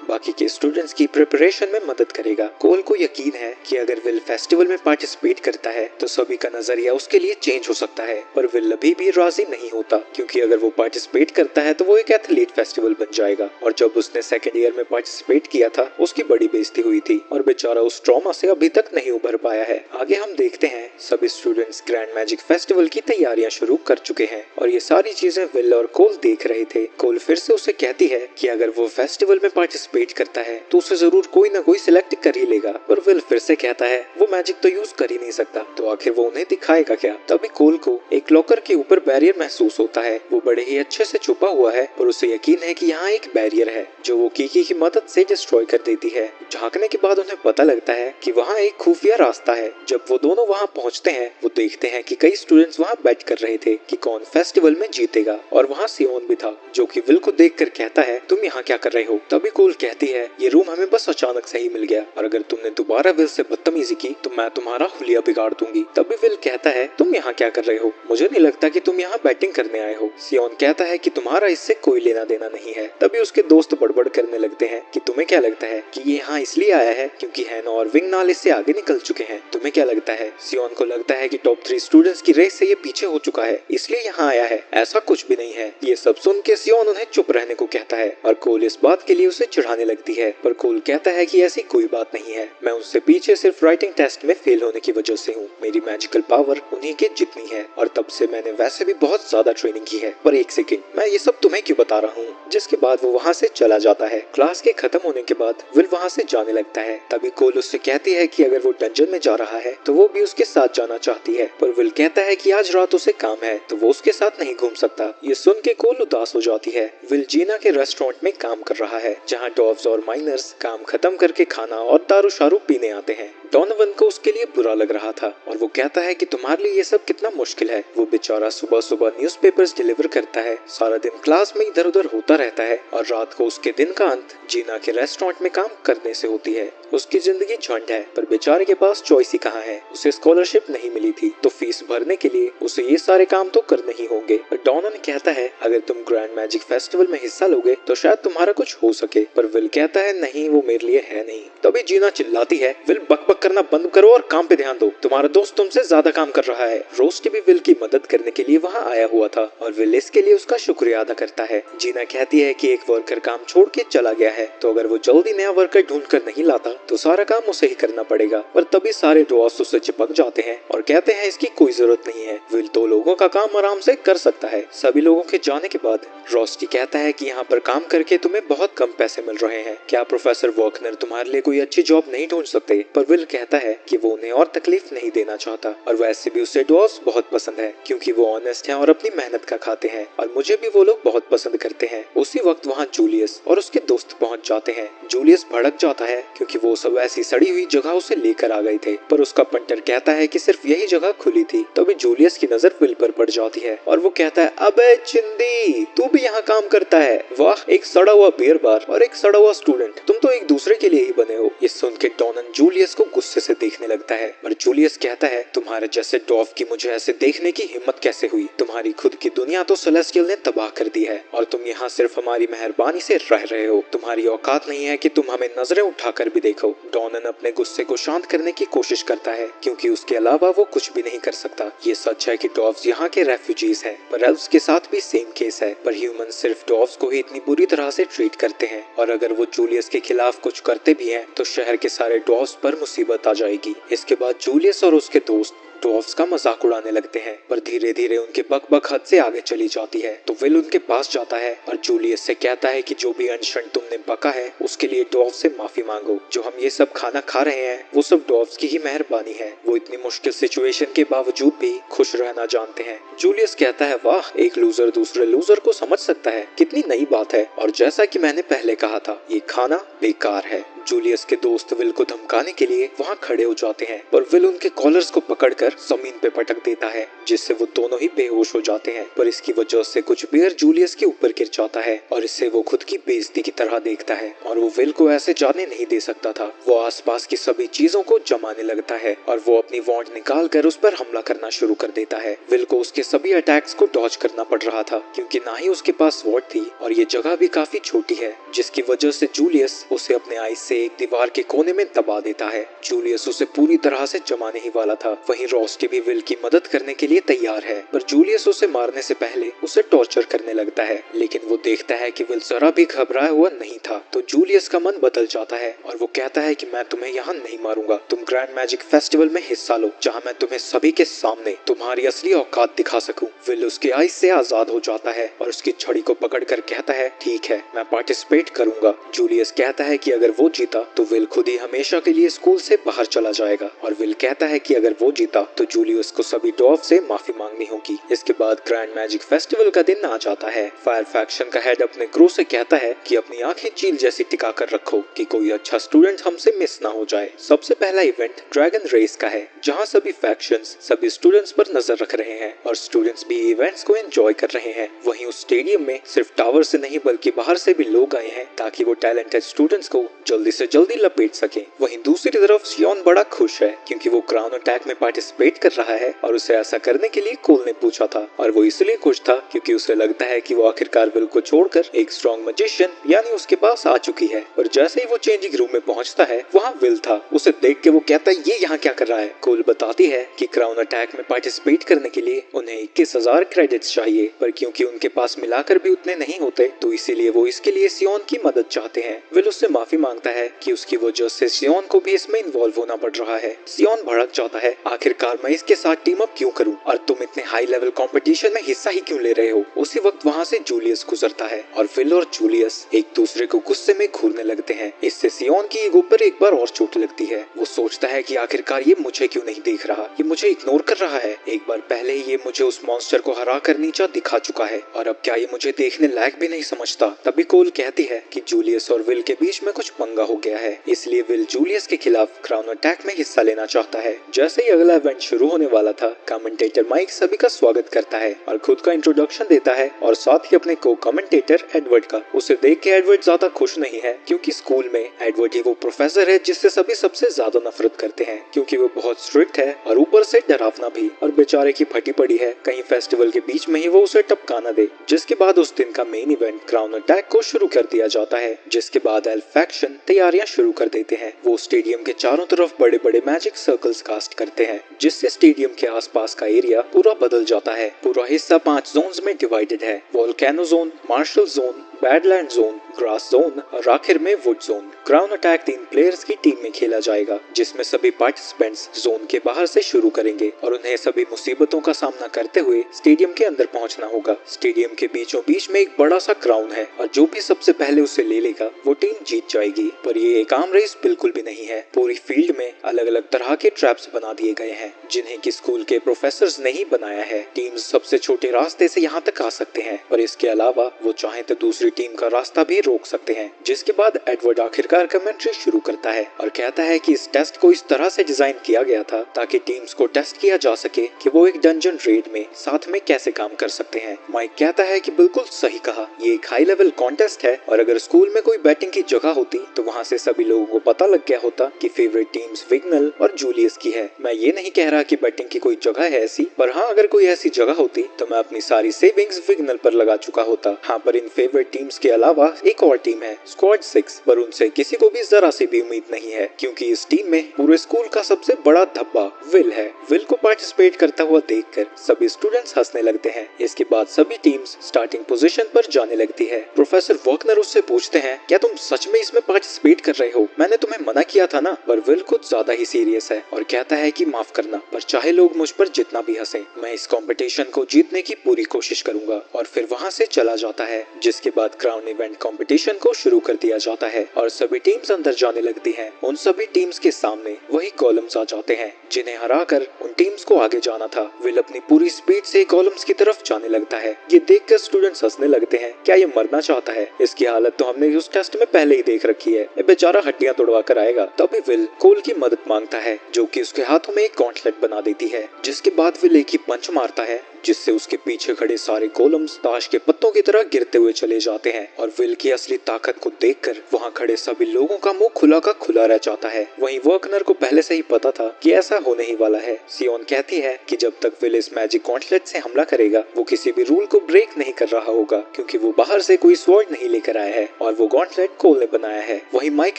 बाकी के स्टूडेंट्स की प्रिपरेशन में मदद करेगा। कोल को यकीन है कि अगर विल फेस्टिवल में पार्टिसिपेट करता है तो सभी का नजरिया उसके लिए चेंज हो सकता है, पर विल अभी भी राजी नहीं होता क्योंकि अगर वो पार्टिसिपेट करता है तो वो एक एथलीट फेस्टिवल बन जाएगा और जब उसने सेकेंड ईयर में पार्टिसिपेट किया था उसकी बड़ी बेइज्जती हुई थी और बेचारा उस ट्रॉमा से अभी तक नहीं उभर पाया है। आगे हम देखते हैं सभी स्टूडेंट्स ग्रैंड मैजिक फेस्टिवल की तैयारियां शुरू कर चुके हैं और ये सारी चीजें विल और कोल देख रहे थे। कोल फिर से उसे कहती है कि अगर वो फेस्टिवल में पार्टिसिपेट करता है तो उसे जरूर कोई ना कोई सिलेक्ट कर ही लेगा, पर विल फिर से कहता है वो मैजिक तो यूज कर ही नहीं सकता, तो आखिर वो उन्हें दिखाएगा क्या। तभी कोल को एक लॉकर के ऊपर बैरियर महसूस होता है। वो बड़े ही अच्छे से छुपा हुआ है और उसे यकीन है कि यहाँ एक बैरियर है जो वो कीकी की मदद से डिस्ट्रॉय कर देती है। झांकने के बाद उन्हें पता लगता है कि वहाँ एक खुफिया रास्ता है। जब वो दोनों वहाँ पहुँचते हैं वो देखते हैं कि कई स्टूडेंट्स वहाँ बैट कर रहे थे कि कौन फेस्टिवल में जीतेगा और वहाँ सियोन भी था जो कि विल को देखकर कहता है तुम यहाँ क्या कर रहे हो। तभी कोल कहती है ये रूम हमें बस अचानक से ही मिल गया और अगर तुमने दोबारा विल से बदतमीजी की तो मैं तुम्हारा हुलिया बिगाड़ दूंगी। तभी विल कहता है तुम यहाँ क्या कर रहे हो, मुझे नहीं लगता कि तुम यहाँ बैटिंग करने आए हो। सियोन कहता है कि तुम्हारा इससे कोई लेना देना नहीं है। तभी उसके दोस्त बड़बड़ करने लगते हैं कि तुम्हें क्या लगता है कि ये यहाँ इसलिए आया है क्योंकि हैना और विंग नाल इससे आगे निकल चुके हैं, तुम्हें क्या लगता है। सियोन को लगता है कि टॉप 3 स्टूडेंट्स की रेस से ये पीछे हो चुका है इसलिए यहाँ आया है। ऐसा कुछ भी नहीं है। ये सब सुन के सियोन उन्हें चुप रहने को कहता है और कोल इस बात के लिए उसे चिढ़ाने लगती है, पर कोल कहता है कि ऐसी कोई बात नहीं है, मैं उससे पीछे सिर्फ राइटिंग टेस्ट में फेल होने की वजह से हूँ। मेरी मैजिकल पावर उन्हीं के जितनी है और तब से मैंने वैसे भी बहुत ज्यादा ट्रेनिंग की है। पर एक सेकेंड, मैं ये सब तुम्हें क्यों बता रहा हूँ। जिसके बाद वो वहाँ से चला जाता है। क्लास के खत्म होने के बाद विल वहाँ से जाने लगता है। तभी कोल उससे कहती है कि अगर वो डंजन में जा रहा है तो वो भी उसके साथ जाना चाहती है, पर विल कहता है कि आज रात उसे काम है तो वो उसके साथ नहीं घूम सकता। ये सुन के कोल उदास हो जाती है। विल जीना के रेस्टोरेंट में काम कर रहा है जहाँ डॉव्स और माइनर्स काम खत्म करके खाना और दारू शारू पीने आते हैं। डोनोवन को उसके लिए बुरा लग रहा था और वो कहता है कि तुम्हारे लिए ये सब कितना मुश्किल है। वो बेचारा सुबह सुबह न्यूज़पेपर्स डिलीवर करता है, सारा दिन क्लास में इधर उधर होता रहता है और रात को उसके दिन का अंत जीना के रेस्टोरेंट में काम करने से होती है। उसकी जिंदगी झंड है, पर बेचारे के पास चॉइस ही कहाँ है। उसे स्कॉलरशिप नहीं मिली थी तो फीस भरने के लिए उसे ये सारे काम तो करने ही होंगे। डॉनन कहता है अगर तुम ग्रैंड मैजिक फेस्टिवल में हिस्सा लोगे तो शायद तुम्हारा कुछ हो सके, पर विल कहता है नहीं, वो मेरे लिए है नहीं। तभी जीना चिल्लाती है विल बकबक करना बंद करो और काम पे ध्यान दो, तुम्हारा दोस्त तुमसे ज्यादा काम कर रहा है। रोस्ट भी विल की मदद करने के लिए वहाँ आया हुआ था और विल इसके लिए उसका शुक्रिया अदा करता है। जीना कहती है कि एक वर्कर काम छोड़ के चला गया है तो अगर वो जल्दी नया वर्कर ढूंढ कर नहीं लाता तो सारा काम उसे ही करना पड़ेगा, पर तभी सारे डॉव्स उससे चिपक जाते हैं और कहते हैं इसकी कोई जरूरत नहीं है, विल 2 लोगों का काम आराम से कर सकता है। सभी लोगों के जाने के बाद रोस्टी कहता है कि यहाँ पर काम करके तुम्हें बहुत कम पैसे मिल रहे हैं, क्या प्रोफेसर वॉकनर तुम्हारे लिए कोई अच्छी जॉब नहीं ढूंढ सकते। पर विल कहता है कि वो उन्हें और तकलीफ नहीं देना चाहता और वैसे भी उसे डॉव्स बहुत पसंद है क्योंकि वो ऑनेस्ट हैं और अपनी मेहनत का खाते हैं और मुझे भी वो लोग बहुत पसंद करते हैं। उसी वक्त वहाँ जूलियस और उसके दोस्त पहुँच जाते हैं। जूलियस भड़क जाता है क्योंकि वो सब ऐसी सड़ी हुई जगह उसे लेकर आ गए थे, पर उसका पंटर कहता है कि सिर्फ यही जगह खुली थी। तभी जूलियस की नजर विल पर पड़ जाती है और वो कहता है अबे चिंदी, तू भी यहाँ काम करता है, वाह, एक सड़ा हुआ बियर बार और एक सड़ा हुआ स्टूडेंट, तुम तो एक दूसरे के लिए ही बने हो। ये सुन के डॉनन जूलियस को गुस्से से देखने लगता है, पर जूलियस कहता है तुम्हारे जैसे डॉफ की मुझे ऐसे देखने की हिम्मत कैसे हुई, तुम्हारी खुद की दुनिया तो सेलेस्टियल ने तबाह कर दी है और तुम यहाँ सिर्फ हमारी मेहरबानी से रह रहे हो, तुम्हारी औकात नहीं है कि तुम हमें नजरें उठाकर भी देखो। डॉनन अपने गुस्से को शांत करने की कोशिश करता है क्योंकि उसके अलावा वो कुछ भी नहीं कर सकता। ये सच है कि डॉव्स यहाँ के रेफ्यूजीज हैं, पर एल्व्स के साथ भी सेम केस है, पर ह्यूमन सिर्फ डॉव्स को ही इतनी बुरी तरह से ट्रीट करते हैं और अगर वो जूलियस के खिलाफ कुछ करते भी हैं तो शहर के सारे डॉव्स पर मुसीबत आ जाएगी। इसके बाद जूलियस और उसके दोस्त डॉव्स का मजाक उड़ाने लगते हैं, पर धीरे धीरे उनके बक हद से आगे चली जाती है। तो विल उनके पास जाता है और जूलियस से कहता है कि जो भी अनशन तुमने बका है उसके लिए डॉव्स से माफी मांगो। जो हम ये सब खाना खा रहे हैं वो सब डॉव्स की ही मेहरबानी है, वो इतनी मुश्किल सिचुएशन के बावजूद भी खुश रहना जानते हैं। जूलियस कहता है वाह, एक लूजर दूसरे लूजर को समझ सकता है, कितनी नई बात है। और जैसा कि मैंने पहले कहा था, ये खाना बेकार है। जूलियस के दोस्त विल को धमकाने के लिए वहाँ खड़े हो जाते हैं, पर विल उनके कॉलर्स को पकड़कर जमीन पे पटक देता है, जिससे वो दोनों ही बेहोश हो जाते हैं। पर इसकी वजह से कुछ बेर जूलियस के ऊपर गिर जाता है और इससे वो खुद की बेइज्जती की तरह देखता है और वो विल को ऐसे जाने नहीं दे सकता था। वो आसपास की सभी चीजों को जमाने लगता है और वो अपनी वॉन्ड निकाल कर उस पर हमला करना शुरू कर देता है। विल को उसके सभी अटैक्स को डॉज करना पड़ रहा था क्योंकि ना ही उसके पास वॉर्ड थी और ये जगह भी काफी छोटी है, जिसकी वजह से जूलियस उसे अपने आइस से एक दीवार के कोने में दबा देता है। जूलियस उसे पूरी तरह से जमाने ही वाला था। वहीं रोस्टी भी विल की मदद करने के लिए तैयार है, पर जूलियस उसे मारने से पहले उसे टॉर्चर करने लगता है, लेकिन वो देखता है कि विल जरा भी घबराया हुआ नहीं था। तो जूलियस का मन बदल जाता है और वो कहता है कि मैं तुम्हें यहाँ नहीं मारूंगा, तुम ग्रैंड मैजिक फेस्टिवल में हिस्सा लो जहाँ मैं तुम्हें सभी के सामने तुम्हारी असली औकात दिखा सकूं। विल उसके आइस से आजाद हो जाता है और उसकी छड़ी को पकड़कर कहता है ठीक है, मैं पार्टिसिपेट करूंगा। जूलियस कहता है कि अगर वो जीता तो विल खुद ही हमेशा के लिए स्कूल से बाहर चला जाएगा और विल कहता है कि अगर वो जीता तो जूलियस को सभी डॉर्फ से माफी मांगनी होगी। इसके बाद ग्रैंड मैजिक फेस्टिवल का दिन आ जाता है। फायर फैक्शन का हेड अपने क्रू से कहता है कि अपनी आंखें चील जैसी टिका कर रखो कि कोई अच्छा स्टूडेंट हमसे मिस ना हो जाए। सबसे पहला इवेंट ड्रैगन रेस का है, जहाँ सभी फैक्शंस सभी स्टूडेंट्स पर नजर रख रहे हैं और स्टूडेंट्स भी इवेंट्स को एंजॉय कर रहे हैं। वहीं उस स्टेडियम में सिर्फ टावर से नहीं बल्कि बाहर से भी लोग आए हैं ताकि वो टैलेंटेड स्टूडेंट्स को जल्दी से जल्दी लपेट सके। वहीं दूसरी तरफ सियोन बड़ा खुश है क्योंकि वो क्राउन अटैक में पार्टिसिपेट कर रहा है और उसे ऐसा करने के लिए कोल ने पूछा था और वो इसलिए खुश था क्योंकि उसे लगता है कि वो आखिरकार विल को छोड़कर एक स्ट्रॉन्ग मैजिशियन यानी उसके पास आ चुकी है। और जैसे ही वो चेंजिंग रूम में पहुंचता है वहाँ विल था। उसे देख के वो कहता है ये यहाँ क्या कर रहा है। कोल बताती है कि क्राउन अटैक में पार्टिसिपेट करने के लिए उन्हें 21,000 क्रेडिट्स चाहिए, पर क्योंकि उनके पास मिलाकर भी उतने नहीं होते तो इसीलिए वो इसके लिए सियोन की मदद चाहते हैं। विल उससे माफी मांगता है कि उसकी वजह से सियोन को भी इसमें इन्वॉल्व होना पड़ रहा है। सियोन भड़क जाता है, आखिरकार मैं इसके साथ टीम अप क्यों करूं और तुम इतने हाई लेवल कंपटीशन में हिस्सा ही क्यों ले रहे हो। उसी वक्त वहाँ से जूलियस गुजरता है और विल और जूलियस एक दूसरे को गुस्से में घूरने लगते हैं। इससे सियोन की ईगो पर एक बार और चोट लगती है। वो सोचता है कि आखिरकार ये मुझे क्यों नहीं देख रहा, ये मुझे इग्नोर कर रहा है। एक बार पहले ही ये मुझे उस मॉन्स्टर को हरा कर नीचा दिखा चुका है और अब क्या ये मुझे देखने लायक भी नहीं समझता। तभी कोल कहती है कि जूलियस और विल के बीच में कुछ पंगा हो गया है, इसलिए विल जूलियस के खिलाफ क्राउन अटैक में हिस्सा लेना चाहता है। जैसे ही अगला इवेंट शुरू होने वाला था, कमेंटेटर माइक सभी का स्वागत करता है और खुद का इंट्रोडक्शन देता है और साथ ही अपने को कमेंटेटर एडवर्ड का। उसे देख के एडवर्ड ज्यादा खुश नहीं है क्योंकि स्कूल में एडवर्ड ही वो प्रोफेसर है जिससे सभी सबसे ज्यादा नफरत करते हैं क्योंकि वो बहुत स्ट्रिक्ट है और ऊपर से डरावना भी, और बेचारे की फटी पड़ी है कहीं फेस्टिवल के बीच में ही वो उसे टपका दे। जिसके बाद उस दिन का मेन इवेंट क्राउन अटैक को शुरू कर दिया जाता है, जिसके बाद एल्फ फैक्शन तैयारियां शुरू कर देते हैं। वो स्टेडियम के चारों तरफ बड़े बड़े मैजिक सर्कल्स कास्ट करते हैं जिससे स्टेडियम के आसपास का एरिया पूरा बदल जाता है। पूरा हिस्सा 5 जोन्स में डिवाइडेड है, volcano zone, marshal zone, badland zone, grass zone और आखिर में wood zone. Crown attack 3 players की टीम में खेला जाएगा जिसमें सभी पार्टिसिपेंट्स जोन के बाहर से शुरू करेंगे और उन्हें सभी मुसीबतों का सामना करते हुए स्टेडियम के अंदर पहुंचना होगा। स्टेडियम के बीचों बीच में एक बड़ा सा क्राउन है और जो भी सबसे पहले उसे ले लेगा वो टीम जीत जाएगी। पर ये एक आम रेस बिल्कुल भी नहीं है। पूरी फील्ड में अलग अलग तरह के ट्रैप्स बना दिए गए हैं जिन्हें कि स्कूल के प्रोफेसर्स ने ही बनाया है। टीम्स सबसे छोटे रास्ते से यहाँ तक आ सकते हैं और इसके अलावा वो चाहे तो दूसरी टीम का रास्ता भी रोक सकते हैं। जिसके बाद एडवर्ड आखिरकार कमेंट्री शुरू करता है और कहता है कि इस टेस्ट को इस तरह से डिजाइन किया गया था ताकि टीम्स को टेस्ट किया जा सके कि वो एक डंजन रेड में साथ में कैसे काम कर सकते हैं। माइक कहता है कि बिल्कुल सही कहा, ये एक हाई लेवल कॉन्टेस्ट है और अगर स्कूल में कोई बैटिंग की जगह होती तो वहाँ से सभी लोगों को पता लग गया होता कि फेवरेट टीम्स विग्नल और जूलियस की है। मैं ये नहीं कह रहा कि बैटिंग की कोई जगह है ऐसी, पर हाँ अगर कोई ऐसी जगह होती तो मैं अपनी सारी सेविंग्स विग्नल पर लगा चुका होता। हाँ, पर इन फेवरेट टीम्स के अलावा एक और टीम है स्क्वाड 6, पर उनसे किसी को भी जरा सी भी उम्मीद नहीं है क्योंकि इस टीम में पूरे स्कूल का सबसे बड़ा धब्बा विल है। विल को पार्टिसिपेट करता हुआ देखकर सभी स्टूडेंट्स हंसने लगते हैं। इसके बाद सभी टीम्स स्टार्टिंग पोजीशन पर जाने लगती है। प्रोफेसर वॉकनर उससे पूछते हैं, क्या तुम सच में इसमें पार्टिसिपेट कर रहे हो? मैंने तुम्हें मना किया था ना। पर विल कुछ ज्यादा ही सीरियस है और कहता है कि माफ करना, पर चाहे लोग मुझ पर जितना भी हंसे, मैं इस कंपटीशन को जीतने की पूरी कोशिश करूंगा। और फिर वहाँ से चला जाता है। जिसके बाद बाद ग्राउंड इवेंट कंपटीशन को शुरू कर दिया जाता है और सभी टीम्स अंदर जाने लगती हैं। उन सभी टीम्स के सामने वही कॉलम्स आ जाते हैं जिन्हें हराकर उन टीम्स को आगे जाना था। विल अपनी पूरी स्पीड से कॉलम्स की तरफ जाने लगता है। ये देखकर स्टूडेंट्स हंसने लगते हैं। क्या ये मरना चाहता है? इसकी हालत तो हमने उस टेस्ट में पहले ही देख रखी है। ये बेचारा हड्डियां तोड़वा कर आएगा। तभी विल कोल की मदद मांगता है जो कि उसके हाथों में एक गॉन्टलेट बना देती है, जिसके बाद विल एक ही पंच मारता है जिससे उसके पीछे खड़े सारे कॉलम्स ताश के पत्तों की तरह गिरते हुए चले जाते हैं और विल की असली ताकत को देखकर वहां खड़े सभी लोगों का मुंह खुला का खुला रह जाता है। वहीं वर्कनर को पहले से ही पता था कि ऐसा होने ही वाला है। सियोन कहती है कि जब तक विल इस मैजिक गॉन्टलेट से हमला करेगा वो किसी भी रूल को ब्रेक नहीं कर रहा होगा, क्योंकि वो बाहर से कोई स्वॉर्ड नहीं लेकर आया है और वो गॉन्टलेट कोल ने बनाया है। वहीं माइक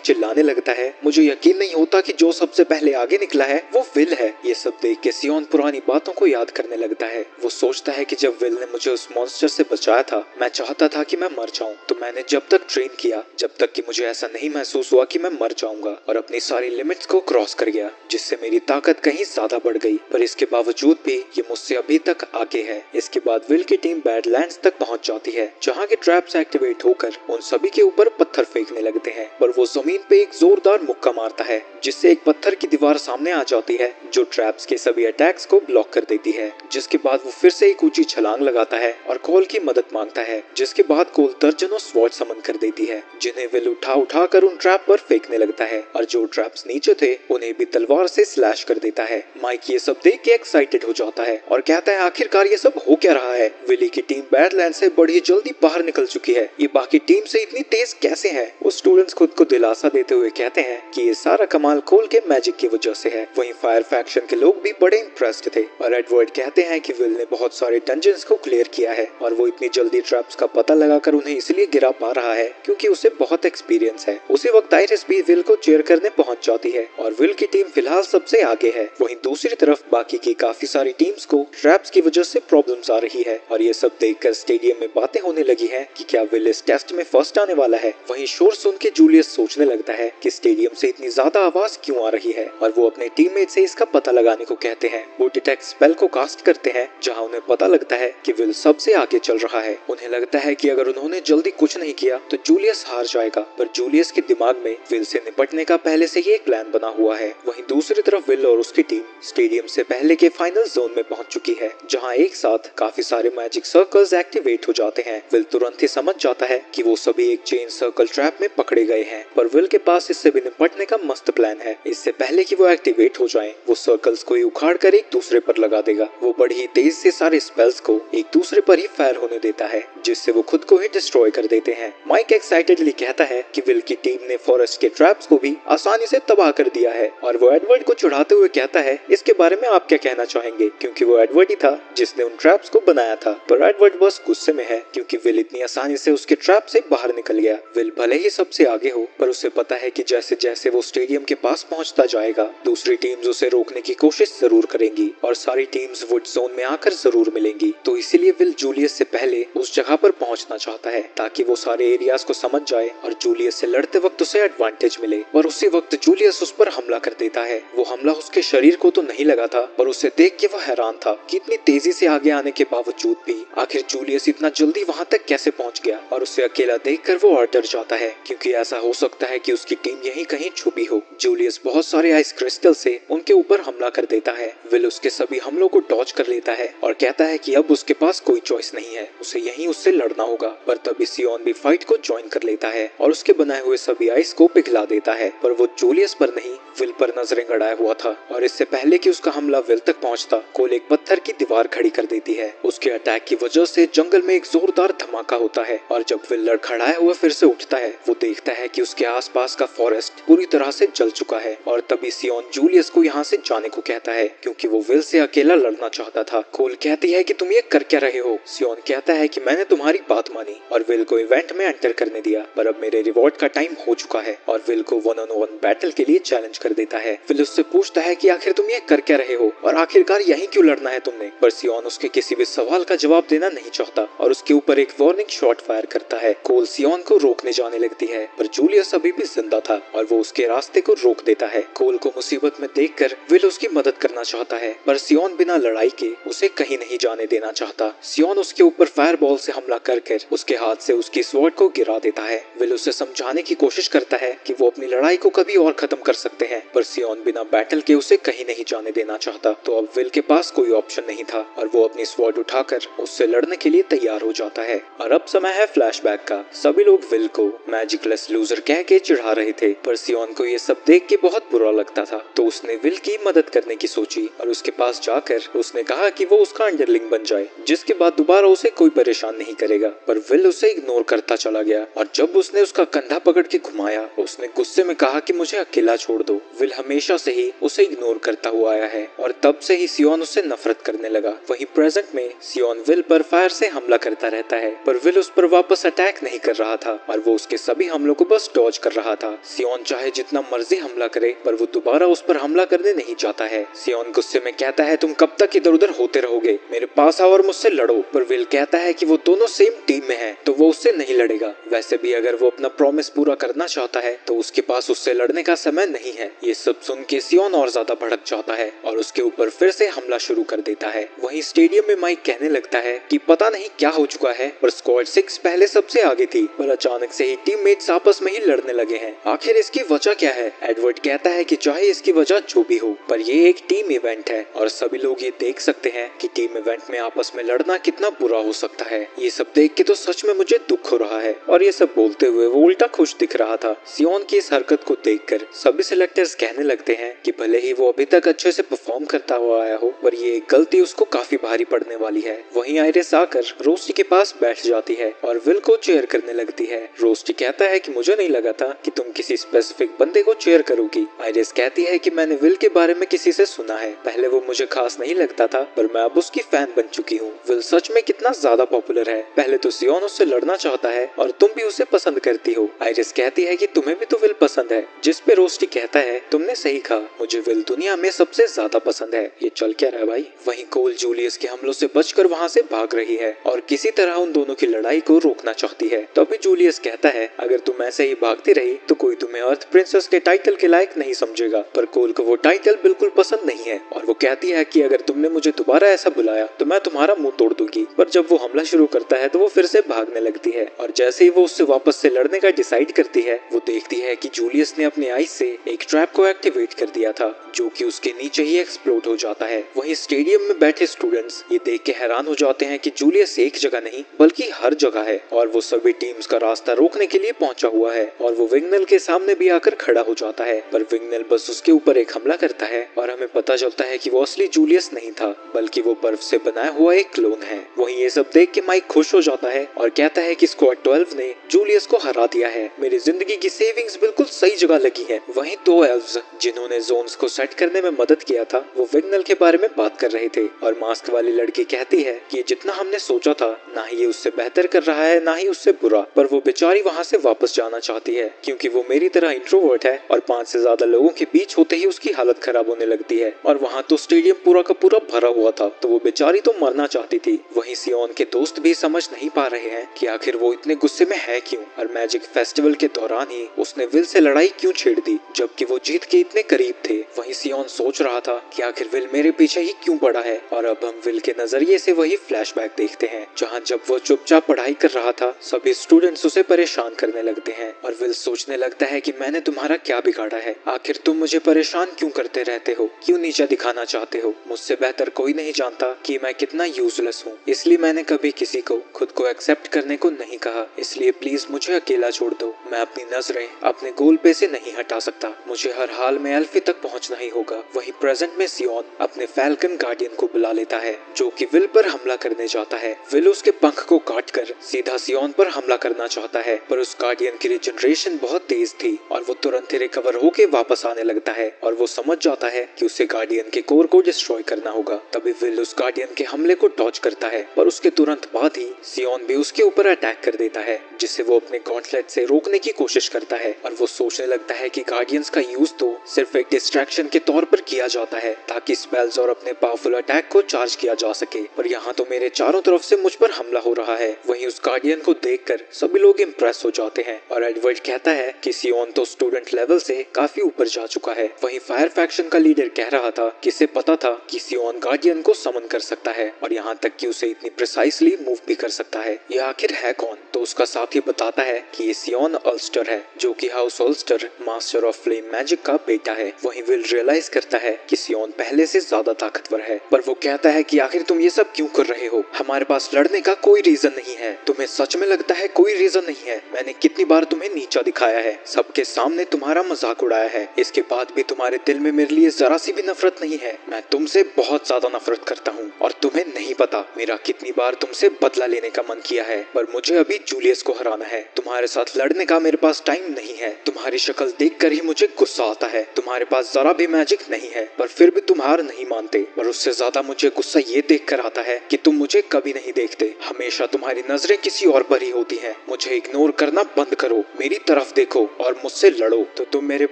चिल्लाने लगता है, मुझे यकीन नहीं होता कि जो सबसे पहले आगे निकला है वो विल है। ये सब देख के सियोन पुरानी बातों को याद करने लगता है। वो सोचता है कि जब विल ने मुझे उस मॉन्स्टर से बचाया था मैं चाहता था कि मैं मर जाऊं, तो मैंने जब तक ट्रेन किया जब तक कि मुझे ऐसा नहीं महसूस हुआ कि मैं मर जाऊंगा और अपनी सारी लिमिट्स को क्रॉस कर गया, जिससे मेरी ताकत कहीं ज्यादा बढ़ गई। पर इसके बावजूद भी ये मुझसे अभी तक आगे है। इसके बाद विल की टीम बैडलैंड्स तक पहुंच जाती है जहाँ के ट्रैप्स एक्टिवेट होकर उन सभी के ऊपर पत्थर फेंकने लगते हैं, पर वो जमीन पे एक जोरदार मुक्का मारता है जिससे एक पत्थर की दीवार सामने आ जाती है जो ट्रैप्स के सभी अटैक्स को ब्लॉक कर देती है। जिसके बाद वो फिर से एक ऊंची छलांग लगाता है और कोल की मदद मांगता है, जिसके बाद कोल दर्जनों स्वॉर्ड समन कर देती है जिन्हें विल उठा कर उन ट्रैप पर फेंकने लगता है और जो ट्रैप्स नीचे थे उन्हें भी तलवार से स्लैश कर देता है। माइक ये सब देख के एक्साइटेड हो जाता है और कहता है आखिरकार ये सब हो क्या रहा है। विली की टीम बैडलैंड से बड़ी जल्दी बाहर निकल चुकी है, ये बाकी टीम से इतनी तेज कैसे है? वो स्टूडेंट्स खुद को दिलासा देते हुए कहते हैं कि ये सारा कमाल कोल के मैजिक की वजह से है। वहीं फायर फैक्शन के लोग भी बड़े इंप्रेस्ड थे और एडवर्ड कहते हैं कि विल ने बहुत सारे डंजन्स को क्लियर किया है और वो इतनी जल्दी ट्रैप्स का पता लगाकर उन्हें इसलिए गिरा पा रहा है क्योंकि उसे बहुत एक्सपीरियंस है। उसी वक्त आइरिस भी विल को चेयर करने पहुंच जाती है और विल की टीम फिलहाल सबसे आगे है। वहीं दूसरी तरफ बाकी की काफी सारी टीम्स को ट्रैप्स की वजह से प्रॉब्लम्स आ रही है और ये सब देखकर स्टेडियम में बातें होने लगी हैं कि क्या विल इस टेस्ट में फर्स्ट आने वाला है। वहीं शोर सुन के जूलियस सोचने लगता है कि स्टेडियम से इतनी ज्यादा आवाज क्यों आ रही है और वो अपने टीममेट से इसका पता लगाने को कहते हैं। वो डिटेक्ट स्पेल को कास्ट करते हैं जहाँ उन्हें पता लगता है कि विल सबसे आगे चल रहा है। उन्हें लगता है कि अगर उन्होंने जल्दी कुछ नहीं किया तो जूलियस हार जाएगा, पर जूलियस के दिमाग में विल से निपटने का पहले से ही एक प्लान बना हुआ है। वहीं दूसरी तरफ विल और उसकी टीम स्टेडियम से पहले के फाइनल जोन में पहुंच चुकी है जहां एक साथ काफी सारे मैजिक सर्कल्स एक्टिवेट हो जाते हैं। विल तुरंत ही समझ जाता है कि वो सभी एक चेन सर्कल ट्रैप में पकड़े गए हैं, पर विल के पास इससे भी निपटने का मस्त प्लान है। इससे पहले कि वो एक्टिवेट हो जाएं, वो सर्कल्स को ही उखाड़ कर एक दूसरे पर लगा देगा। वो बड़ी ही तेज से सारे स्पेल्स को एक दूसरे पर ही फायर होने देता है जिससे वो खुद को ही डिस्ट्रॉय कर देते हैं। माइक एक्साइटेडली कहता है कि विल की टीम ने फॉरेस्ट के ट्रैप्स को भी आसानी से तबाह कर दिया है और वो एडवर्ड को चिढ़ाते हुए कहता है इसके बारे में आप क्या कहना चाहेंगे, क्योंकि वो एडवर्ड ही था जिसने उन ट्रैप्स को बनाया था। पर एडवर्ड बस गुस्से में है क्योंकि विल इतनी आसानी से उसके ट्रैप से बाहर निकल गया। विल भले ही सबसे आगे हो पर उसे पता है कि जैसे जैसे वो स्टेडियम के पास पहुंचता जाएगा दूसरी टीम्स उसे रोकने की कोशिश जरूर करेंगी और सारी टीम्स वुड जोन में आकर जरूर मिलेंगी। तो इसीलिए विल जूलियस से पहले उस जगह पर पहुंचना चाहता है ताकि वो सारे एरियाज को समझ जाए और जूलियस से लड़ते वक्त उसे एडवांटेज मिले। और उसी वक्त जूलियस उस पर हमला कर देता है। वो हमला उसके शरीर को तो नहीं लगा था पर उसे देख के वो हैरान था कि इतनी तेजी से आगे आने के बावजूद भी आखिर जूलियस इतना जल्दी वहां तक कैसे पहुंच गया। और उसे अकेला देखकर वो और डर जाता है क्योंकि ऐसा हो सकता है कि उसकी टीम यहीं कहीं छुपी हो। जूलियस बहुत सारे आइस क्रिस्टल से उनके ऊपर हमला कर देता है। विल उसके सभी हमलों को डॉज कर लेता है और कहता है कि अब उसके पास कोई चॉइस नहीं है, उसे यहीं उससे लड़ना होगा। पर तभी सियोन भी फाइट को ज्वाइन कर लेता है और उसके बनाए हुए सभी आइस को पिघला देता है। पर वो जूलियस पर नहीं विल पर नजरें गड़ाया हुआ था और इससे पहले कि उसका हमला विल तक पहुंचता कोल एक पत्थर की दीवार खड़ी कर देती है। उसके अटैक की वजह से जंगल में एक जोरदार धमाका होता है और जब विल लड़खड़ाया हुआ फिर से उठता है वो देखता है कि उसके आसपास का फॉरेस्ट पूरी तरह से जल चुका है। और तभी सियोन जूलियस को यहाँ से जाने को कहता है क्योंकि वो विल से अकेला लड़ना चाहता था। कोल कहती है कि तुम ये कर क्या रहे हो। सियोन कहता है कि मैंने तुम्हारी बात मानी और विल को इवेंट में एंटर करने दिया, पर अब मेरे रिवॉर्ड का टाइम हो चुका है और विल को 1-on-1 बैटल के लिए चैलेंज कर देता है। विल उससे पूछता है कि आखिर तुम ये कर क्या रहे हो और आखिरकार यहीं क्यों लड़ना है तुमने। पर सियोन उसके किसी भी सवाल का जवाब देना नहीं चाहता और उसके ऊपर एक वार्निंग शॉट फायर करता है। कोल सियोन को रोकने जाने लगती है पर जूलियस अभी भी जिंदा था और वो उसके रास्ते को रोक देता है। कोल को मुसीबत में देखकर विल उसकी मदद करना चाहता है पर सियोन बिना लड़ाई के उसे कहीं नहीं जाने देना चाहता। सियोन उसके ऊपर फायरबॉल से हमला कर उसके हाथ से उसकी स्वॉर्ड को गिरा देता है। विल उसे समझाने की कोशिश करता है कि वो अपनी लड़ाई को कभी और खत्म कर सकते हैं, पर सियोन बिना बैटल के उसे कहीं नहीं जाने देना चाहता। तो अब विल के पास कोई ऑप्शन नहीं था और वो अपनी स्वॉर्ड उठाकर उससे लड़ने के लिए तैयार हो जाता है। और अब समय है फ्लैशबैक का। सभी लोग विल को मैजिकलेस लूजर कह के चिढ़ा रहे थे, पर सियोन को ये सब देख के बहुत बुरा लगता था। तो उसने विल की मदद करने की सोची और उसके पास जाकर उसने कहा कि वो उसका अंडरलिंग बन जाए, जिसके बाद दोबारा उसे कोई परेशान नहीं करेगा। पर विल उसे इग्नोर करता चला गया और जब उसने उसका कंधा पकड़ के घुमाया, उसने गुस्से में कहा कि मुझे अकेला छोड़ दो। विल हमेशा से ही उसे इग्नोर करता हुआ आया है और तब से ही सियोन उससे नफरत करने लगा। वहीं प्रेजेंट में सियोन विल पर फायर से हमला करता रहता है, पर विल उस पर वापस अटैक नहीं कर रहा था और वो उसके सभी हमलों को बस डॉज कर रहा था। सियोन चाहे जितना मर्जी हमला करे, पर वो दोबारा उस पर हमला करने नहीं चाहता है। सियोन गुस्से में कहता है, तुम कब तक इधर उधर होते रहोगे, मेरे पास आओ और मुझसे लड़ो। पर विल कहता है कि वो दोनों सेम टीम में है, तो वो उससे नहीं लड़ेगा। वैसे भी अगर वो अपना प्रॉमिस पूरा करना चाहता है तो उसके पास उससे लड़ने का समय नहीं है। ये सब सुन के सियोन और ज्यादा भड़क जाता है और उसके ऊपर फिर से हमला शुरू कर देता है। वहीं स्टेडियम में माइक कहने लगता है कि पता नहीं क्या हो चुका है, पर स्क्वाड 6 पहले सबसे आगे थी, पर अचानक से ही टीममेट्स आपस में ही लड़ने लगे हैं। आखिर इसकी वजह क्या है? एडवर्ड कहता है कि चाहे इसकी वजह जो भी हो, पर ये एक टीम इवेंट है और सभी लोग ये देख सकते हैं कि टीम इवेंट में आपस में लड़ना कितना बुरा हो सकता है। ये सब देख के तो सच में मुझे दुख हो रहा है। और ये सब बोलते हुए वो उल्टा खुश दिख रहा था। सियोन की इस हरकत को देखकर सभी सिलेक्टर्स कहने लगते हैं कि भले ही वो अभी तक अच्छे से परफॉर्म करता हुआ आया हो, पर ये एक गलती उसको काफी भारी पड़ने वाली है। वहीं आइरिस आकर रोस्टी के पास बैठ जाती है और विल को चेयर करने लगती है। रोस्टी कहता है कि मुझे नहीं लगा था कि तुम किसी स्पेसिफिक बंदे को चेयर करोगी। आइरिस कहती है कि मैंने विल के बारे में किसी से सुना है, पहले वो मुझे खास नहीं लगता था, पर मैं अब उसकी फैन बन चुकी हूँ। विल सच में कितना ज्यादा पॉपुलर है। पहले तो सियोन उससे लड़ना चाहता है और तुम भी उसे पसंद करती हो। आइरिस कहती है कि तुम्हें भी तो विल पसंद है, जिस पे रोस्टी कहता है तुमने सही कहा, मुझे विल दुनिया में सबसे ज्यादा पसंद है। ये चल क्या रहा है भाई? वहीं कोल जूलियस के हमलों से बचकर वहाँ से भाग रही है और किसी तरह उन दोनों की लड़ाई को रोकना चाहती है। तो अभी जूलियस कहता है अगर तुम ऐसे ही भागती रही तो कोई तुम्हें अर्थ प्रिंसेस के टाइटल के लायक नहीं समझेगा। पर कोल को वो टाइटल बिल्कुल पसंद नहीं है और वो कहती है कि अगर तुमने मुझे दोबारा ऐसा बुलाया तो मैं तुम्हारा मुंह तोड़ दूंगी। पर जब वो हमला शुरू करता है तो वो फिर से भागने लगती है और जैसे ही वो उससे वापस से लड़ने का डिसाइड करती है, वो देखती है कि जूलियस ने अपने आइस से एक ट्रैप को एक्टिवेट कर दिया था, जो कि उसके नीचे ही एक्सप्लोड हो जाता है। वहीं स्टेडियम में बैठे स्टूडेंट्स ये देख के हैरान हो जाते हैं कि जूलियस एक जगह नहीं बल्कि हर जगह है और वो सभी टीम्स का रास्ता रोकने के लिए पहुंचा हुआ है और वो विंगनल के सामने भी आकर खड़ा हो जाता है। पर विंगनल बस उसके ऊपर एक हमला करता है और हमें पता चलता है कि वो असली जूलियस नहीं था, बल्कि वो बर्फ से बनाया हुआ एक क्लोन है। वहीं ये सब देख के माइक खुश हो जाता है और कहता है कि स्क्वाड 12 ने जूलियस को हरा दिया है। मेरी जिंदगी की सेविंग्स बिल्कुल सही जगह लगी है। वहीं 2 एल्व्स जिन्होंने जोन्स को सेट करने में मदद किया था, वो विंगनल के बारे में बात कर रहे थे और मास्क वाली लड़की कहती है कि जितना हमने सोचा था, ना ही ये उससे बेहतर कर रहा है ना ही उससे बुरा, पर वो बेचारी वहाँ से वापस जाना चाहती है क्योंकि वो मेरी तरह इंट्रोवर्ट है और 5 से ज्यादा लोगों के बीच होते ही उसकी हालत खराब होने लगती है और वहाँ तो स्टेडियम पूरा का पूरा भरा हुआ था, तो वो बेचारी तो मरना चाहती थी। वहीं सियोन के दोस्त भी समझ नहीं पा रहे हैं कि आखिर वो इतने गुस्से में है क्यों और मैजिक फेस्टिवल के दौरान ही उसने विल से लड़ाई क्यों छेड़ दी जबकि वो जीत के इतने करीब थे। वहीं सियोन सोच रहा था कि आखिर विल मेरे पीछे ही क्यों पड़ा है और अब हम विल के नजरिए से वही फ्लैशबैक देखते हैं जहाँ जब वो चुपचाप पढ़ाई कर रहा था, सभी स्टूडेंट्स उसे परेशान करने लगते हैं और विल सोचने लगता है कि मैंने तुम्हारा क्या बिगाड़ा है, आखिर तुम मुझे परेशान क्यों करते रहते हो, क्यों नीचा दिखाना चाहते हो। मुझसे बेहतर कोई नहीं जानता कि मैं कितना यूजलेस हूँ, इसलिए मैंने कभी किसी को खुद को एक्सेप्ट करने को नहीं कहा, इसलिए प्लीज मुझे अकेला छोड़ दो। मैं अपनी नजरें अपने गोल पे से नहीं हटा सकता, मुझे हर हाल में एल्फी तक पहुंचना ही होगा। वहीं प्रेजेंट में सियोन अपने फैल्कन गार्डियन को बुला लेता है जो कि विल पर हमला करने जाता है। विल उसके पंख को काटकर सीधा सियोन पर हमला करना चाहता है, पर उस गार्डियन की रिजनरेशन बहुत तेज थी और वो तुरंत ही रिकवर होके वापस आने लगता है और वो समझ जाता है कि उसे गार्डियन के कोर को डिस्ट्रॉय करना होगा। तभी विल उस गार्डियन के हमले को डॉज करता है, पर उसके तुरंत बाद ही सियोन भी उसके ऊपर अटैक कर देता है, जिसे वो अपने गॉन्टलेट से रोकने की कोशिश करता है और वो सोचने लगता है कि गार्डियंस का यूज तो सिर्फ एक डिस्ट्रैक्शन के तौर पर किया जाता है ताकि स्पेल्स और अपने पावरफुल अटैक को चार्ज किया जा सके, पर यहाँ तो मेरे चारों तरफ से मुझ पर हमला हो रहा है। वहीं उस गार्डियन को देखकर सभी लोग इम्प्रेस हो जाते हैं और एडवर्ड कहता है कि सियोन तो स्टूडेंट लेवल से काफी ऊपर जा चुका है। वहीं फायर फैक्शन का लीडर कह रहा था कि इसे पता था कि सियोन गार्डियन को समन कर सकता है और यहाँ तक कि उसे इतनी प्रिसाइसली मूव भी कर सकता है। ये आखिर है कौन? तो उसका साथी बताता है कि ये सियोन अल्स्टर है, जो कि house Ulster master of flame magic का बेटा है। वहीं विल रियलाइज करता है कि सियोन पहले से ज्यादा ताकतवर है, पर वो कहता है कि आखिर तुम ये सब क्यों कर रहे हो? हमारे पास लड़ने का कोई रीजन नहीं है। तुम्हें सच में लगता है कोई रीजन नहीं है? मैंने कितनी बार तुम्हें नीचा दिखाया है, सबके सामने तुम्हारा मजाक उड़ाया है, इसके बाद भी तुम्हारे दिल में मेरे लिए जरा सी भी नफरत नहीं है। मैं तुमसे बहुत ज्यादा नफरत करता हूँ और तुम्हें नहीं पता मेरा कितनी बार तुमसे बदला लेने का मन किया है, पर मुझे अभी जूलियस को हराना है। तुम्हारे साथ लड़ने का मेरे पास टाइम नहीं है। तुम्हारी शक्ल देखकर ही मुझे गुस्सा आता है। तुम्हारे पास जरा भी मैजिक नहीं है, पर फिर भी तुम हार नहीं मानते। पर उससे ज्यादा मुझे गुस्सा ये देखकर आता है कि तुम मुझे कभी नहीं देखते। हमेशा तुम्हारी नजरें किसी और पर ही होती हैं। मुझे इग्नोर करना बंद करो, मेरी तरफ देखो और मुझसे लड़ो। तो तुम मेरे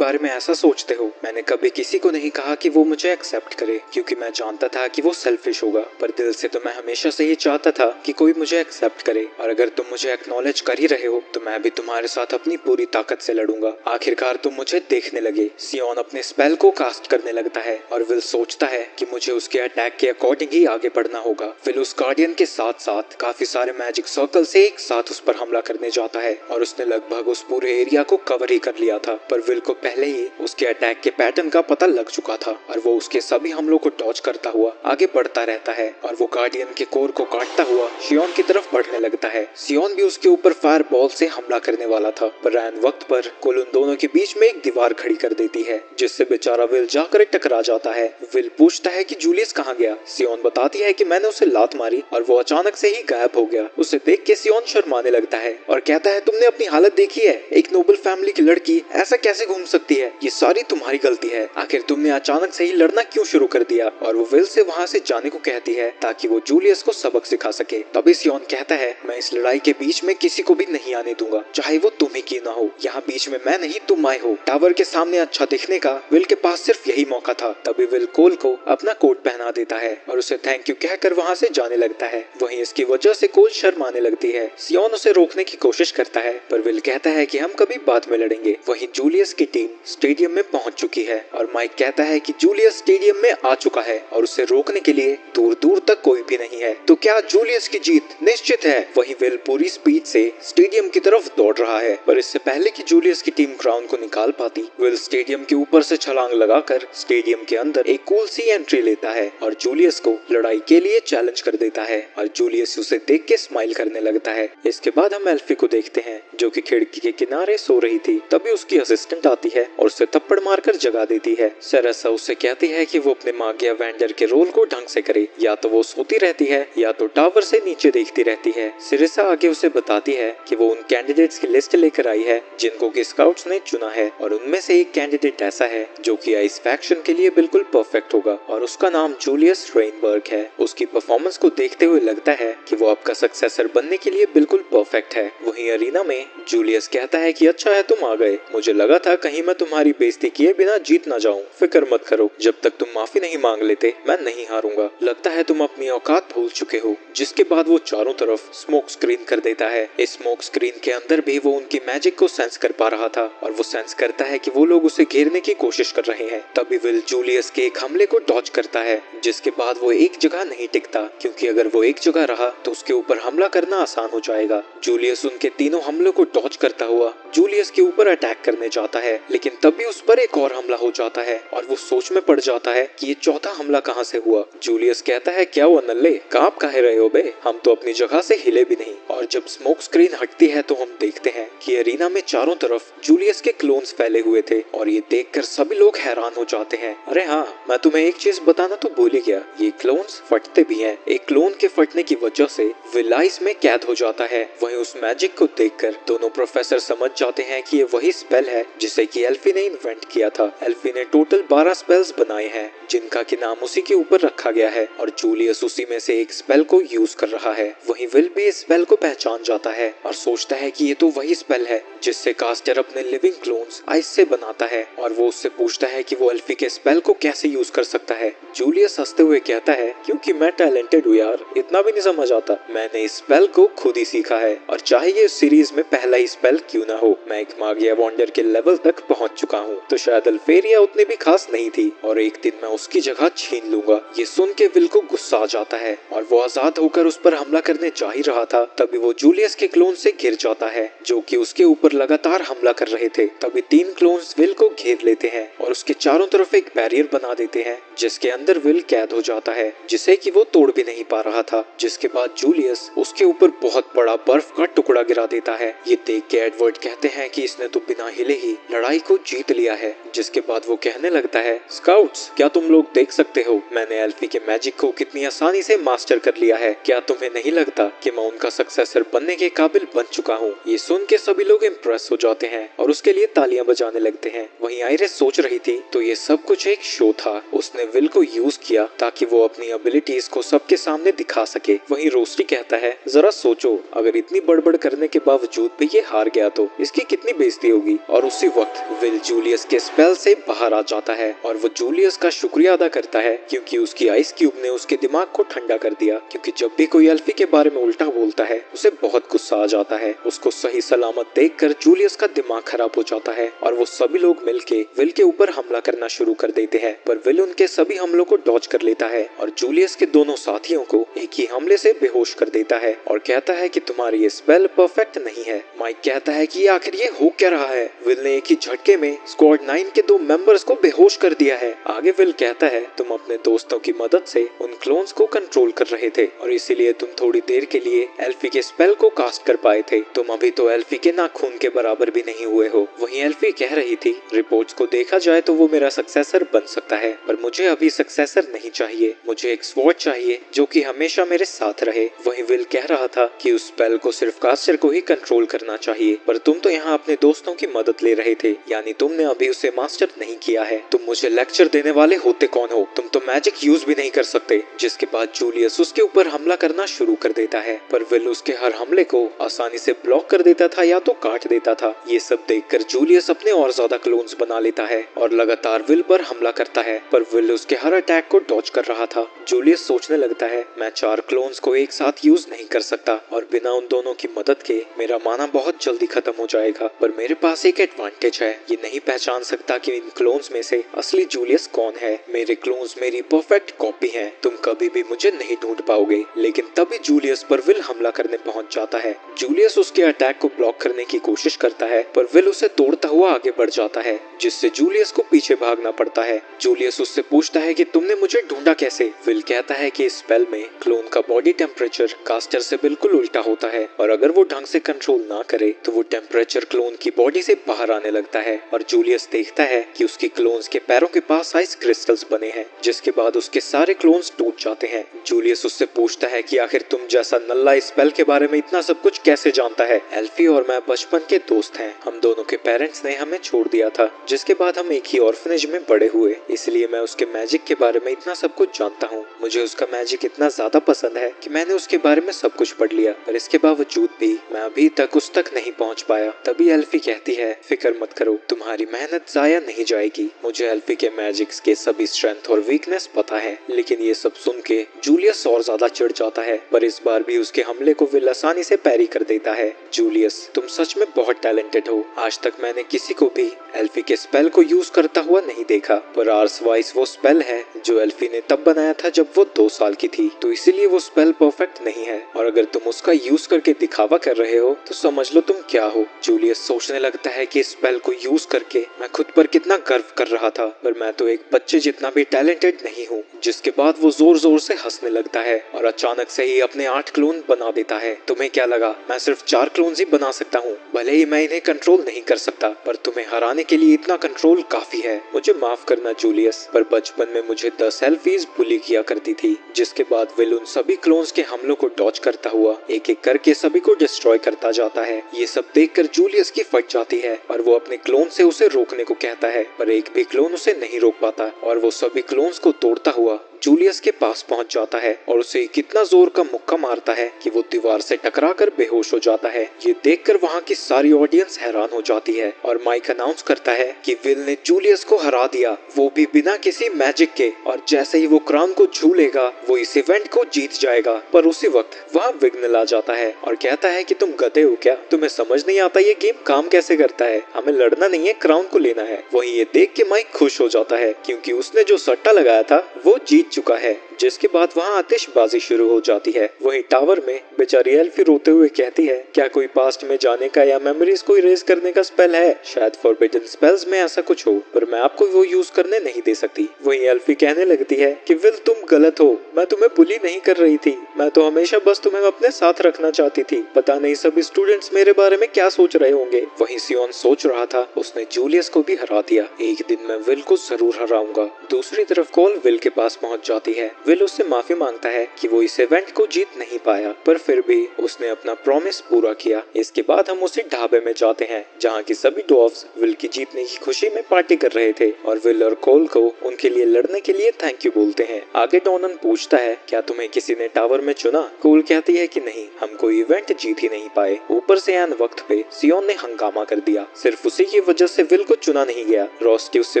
बारे में ऐसा सोचते हो? मैंने कभी किसी को नहीं कहा कि वो मुझे एक्सेप्ट करे, क्योंकि मैं जानता था कि वो सेल्फिश होगा, पर दिल से तो मैं हमेशा से ही चाहता था कि कोई मुझे एक्सेप्ट करे। और अगर तुम मुझे एक्नॉलेज कर ही रहे हो तो मैं भी तुम्हारे साथ अपनी पूरी ताकत से लड़ूंगा। आखिरकार तुम मुझे देखने लगे। सियोन अपने स्पेल को कास्ट करने लगता है और विल सोचता है कि मुझे उसके अटैक के अकॉर्डिंग ही आगे बढ़ना होगा। विल उस गार्डियन के साथ साथ काफी सारे मैजिक सर्कल से एक साथ उस पर हमला करने जाता है और उसने लगभग उस पूरे एरिया को कवर ही कर लिया था। पर विल को पहले ही उसके अटैक के पैटर्न का पता लग चुका था और वो उसके सभी हमलों को डॉज करता हुआ आगे बढ़ता रहता है और वो गार्डियन के कोर को काटता हुआ सियोन की तरफ बढ़ने लगता है। सियोन भी उसके ऊपर फायर बॉल से हमला करने वाला था, पर ऐन वक्त पर कुल उन दोनों के बीच में एक दीवार खड़ी कर देती है, जिससे बेचारा विल जाकर टकरा जाता है। विल पूछता है कि जूलियस कहाँ गया? सियोन बताती है कि मैंने उसे लात मारी और वो अचानक से ही गायब हो गया। उसे देख के सियोन शर्माने लगता है और कहता है तुमने अपनी हालत देखी है? एक नोबल फैमिली की लड़की ऐसा कैसे घूम सकती है? ये सारी तुम्हारी गलती है। आखिर तुमने अचानक से ही लड़ना क्यों शुरू कर दिया? और वो विल से वहाँ से जाने को कहती है ताकि वो जूलियस को सबक सिखा सके। तभी सियोन कहता है मैं इस लड़ाई के बीच में किसी को भी नहीं आने दूंगा, चाहे वो तुम ही क्यों ना हो। यहाँ बीच में मैं नहीं तुम आए हो। टावर के सामने अच्छा दिखने का विल के पास सिर्फ यही मौका था। तभी विल कोल को अपना कोट पहना देता है और उसे थैंक यू कहकर वहाँ से जाने लगता है। वहीं इसकी वजह से कोल शर्माने लगती है। सियोन उसे रोकने की कोशिश करता है, पर विल कहता है कि हम कभी बाद में लड़ेंगे। वहीं जूलियस की टीम स्टेडियम में पहुंच चुकी है और माइक कहता है कि जूलियस स्टेडियम में आ चुका है और उसे रोकने के लिए दूर दूर तक कोई भी नहीं है। तो क्या जूलियस की जीत निश्चित है? वहीं विल पूरी स्पीड से स्टेडियम की तरफ दौड़ रहा है, पर इससे पहले कि जूलियस की टीम क्राउन को निकाल पाती, विल स्टेडियम के ऊपर से छलांग लगाकर स्टेडियम के अंदर एक कूल सी एंट्री लेता है और जूलियस को लड़ाई के लिए चैलेंज कर देता है और जूलियस उसे देख के स्माइल करने लगता है। इसके बाद हम एल्फी को देखते हैं जो कि खिड़की के किनारे सो रही थी। तभी उसकी असिस्टेंट आती है और उसे थप्पड़ मारकर जगा देती है। सेरेसा उससे कहती है कि वो अपने मागिया वेंडर के रोल को ढंग से करे, या तो वो सोती रहती है या तो टावर से नीचे देखती रहती है। सेरेसा आगे उसे बताती है कि वो उन कैंडिडेट्स की लिस्ट लेकर आई है जिनको कि स्काउट्स ने चुना है और उनमें से एक कैंडिडेट ऐसा है जो कि आइस फैक्शन के लिए बिल्कुल परफेक्ट होगा और उसका नाम जूलियस रेनबर्ग है। उसकी परफॉर्मेंस को देखते हुए लगता है कि वो आपका सक्सेसर बनने के लिए बिल्कुल परफेक्ट है। वहीं अरीना में जूलियस कहता है कि अच्छा है तुम आ गए, मुझे लगा था कहीं मैं तुम्हारी बेइज्जती किए बिना जीत ना जाऊं। फिक्र मत करो, जब तक तुम माफी नहीं मांग लेते मैं नहीं हारूंगा। लगता है तुम अपनी औकात भूल चुके हो। जिसके बाद वो चारों तरफ स्मोक स्क्रीन कर देता है। इस स्मोक स्क्रीन के अंदर भी वो उनकी मैजिक को सेंस कर पा रहा था और वो सेंस करता है कि वो लोग उसे घेरने की कोशिश कर रहे हैं। तभी विल जूलियस के एक हमले को डॉज करता है, जिसके बाद वो एक जगह नहीं टिकता, क्योंकि अगर वो एक जगह रहा तो उसके ऊपर हमला करना आसान हो जाएगा। जूलियस उनके तीनों हमलों को डॉज करता हुआ जूलियस के ऊपर अटैक करने जाता है, लेकिन तभी उस पर एक और हमला हो जाता है और वो सोच में पड़ जाता है कि ये चौथा हमला कहाँ से हुआ। जूलियस कहता है क्या हुआ नल्ले, कांप काहे रहे हो बे, हम तो अपनी जगह से हिले भी नहीं। और जब स्मोक स्क्रीन हटती है तो हम देखते हैं कि अरीना में चारों तरफ जूलियस के क्लोन्स फैले हुए थे और ये देखकर सभी लोग हैरान हो जाते हैं। अरे हाँ, मैं तुम्हें एक चीज बताना तो भूल ही गया, ये क्लोन्स फटते भी हैं। एक क्लोन के फटने की वजह से विल आइस में कैद हो जाता है। वहीं उस मैजिक को देखकर दोनों प्रोफेसर समझ जाते हैं कि ये वही स्पेल है जिसे कि एल्फी ने इन्वेंट किया था। एल्फी ने टोटल 12 स्पेल्स बनाए हैं जिनका कि नाम उसी के ऊपर रखा गया है और जूलियस उसी में से एक स्पेल को यूज कर रहा है। वहीं विल भी इस स्पेल को पहचान जाता है और सोचता है कि ये तो वही स्पेल है जिससे कास्टर अपने लिविंग क्लोन्स आइस से बनाता है और वो उससे पूछता है कि वो एल्फी के स्पेल को कैसे यूज कर सकता है। जूलियस हंसते हुए कहता है क्योंकि मैं टैलेंटेड हूँ यार, इतना भी नहीं समझ आता, मैंने इस स्पेल को खुद ही सीखा है और चाहे ये सीरीज में पहला ही स्पेल क्यों ना हो, मैं एक मागिया वॉन्डर के लेवल तक पहुंच चुका हूँ। तो शायद अल्फेरिया उतनी भी खास नहीं थी और एक दिन मैं उसकी जगह छीन लूंगा। ये सुन सुन के विल को गुस्सा आ जाता है और वो आजाद होकर उस पर हमला करने जा ही रहा था। तभी वो जूलियस के क्लोन से घिर जाता है जो कि उसके ऊपर लगातार हमला कर रहे थे। तभी 3 क्लोन्स विल को घेर लेते हैं और उसके चारों तरफ एक बैरियर बना देते हैं जिसके अंदर विल कैद हो जाता है, जिसे कि वो तोड़ भी नहीं पा रहा था। जिसके बाद जूलियस उसके ऊपर बहुत बड़ा बर्फ का टुकड़ा गिरा देता है। ये देख के एडवर्ड कहते हैं कि इसने तो बिना हिले ही लड़ाई को जीत लिया है। जिसके बाद वो कहने लगता है, स्काउट्स, क्या तुम लोग देख सकते हो मैंने एल्फी के मैजिक को कितनी आसानी से मास्टर कर लिया है। क्या तुम्हें नहीं लगता कि मैं उनका सक्सेसर बनने के काबिल बन चुका हूँ। ये सुन के सभी लोग इम्प्रेस हो जाते हैं और उसके लिए तालियां बजाने लगते हैं। वहीं आइरिस सोच रही थी तो ये सब कुछ एक शो था। उसने विल को यूज किया ताकि वो अपनी एबिलिटीज को सबके सामने दिखा सके। वहीं रोस्टी कहता है, जरा सोचो, अगर इतनी बड़बड़ करने के बावजूद भी ये हार गया तो इसकी कितनी बेइज्जती होगी। और उसी वक्त विल जूलियस के स्पेल से बाहर आ जाता है और वो जूलियस का शुक्रिया अदा करता है क्योंकि उसकी आइस क्यूब ने उसके दिमाग को ठंडा कर दिया। क्योंकि जब भी कोई एल्फी के बारे में उल्टा बोलता है उसे बहुत गुस्सा आ जाता है। उसको सही सलामत देखकर जूलियस का दिमाग खराब हो जाता है और वो सभी लोग मिलके विल के ऊपर हमला करना शुरू कर देते हैं। पर विल उनके सभी हमलों को डॉज कर लेता है और जूलियस के दोनों साथियों को एक ही हमले से बेहोश कर देता है और कहता है कि तुम्हारी ये स्पेल परफेक्ट नहीं है। माइक कहता है कि आखिर ये हो क्या रहा है। विल ने एक ही झटके में स्क्वाड 9 के 2 मेंबर्स को बेहोश कर दिया है। आगे विल कहता है, तुम अपने दोस्तों की मदद से उन क्लोन्स को कंट्रोल कर रहे थे और इसीलिए तुम थोड़ी देर के लिए एल्फी के स्पेल को कास्ट कर पाए थे। तुम अभी तो एल्फी के नाखून के बराबर भी नहीं हुए हो। वहीं एल्फी कह रही थी, रिपोर्ट्स को देखा जाए तो वो मेरा सक्सेसर बन सकता है पर मुझे अभी सक्सेसर नहीं चाहिए। मुझे एक स्वॉर्ड चाहिए जो कि हमेशा मेरे साथ रहे। वहीं विल कह रहा था कि उस स्पेल को सिर्फ कास्टर को ही कंट्रोल करना चाहिए पर तुम तो यहाँ अपने दोस्तों की मदद ले रहे थे, यानी तुमने अभी उसे मास्टर नहीं किया है। तुम मुझे लेक्चर देने वाले होते कौन हो? तुम तो मैजिक यूज भी नहीं कर सकते। जिसके बाद जूलियस उसके ऊपर हमला करना शुरू कर देता है पर विल उसके हर हमले को आसानी से ब्लॉक कर देता था या तो काट देता था। ये सब देखकर जूलियस अपने और ज्यादा क्लोन्स बना लेता है और लगातार विल पर हमला करता है पर विल उसके हर अटैक को डॉज कर रहा था। जूलियस सोचने लगता है, मैं 4 क्लोन्स को एक साथ यूज नहीं कर सकता और बिना उन दोनों की मदद के मेरा माना बहुत जल्दी खत्म हो जाएगा। पर मेरे पास एक एडवांटेज है, ये नहीं पहचान सकता कि इन क्लोन्स में से असली जूलियस कौन है। मेरे क्लोन्स मेरी परफेक्ट कॉपी हैं। तुम कभी भी मुझे नहीं ढूंढ पाओगे। लेकिन तभी जूलियस पर विल हमला करने पहुंच जाता है। जूलियस उसके अटैक को ब्लॉक करने की कोशिश करता है पर विल उसे तोड़ता हुआ आगे बढ़ जाता है जिससे जूलियस को पीछे भागना पड़ता है। जूलियस उससे पूछता है कि तुमने मुझे ढूंढा कैसे। विल कहता है कि इस स्पेल में क्लोन का बॉडी टेम्परेचर कास्टर से बिल्कुल उल्टा होता है और अगर वो ढंग से कंट्रोल ना करे तो वो टेम्परेचर क्लोन की बॉडी से बाहर आने लगता है। और जूलियस देखता है कि उसकी क्लोन्स के पैरों के पास आइस क्रिस्टल्स बने हैं जिसके बाद उसके सारे क्लोन्स टूट जाते हैं। जूलियस उससे पूछता है कि आखिर तुम जैसा नल्ला इस स्पेल के बारे में इतना सब कुछ कैसे जानता है। एल्फी और मैं बचपन के दोस्त हैं। हम दोनों के पेरेंट्स ने हमें छोड़ दिया था जिसके बाद हम एक ही ऑर्फनेज में बड़े हुए, इसलिए मैं उसके मैजिक के बारे में इतना सब कुछ जानता हूँ। मुझे उसका मैजिक इतना ज्यादा पसंद है कि मैंने उसके बारे में सब कुछ पढ़ लिया पर इसके बावजूद भी मैं अभी तक उस तक नहीं पहुँच पाया। तभी एल्फी कहती है, फिक्र मत करो, तुम्हारी मेहनत जाया नहीं जाएगी। मुझे एल्फी के मैजिक्स के सभी स्ट्रेंथ और वीकनेस पता है। लेकिन ये सब सुन के जूलियस और ज्यादा चिढ़ जाता है पर इस बार भी उसके हमले को विल आसानी से पैरी कर देता है। जूलियस, तुम सच में बहुत टैलेंटेड हो। आज तक मैंने किसी को भी एल्फी के स्पेल को यूज करता हुआ नहीं देखा पर आर्स वाइस वो स्पेल है जो एल्फी ने तब बनाया था जब वो 2 साल की थी, तो इसीलिए वो स्पेल परफेक्ट नहीं है और अगर तुम उसका यूज करके दिखावा कर रहे हो तो समझ लो तुम क्या हो। जूलियस सोचने लगता है कि इस स्पेल को यूज करके मैं खुद पर कितना गर्व कर रहा था पर मैं तो एक बच्चे जितना भी टैलेंटेड नहीं हूँ। जिसके बाद वो जोर जोर से हंसने लगता है और अचानक से ही अपने 8 क्लोन बना देता है। तुम्हें क्या लगा मैं सिर्फ 4 क्लोन ही बना सकता हूँ? भले ही मैं इन्हें कंट्रोल नहीं कर सकता पर तुम्हें हराने के लिए इतना कंट्रोल काफी है। मुझे माफ करना जूलियस, पर बचपन में मुझे 10 एल्फीज बुली किया करती थी। जिसके बाद विल उन सभी क्लोन्स के हमलों को डॉज करता हुआ एक एक करके सभी को डिस्ट्रॉय करता जाता है। ये सब देखकर जूलियस की फट जाती है और वो अपने क्लोन से उसे रोकने को कहता है पर एक भी क्लोन उसे नहीं रोक पाता और वो सभी क्लोन्स को तोड़ता हुआ जूलियस के पास पहुंच जाता है और उसे कितना जोर का मुक्का मारता है कि वो दीवार से टकराकर बेहोश हो जाता है। ये देखकर वहाँ की सारी ऑडियंस हैरान हो जाती है और माइक अनाउंस करता है कि विल ने जूलियस को हरा दिया, वो भी बिना किसी मैजिक के, और जैसे ही वो क्राउन को छू लेगा वो इस इवेंट को जीत जाएगा। पर उसी वक्त वहाँ विघ्न ला जाता है और कहता है कि तुम गधे हो क्या, तुम्हें समझ नहीं आता ये गेम काम कैसे करता है, हमें लड़ना नहीं है, क्राउन को लेना है। वहीं ये देख के माइक खुश हो जाता है क्योंकि उसने जो सट्टा लगाया था वो जीत चुका है। जिसके बाद वहाँ आतिशबाजी शुरू हो जाती है। वहीं टावर में बेचारी एल्फी रोते हुए कहती है, क्या कोई पास्ट में जाने का या मेमोरीज को इरेज करने का स्पेल है? शायद फॉरबिडन स्पेल्स में ऐसा कुछ हो, पर मैं आपको वो यूज करने नहीं दे सकती। वहीं एल्फी कहने लगती है कि विल तुम गलत हो, मैं तुम्हें बुली नहीं कर रही थी, मैं तो हमेशा बस तुम्हें अपने साथ रखना चाहती थी। पता नहीं सभी स्टूडेंट्स मेरे बारे में क्या सोच रहे होंगे। वहीं सियोन सोच रहा था उसने जूलियस को भी हरा दिया, एक दिन मैं विल को जरूर हराऊंगा। दूसरी तरफ कॉल विल के पास पहुंच जाती है। विल उससे माफी मांगता है कि वो इस इवेंट को जीत नहीं पाया, पर फिर भी उसने अपना प्रॉमिस पूरा किया। इसके बाद हम उसी ढाबे में जाते हैं जहाँ की सभी डॉर्फ्स विल की जीतने की खुशी में पार्टी कर रहे थे और विल और कोल को उनके लिए लड़ने के लिए थैंक यू बोलते हैं। आगे डॉनन पूछता है, क्या तुम्हें किसी ने टावर में चुना? कोल कहती है कि नहीं, हम कोई इवेंट जीत ही नहीं पाए। ऊपर से ऐन वक्त पे सियोन ने हंगामा कर दिया, सिर्फ उसी की वजह से विल को चुना नहीं गया। रोस्टी उससे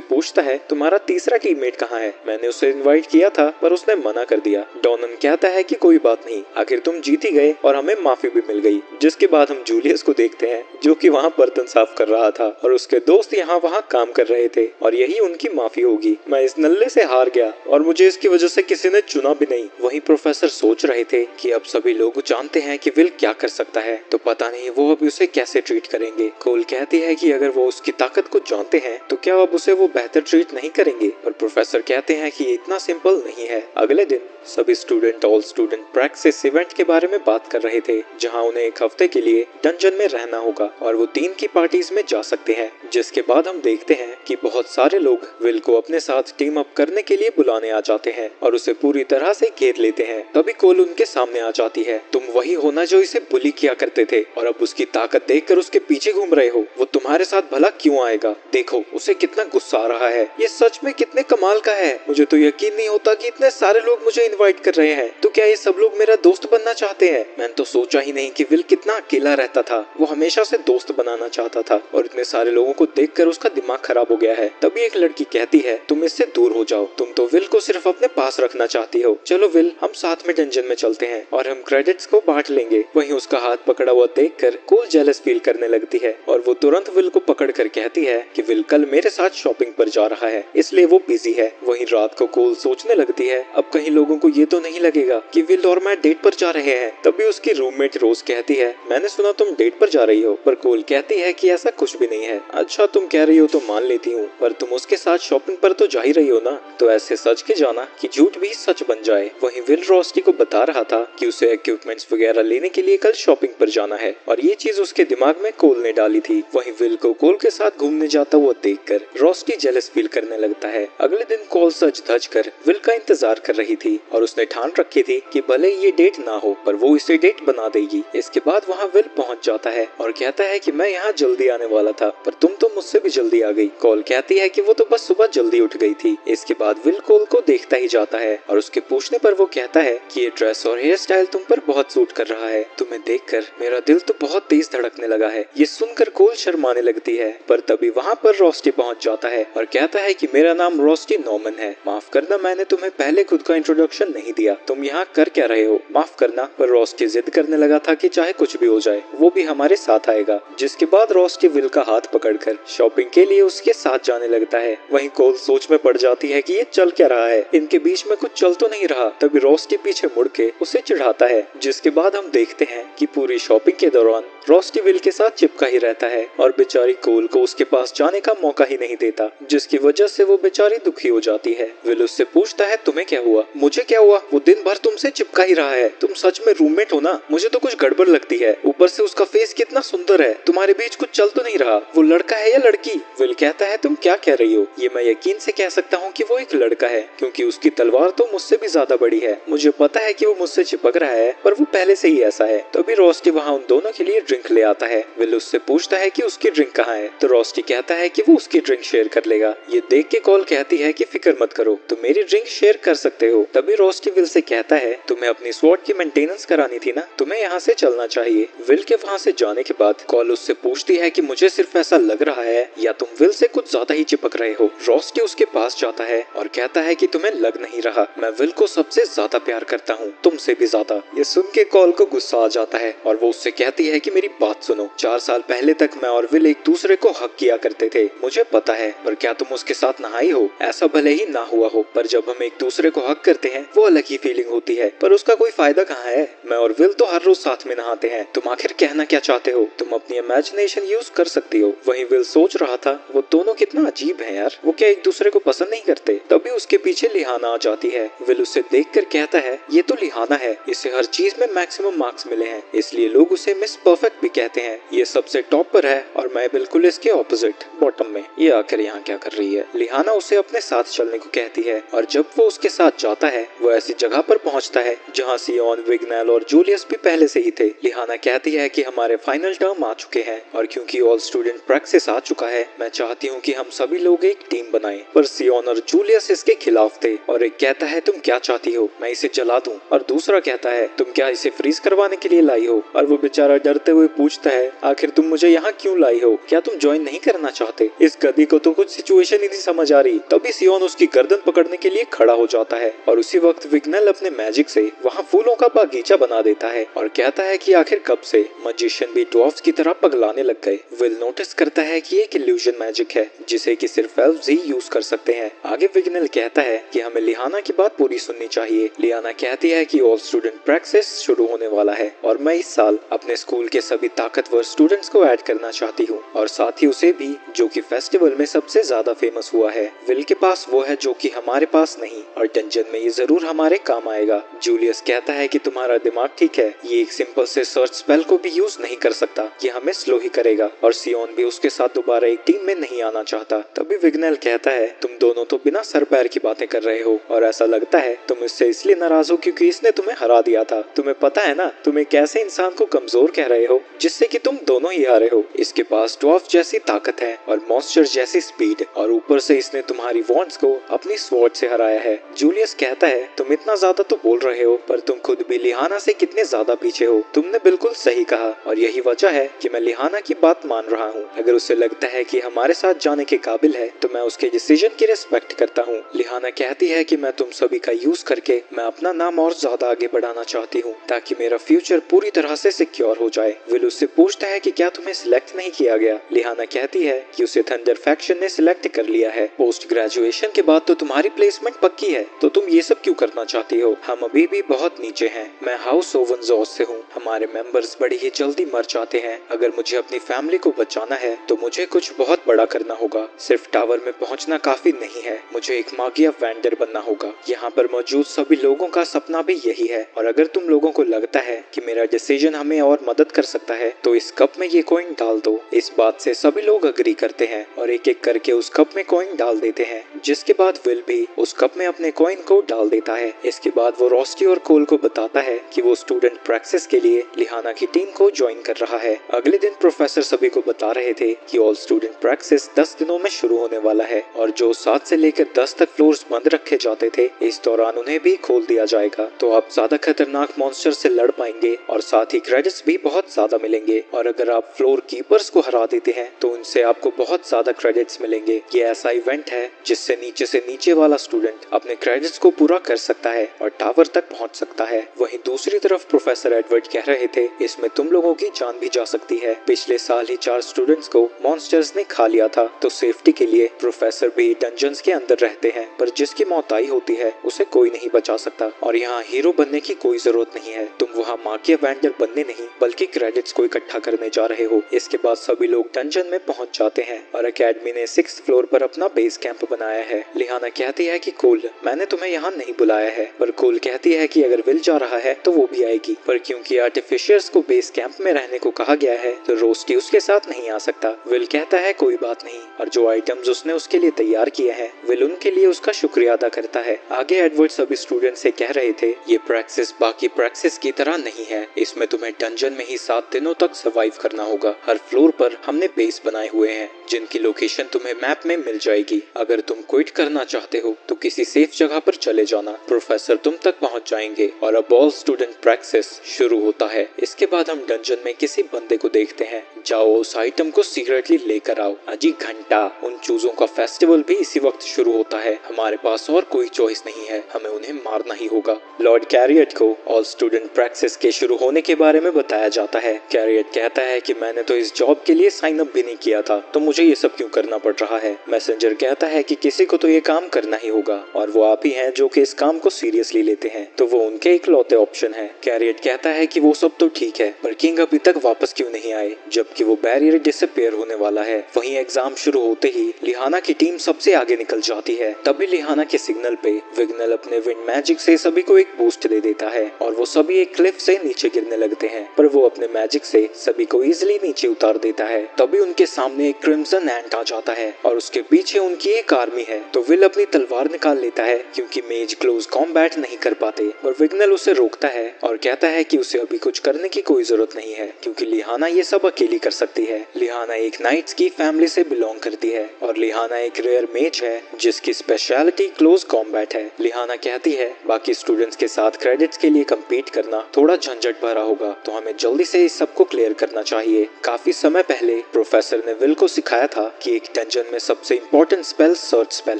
पूछता है, तुम्हारा तीसरा टीममेट कहाँ है? मैंने उसे इनवाइट किया था पर उसने मना कर दिया। डॉनन कहता है कि कोई बात नहीं, आखिर तुम जीत ही गए और हमें माफी भी मिल गई। जिसके बाद हम जूलियस को देखते हैं जो कि वहाँ बर्तन साफ कर रहा था और उसके दोस्त यहाँ वहाँ काम कर रहे थे और यही उनकी माफी होगी। मैं इस नल्ले से हार गया और मुझे इसकी वजह से किसी ने चुना भी नहीं। वहीं प्रोफेसर सोच रहे थे कि अब सभी लोग जानते हैं कि विल क्या कर सकता है, तो पता नहीं वो अब उसे कैसे ट्रीट करेंगे। कोल कहती है कि अगर वो उसकी ताकत को जानते हैं तो क्या अब उसे वो बेहतर ट्रीट नहीं करेंगे, पर प्रोफेसर कहते हैं कि इतना सिंपल नहीं है। अगले दिन सभी student all student practice event के बारे में बात कर रहे थे, जहां उन्हें एक हफ्ते के लिए डंजन में रहना होगा और वो 3 की पार्टीज में जा सकते हैं। जिसके बाद हम देखते हैं कि बहुत सारे लोग विल को अपने साथ टीम अप करने के लिए बुलाने आ जाते हैं और उसे पूरी तरह से घेर लेते हैं। तभी कोल उनके सामने आ जाती है, तुम वही हो ना जो इसे बुली किया करते थे और अब उसकी ताकत देखकर उसके पीछे घूम रहे हो। वो तुम्हारे साथ भला क्यों आएगा? देखो उसे कितना गुस्सा आ रहा है, ये सच में कितने कमाल का है। मुझे तो यकीन नहीं होता कि इतने सारे लोग मुझे इनवाइट कर रहे हैं। तो क्या ये सब लोग मेरा दोस्त बनना चाहते हैं? मैंने तो सोचा ही नहीं कि विल कितना अकेला रहता था। वो हमेशा से दोस्त बनाना चाहता था और इतने सारे लोगों को देखकर उसका दिमाग खराब हो गया है। तभी एक लड़की कहती है, तुम इससे दूर हो जाओ, तुम तो विल को सिर्फ अपने पास रखना चाहती हो। चलो विल, हम साथ में डंजन में चलते हैं और हम क्रेडिट्स को बांट लेंगे। वहीं उसका हाथ पकड़ा हुआ देखकर कोल जेलस फील करने लगती है और वो तुरंत विल को पकड़ कर कहती है कि विल कल मेरे साथ शॉपिंग पर जा रहा है, इसलिए वो बिजी है। वहीं रात को कोल सोचने लगती है, अब कहीं लोगों को ये तो नहीं लगेगा कि विल और मैं डेट पर जा रहे हैं। तभी उसकी रूममेट रोज कहती है, मैंने सुना तुम डेट पर जा रही हो, पर कोल कहती है कि ऐसा कुछ भी नहीं है। अच्छा तुम कह रही हो तो मान लेती हूँ, पर तुम उसके साथ शॉपिंग पर तो जा ही रही हो ना, तो ऐसे सच के जाना कि झूठ भी सच बन जाए। वहीं विल रोस्टी को बता रहा था कि उसे इक्विपमेंट्स वगैरह लेने के लिए कल शॉपिंग पर जाना है और ये चीज उसके दिमाग में कोल ने डाली थी। वहीं विल को कोल के साथ घूमने जाता हुआ देखकर रोस्टी जेलस फील करने लगता है। अगले दिन कोल सज धज कर विल का इंतजार कर रही थी और उसने ठान रखी थी कि भले ये डेट ना हो पर वो इसे डेट बना देगी। इसके बाद वहाँ विल पहुँच जाता है और कहता है कि मैं यहाँ जल्दी आने वाला था पर तुम तो मुझसे भी जल्दी आ गई। कोल कहती है कि वो तो बस सुबह जल्दी उठ गई थी। इसके बाद विल कोल को देखता ही जाता है और उसके पूछने पर वो कहता है कि ये ड्रेस और हेयर स्टाइल तुम पर बहुत सूट कर रहा है, तुम्हें देखकर मेरा दिल तो बहुत तेज धड़कने लगा है। ये सुनकर कोल शर्माने लगती है, पर तभी वहाँ पर रोस्टी पहुँच जाता है और कहता है कि मेरा नाम रोस्टी नॉर्मन है, माफ करना मैंने तुम्हें पहले खुद का इंट्रोडक्शन नहीं दिया, तुम यहाँ कर क्या रहे हो? माफ करना। पर रोस्टी जिद करने लगा था कि चाहे कुछ भी हो जाए वो भी हमारे साथ आएगा। जिसके बाद रोस्टी विल का हाथ पकड़कर शॉपिंग के लिए उसके साथ जाने लगता है। वहीं कोल सोच में पड़ जाती है कि ये चल क्या रहा है, इनके बीच में कुछ चल तो नहीं रहा। तभी रोस्टी पीछे मुड़ के उसे चिढ़ाता है। जिसके बाद हम देखते हैं कि पूरी शॉपिंग के दौरान रोस्टी विल के साथ चिपका ही रहता है और बेचारी कोल को उसके पास जाने का मौका ही नहीं देता, जिसकी वजह से वो बेचारी दुखी हो जाती है। विल उससे पूछता है, तुम्हें क्या हुआ? मुझे क्या हुआ, वो दिन भर तुमसे चिपका ही रहा है, तुम सच में रूममेट हो ना? मुझे तो कुछ गड़बड़ लगती है, ऊपर से उसका फेस कितना सुंदर है, तुम्हारे बीच कुछ चल तो नहीं रहा? वो लड़का है या लड़की? विल कहता है, तुम क्या कह रही हो? ये मैं यकीन से कह सकता हूँ कि वो एक लड़का है, क्योंकि उसकी तलवार तो मुझसे भी ज्यादा बड़ी है। मुझे पता है कि वो मुझसे चिपक रहा है, पर वो पहले से ही ऐसा है। तभी रोस्टी वहाँ उन दोनों के लिए ड्रिंक ले आता है। विल उससे पूछता है कि उसकी ड्रिंक कहाँ है, तो रोस्टी कहता है कि वो उसकी ड्रिंक शेयर कर लेगा। ये देख के कॉल कहती है कि फिक्र मत करो, तुम मेरी ड्रिंक शेयर कर सकते हो। तभी रोस्टी विल से कहता है, तुम्हें अपनी स्वॉर्ड की मेंटेनेंस करानी थी ना, तुम्हें यहाँ से चलना चाहिए। विल के वहाँ से जाने के बाद कॉल उससे पूछती है कि मुझे सिर्फ ऐसा लग रहा है या तुम विल से कुछ ज्यादा ही चिपक रहे हो। रोस्टी उसके पास जाता है और कहता है कि तुम्हें लग नहीं रहा, मैं विल को सबसे ज्यादा प्यार करता हूँ, तुमसे भी ज्यादा। ये सुन के कॉल को गुस्सा आ जाता है और वो उससे कहती है कि मेरी बात सुनो, 4 साल पहले तक मैं और विल एक दूसरे को हक किया करते थे, मुझे पता है, पर क्या तुम उसके साथ नहाई हो? ऐसा भले ही ना हुआ हो, पर जब हम एक दूसरे को हक करते हैं वो अलग ही फीलिंग होती है, पर उसका कोई फायदा कहाँ है। मैं और विल तो हर रोज साथ में नहाते हैं। तुम आखिर कहना क्या चाहते हो? तुम अपनी इमेजिनेशन यूज कर सकती हो। वहीं विल सोच रहा था वो दोनों कितना अजीब है यार, वो क्या एक दूसरे को पसंद नहीं करते। तभी उसके पीछे लिहाना आ जाती है। विल उसे देखकर कहता है ये तो लिहाना है, इसे हर चीज में मैक्सिमम मार्क्स मिले हैं, इसलिए लोग उसे मिस परफेक्ट भी कहते हैं। ये सबसे टॉप पर है और मैं बिल्कुल इसके ऑपोजिट बॉटम में। ये आखिर यहाँ क्या कर रही है? लिहाना उसे अपने साथ चलने को कहती है और जब वो उसके साथ जाता है वो ऐसी जगह पर पहुँचता है जहाँ सियोन, विग्नेल और जूलियस भी पहले से ही थे। लिहाना कहती है कि हमारे फाइनल टर्म आ चुके हैं और क्योंकि ऑल स्टूडेंट प्रैक्टिस आ चुका है मैं चाहती हूँ कि हम सभी लोग एक टीम बनाएं। पर सियोन और जूलियस इसके खिलाफ थे और एक कहता है तुम क्या चाहती हो, मैं इसे जला दूं, और दूसरा कहता है तुम क्या इसे फ्रीज करवाने के लिए लाई हो। और वो बेचारा डरते हुए पूछता है आखिर तुम मुझे यहाँ क्यों लाई हो, क्या तुम ज्वाइन नहीं करना चाहते? इस गधी को तो कुछ सिचुएशन ही नहीं समझ आ रही। तभी सियोन उसकी गर्दन पकड़ने के लिए खड़ा हो जाता है और उसी वक्त विग्नेल अपने मैजिक से वहाँ फूलों का बागीचा बना देता है और कहता है कि आखिर कब से मजिशियन भी ड्वार्फ्स की तरह पगलाने लग गए। विल नोटिस करता है कि एक इल्यूजन मैजिक है जिसे कि सिर्फ एल्व्स ही यूज कर सकते हैं। आगे विग्नेल कहता है कि हमें लिहाना की बात पूरी सुननी चाहिए। लिहाना कहती है कि ऑल स्टूडेंट प्रैक्टिस शुरू होने वाला है और मैं इस साल अपने स्कूल के सभी ताकतवर स्टूडेंट्स को ऐड करना चाहती हूँ और साथ ही उसे भी जो कि फेस्टिवल में सबसे ज्यादा फेमस हुआ है। विल के पास वो है जो कि हमारे पास नहीं और डंजन में ये जरूर हमारे काम आएगा। जूलियस कहता है कि तुम्हारा दिमाग ठीक है, ये एक सिंपल से सर्च स्पेल को भी यूज नहीं कर सकता, ये हमें स्लो ही करेगा। और सियोन भी उसके साथ दोबारा एक टीम में नहीं आना चाहता। तभी विग्नेल कहता है तुम दोनों तो बिना सर पैर की बातें कर रहे हो और ऐसा लगता है तुम इससे इसलिए नाराज हो क्योंकि इसने तुम्हें हरा दिया था। तुम्हें पता है ना तुम एक ऐसे इंसान को कमजोर कह रहे हो जिससे कि तुम दोनों ही हारे हो। इसके पास ड्वार्फ जैसी ताकत है और मॉन्स्टर जैसी स्पीड और ऊपर से इसने तुम्हारी वॉन्ड्स को अपनी स्वॉर्ड से हराया है। जूलियस कहता है तुम इतना ज्यादा तो बोल रहे हो पर तुम खुद भी लिहाना से कितने ज्यादा पीछे हो। तुमने बिल्कुल सही कहा और यही वजह है कि मैं लिहाना की बात मान रहा हूँ। अगर उसे लगता है कि हमारे साथ जाने के काबिल है तो मैं उसके डिसीजन की रिस्पेक्ट करता हूँ। लिहाना कहती है कि मैं तुम सभी का यूज करके मैं अपना नाम और ज्यादा आगे बढ़ाना चाहती हूँ ताकि मेरा फ्यूचर पूरी तरह से सिक्योर हो जाए। विल उससे पूछता है कि क्या तुम्हें सिलेक्ट नहीं किया गया। लिहाना कहती है कि उसे थंडर फैक्शन ने सिलेक्ट कर लिया है। पोस्ट ग्रेजुएशन के बाद तो तुम्हारी प्लेसमेंट पक्की है, तो तुम ये सब क्यों करना चाहती हो? हम अभी भी बहुत नीचे हैं। मैं हाउस ओवन जॉस से हूँ, हमारे मेंबर्स बड़ी ही जल्दी मर जाते हैं। अगर मुझे अपनी फैमिली को बचाना है तो मुझे कुछ बहुत बड़ा करना होगा। सिर्फ टावर में पहुँचना काफी नहीं है, मुझे एक मागिया वेंडर बनना होगा। यहाँ पर मौजूद सभी लोगों का सपना भी यही है और अगर तुम लोगों को लगता है कि मेरा डिसीजन हमें और मदद कर सकता है तो इस कप में ये कॉइन डाल दो। इस बात से सभी लोग अग्री करते हैं और एक एक करके उस कप में कॉइन डाल देते हैं, जिसके बाद विल भी उस कप में अपने कॉइन को डाल देता है। इसके बाद वो रोस्टी और कोल को बताता है कि वो स्टूडेंट प्रैक्टिस के लिए लिहाना की टीम को ज्वाइन कर रहा है। अगले दिन प्रोफेसर सभी को बता रहे थे कि ऑल स्टूडेंट प्रैक्टिस 10 दिनों में शुरू होने वाला है और जो 7 से लेकर 10 तक फ्लोर्स बंद रखे जाते थे इस दौरान उन्हें भी खोल दिया जाएगा। तो आप ज्यादा खतरनाक मॉन्स्टर से लड़ पाएंगे और साथ ही क्रेडिट्स भी बहुत ज्यादा मिलेंगे। और अगर आप फ्लोर कीपर्स को हरा देते हैं तो उनसे आपको बहुत ज्यादा क्रेडिट्स मिलेंगे। ये ऐसा इवेंट है जिससे नीचे वाला स्टूडेंट अपने क्रेडिट्स को पूरा कर सकता है और टावर तक पहुंच सकता है। वहीं दूसरी तरफ प्रोफेसर एडवर्ड कह रहे थे इसमें तुम लोगों की जान भी जा सकती है। पिछले साल ही 4 स्टूडेंट्स को मॉन्स्टर्स ने खा लिया था, तो सेफ्टी के लिए प्रोफेसर भी डंजन्स के अंदर रहते हैं, पर जिसकी मौत आई होती है उसे कोई नहीं बचा सकता। और यहाँ हीरो बनने की कोई जरूरत नहीं है, तुम वहाँ मागिया वेंडर बनने नहीं बल्कि क्रेडिट्स को इकट्ठा करने जा रहे हो। इसके बाद सभी लोग डंजन में पहुंच जाते हैं और एकेडमी ने 6th फ्लोर पर अपना बेस कैंप बनाया है। लिहाना कहती है कि कोल मैंने तुम्हें यहाँ नहीं बुलाया है, पर कोल कहती है कि अगर विल जा रहा है तो वो भी आएगी, पर क्योंकि आर्टिफिशियर्स को बेस कैंप में रहने को कहा गया है तो रोस्टी उसके साथ नहीं आ सकता। विल कहता है कोई बात नहीं, और जो आइटम्स उसने उसके लिए तैयार किए हैं विल उनके लिए उसका शुक्रिया अदा करता है। आगे एडवर्ड सभी स्टूडेंट से कह रहे थे ये प्रैक्टिस बाकी प्रैक्टिस की तरह नहीं है, इसमें तुम्हें डंजन में ही 7 दिनों तक सर्वाइव करना होगा। हर फ्लोर पर हमने बेस बनाए हुए हैं जिनकी लोकेशन तुम्हें मैप में मिल जाएगी। अगर तुम क्विट करना चाहते हो तो किसी सेफ जगह पर चले जाना, प्रोफेसर तुम तक पहुंच जाएंगे। और अब ऑल स्टूडेंट प्रैक्टिस शुरू होता है। इसके बाद हम डंजन में किसी बंदे को देखते हैं, जाओ उस आइटम को सीक्रेटली लेकर आओ। अजी घंटा, उन चूजों का फेस्टिवल भी इसी वक्त शुरू होता है। हमारे पास और कोई चॉइस नहीं है, हमें उन्हें मारना ही होगा। लॉर्ड कैरियट को ऑल स्टूडेंट प्रैक्टिस के शुरू होने के बारे में बताया जाता है। कैरियट कहता है कि मैंने तो इस जॉब के लिए साइन अप भी नहीं किया था, तो मुझे ये सब क्यों करना पड़ रहा है। मैसेंजर कहता है कि किसी को तो ये काम करना ही होगा और वो आप ही भी हैं जो कि इस काम को सीरियसली लेते हैं, तो वो उनके इकलौते ऑप्शन है। कैरियट कहता है कि वो सब तो ठीक है, पर किंग अभी तक वापस क्यों नहीं आए, जबकि वो बैरियर डिसअपीयर होने वाला है। वहीं एग्जाम शुरू होते ही लिहाना की टीम सबसे आगे निकल जाती है। तभी लिहाना के सिग्नल पे विग्नल अपने विंड मैजिक से सभी को एक बूस्ट दे देता है और वो सभी एक क्लिफ से नीचे गिरने लगते हैं, पर वो अपने मैजिक से सभी को इजिली नीचे उतार देता है। तभी उनके सामने एक क्रिम्सन एंट आ जाता है और उसके पीछे उनकी एक आर्मी है, तो विल अपनी तलवार निकाल लेता है क्योंकि मेज क्लोज कॉम्बैट नहीं कर पाते, पर विग्नल उसे रोकता है और कहता है कि उसे अभी कुछ करने की कोई जरूरत नहीं है क्योंकि लिहाना ये सब अकेली कर सकती है। लिहाना एक नाइट्स की फैमिली से बिलोंग करती है और लिहाना एक रेयर मेज है जिसकी स्पेशलिटी क्लोज कॉम्बैट है। लिहाना कहती है बाकी स्टूडेंट्स के साथ क्रेडिट्स के लिए कम्पीट करना थोड़ा झंझट भरा होगा, तो हमें जल्दी से इस सब को क्लियर करना चाहिए। काफी समय पहले प्रोफेसर ने विल को सिखाया था कि एक डंजन में सबसे इम्पोर्टेंट स्पेल सर्च स्पेल